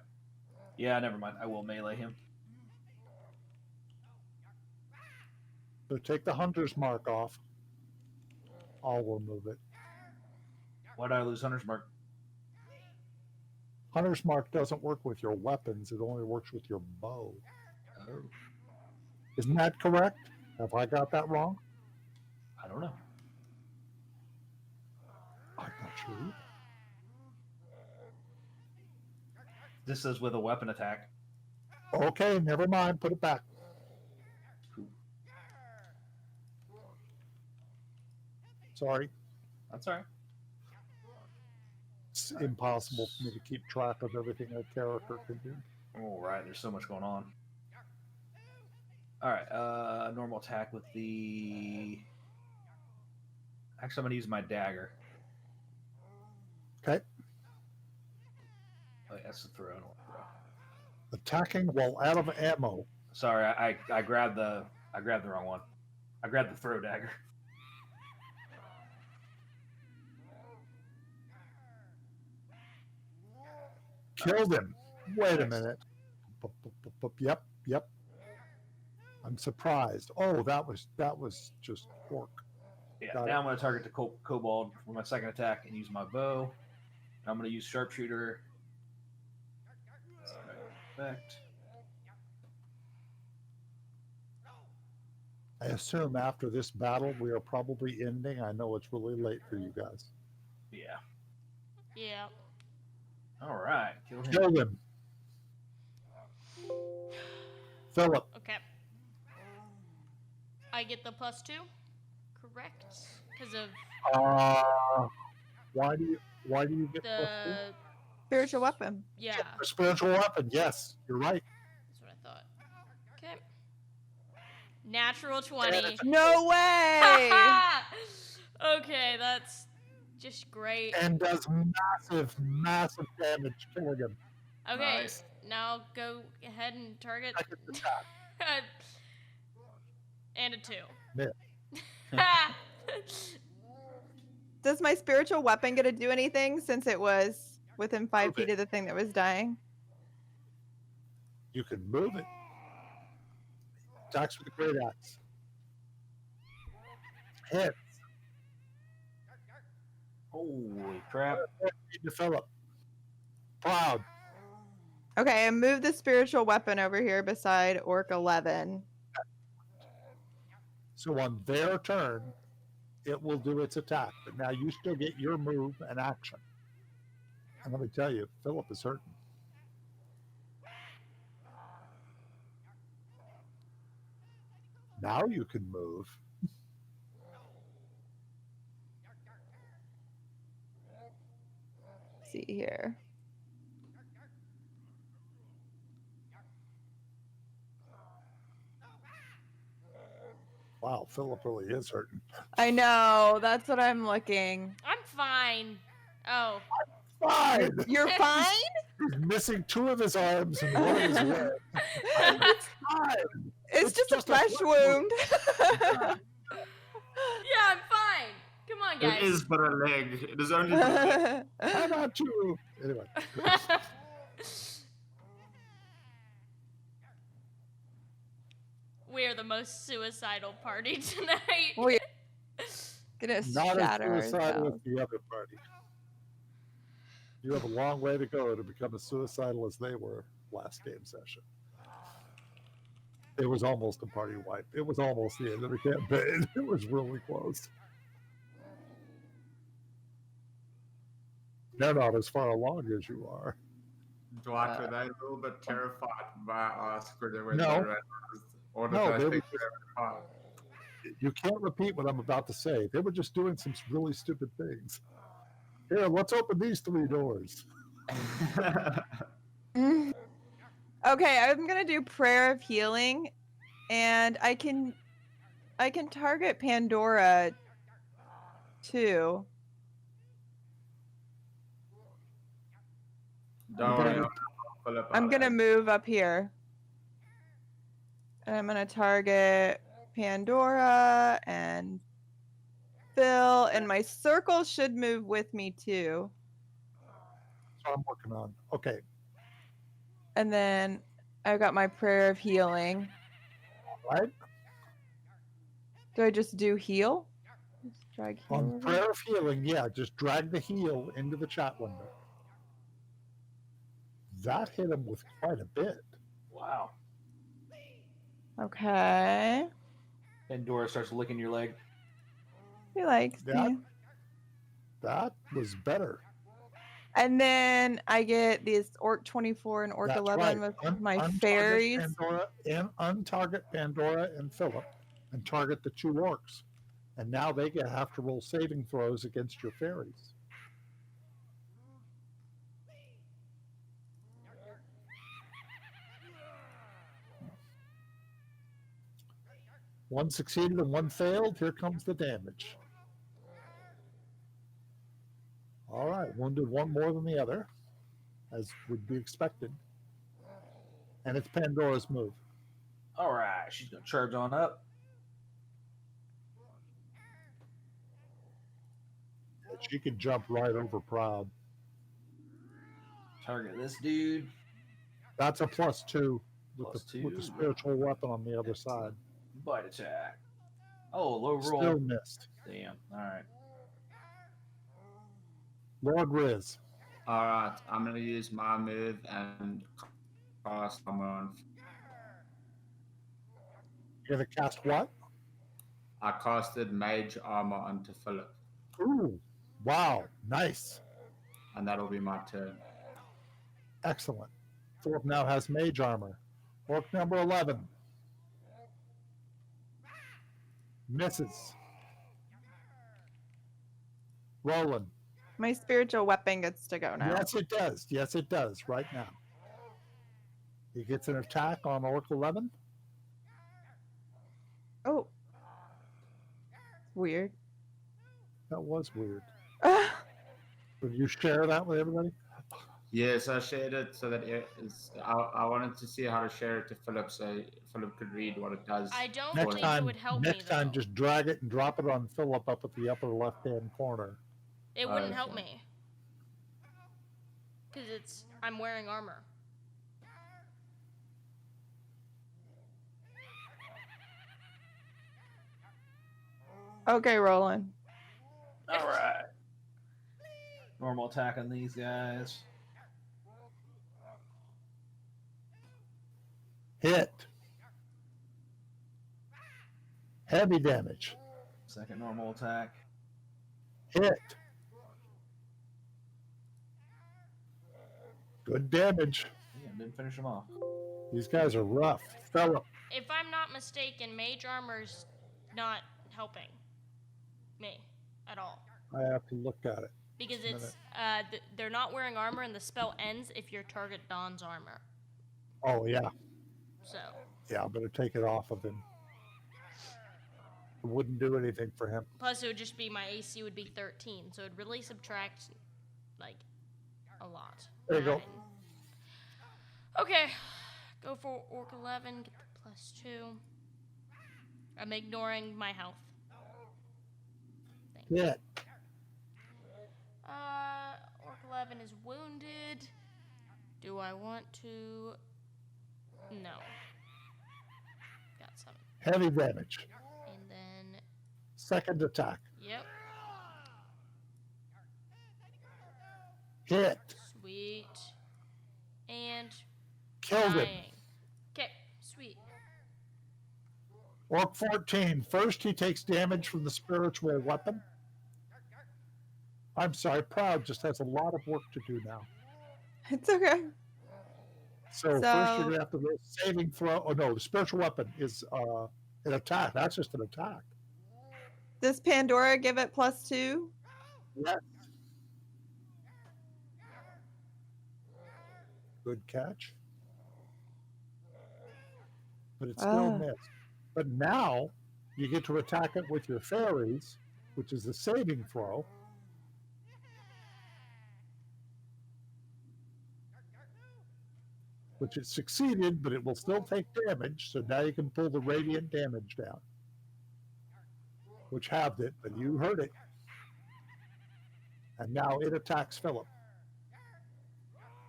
Yeah, never mind. I will melee him. So take the hunter's mark off. I'll remove it. Why did I lose Hunter's Mark? Hunter's Mark doesn't work with your weapons, it only works with your bow. Oh, Isn't that correct? Have I got that wrong? I don't know. I'm not sure either. This is with a weapon attack. Okay, never mind. Put it back. Cool. Sorry. That's all right. It's impossible for me to keep track of everything a character can do. All right, there's so much going on. All right, normal attack with the. Actually, I'm gonna use my dagger. Okay. Oh, yeah, that's the throw. I don't want to throw. Attacking while out of ammo. Sorry, I grabbed the wrong one. I grabbed the throw dagger. Killed him. Wait a minute. Yep. I'm surprised. Oh, that was just pork. Yeah. Got Now I'm gonna target the kobold for my second attack and use my bow. I'm gonna use sharpshooter. Effect. I assume after this battle we are probably ending. I know it's really late for you guys. Yeah. Yeah. All right. Kill him. Killed him. Philip. Okay. I get the +2, correct? Because of Why do you get the Spiritual weapon. yeah. a spiritual weapon? Yes, you're right. That's what I thought. Okay. Natural 20. No way! Okay, that's just great. And does massive damage, killing him. Okay, Nice. now go ahead and target. Second attack. And a 2. Yeah. Does my spiritual weapon get to do anything since it was within 5 Move feet it. of the thing that was dying? You can move it. Attacks with the great axe. Hits. Holy crap! To Philip. Proud. Okay, I moved the spiritual weapon over here beside Orc 11. So on their turn, it will do its attack. But now you still get your move and action. And let me tell you, Philip is hurting. Now you can move. See here. Wow, Philip really is hurting. I know, that's what I'm looking. I'm fine. Oh. Fine. You're fine? He's missing 2 of his arms and 1 of his legs. It's fine. It's just a just a flesh flesh wound. Yeah, I'm fine. Come on, guys. It is but a leg. It is only but a leg. How about you? Anyway. We're the most suicidal party tonight. We're gonna Not as shatter suicidal ourselves. as the other party. You have a long way to go to become as suicidal as they were last game session. It was almost a party wipe. It was almost the end of the campaign. It was really close. They're not as far along as you are. Dwight, were they a little bit terrified by us when they were No. there? Or did No, they they were think just- they were You can't repeat what I'm about to say. They were just doing some really stupid things. Here, let's open these 3 doors. fine? Okay, I'm gonna do prayer of healing, and I can target Pandora too. Don't worry. Philip, I'm gonna move up here, and I'm gonna target Pandora and Phil, and my circle should move with me too. That's what I'm working on. Okay. And then I've got my prayer of healing. Right? Do I just do heal? Just drag heal On over? prayer of healing, yeah, just drag the heal into the chat window. That hit him with quite a bit. Wow. Okay. Pandora starts licking your leg. He likes That me. that was better. And then I get these Orc 24 and Orc That's 11 right. with my Untarget fairies. Pandora and untarget Pandora and Philip, and target the 2 orcs. And now they have to roll saving throws against your fairies. One succeeded and one failed. Here comes the damage. All right, wounded one more than the other, as would be expected. And it's Pandora's move. All right, she's gonna charge on up. She can jump right over Proud. Target this dude. That's a +2 with +2. with the spiritual weapon on the other side. Bite attack. Oh, low roll. Still missed. Damn. All right. Lord Riz. All right, I'm gonna use my move and cast armor on. You're gonna cast what? I casted mage armor onto Philip, Ooh, wow, nice, and that'll be my turn. excellent. Philip now has mage armor. Orc number 11 misses. Roland. My spiritual weapon gets to go now. Yes, it does. Yes, it does. Right now, he gets an attack on Orc 11. Oh. Weird. That was weird. Would you share that with everybody? Yes, I shared it so that I wanted to see how to share it to Philip so Philip could read what it does. I don't Next believe it time, would help me, next time, though. just drag it and drop it on Philip up at the upper left-hand corner. It wouldn't help Okay. me. Because I'm wearing armor. Okay, Roland. All right. Normal attack on these guys. Hit. Heavy damage. Second normal attack. Hit. Good damage. Yeah, didn't finish him off. These guys are rough. Philip. If I'm not mistaken, mage armor's not helping me at all. I have to look at it. Because Just it's they're not wearing armor and the spell ends if your target dons armor. Oh, yeah. So Yeah, I better take it off of him. It wouldn't do anything for him. plus it would just be my AC would be 13, so it'd really subtract like a lot. There you go. 9. Okay, go for Orc 11, get the +2. I'm ignoring my health. Thank you. Hit. Orc 11 is wounded. Do I want to? No. Got 7. Heavy damage. And then, Second attack. yep, Hit. sweet. And Killed him. dying. Okay, sweet. Orc 14. First, he takes damage from the spiritual weapon. I'm sorry, Proud just has a lot of work to do now. It's okay. So first, you're going to have to roll saving throw. Oh, no, the spiritual weapon is an attack. That's just an attack. Does Pandora give it +2? Yes. Good catch. But it's still missed. But now you get to attack it with your fairies, which is a saving throw. Which it succeeded, but it will still take damage. So now you can pull the radiant damage down. Which halved it, but you heard it. And now it attacks Philip.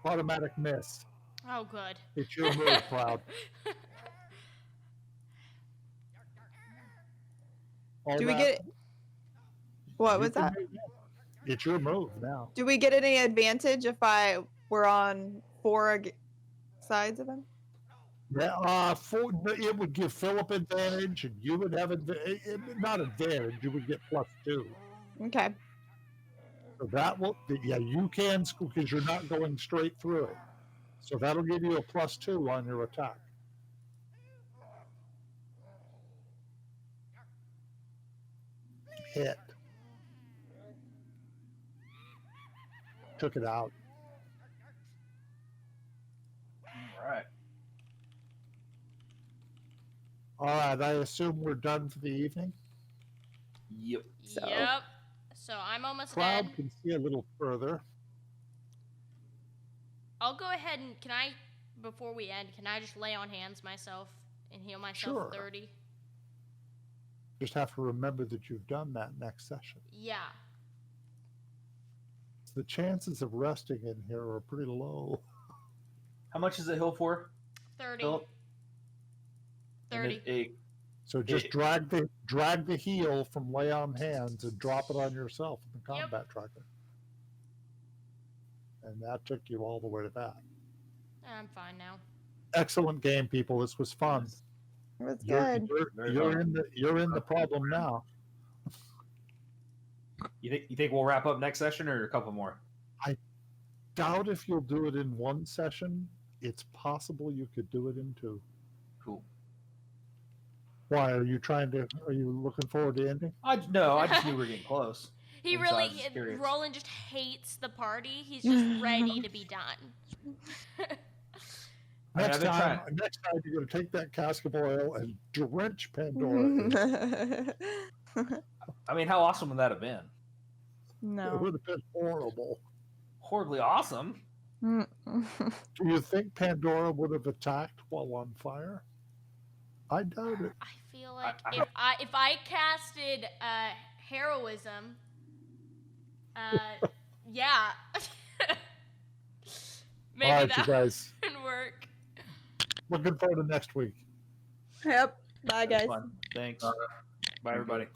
Automatic miss. Oh, good. It's your move, Cloud. All Do we that- get what you was can that? do It's your move now. Do we get any advantage if I were on sides of him? Yeah, it would give Philip advantage, and you would have not advantage. You would get +2. Okay. So that will, yeah, you can because you're not going straight through it. So that'll give you a +2 on your attack. Hit. Took it out. All right. All right, I assume we're done for the evening. Yep. So- Yep. So I'm almost Cloud dead. can see a little further. I'll go ahead and before we end, can I just lay on hands myself and heal myself Sure. 30? Just have to remember that you've done that next session. Yeah. The chances of resting in here are pretty low. How much is it heal for? 30. Philip? And 30. So just drag the heel from lay on hands and drop it on yourself in the Yep. combat tracker. And that took you all the way to that. I'm fine now. Excellent game, people. This was fun. It was You're, good. Very you're fun. in the problem now. You think we'll wrap up next session or a couple more? Doubt if you'll do it in one session. It's possible you could do it in 2. Cool. Why are you looking forward to ending? I just knew we were getting close. He And so I really, was just curious. Roland just hates the party. He's just ready to be done. Next I've been time you're going to take that cask of oil and drench Pandora. I mean, how awesome would that have been? It No. would have been horrible. Horribly awesome. Do you think Pandora would have attacked while on fire? I doubt it. I feel like if I casted heroism, yeah, maybe All right, that you guys. would work. Looking forward to next week. Yep. Bye, guys. Fun. Thanks. Bye, everybody.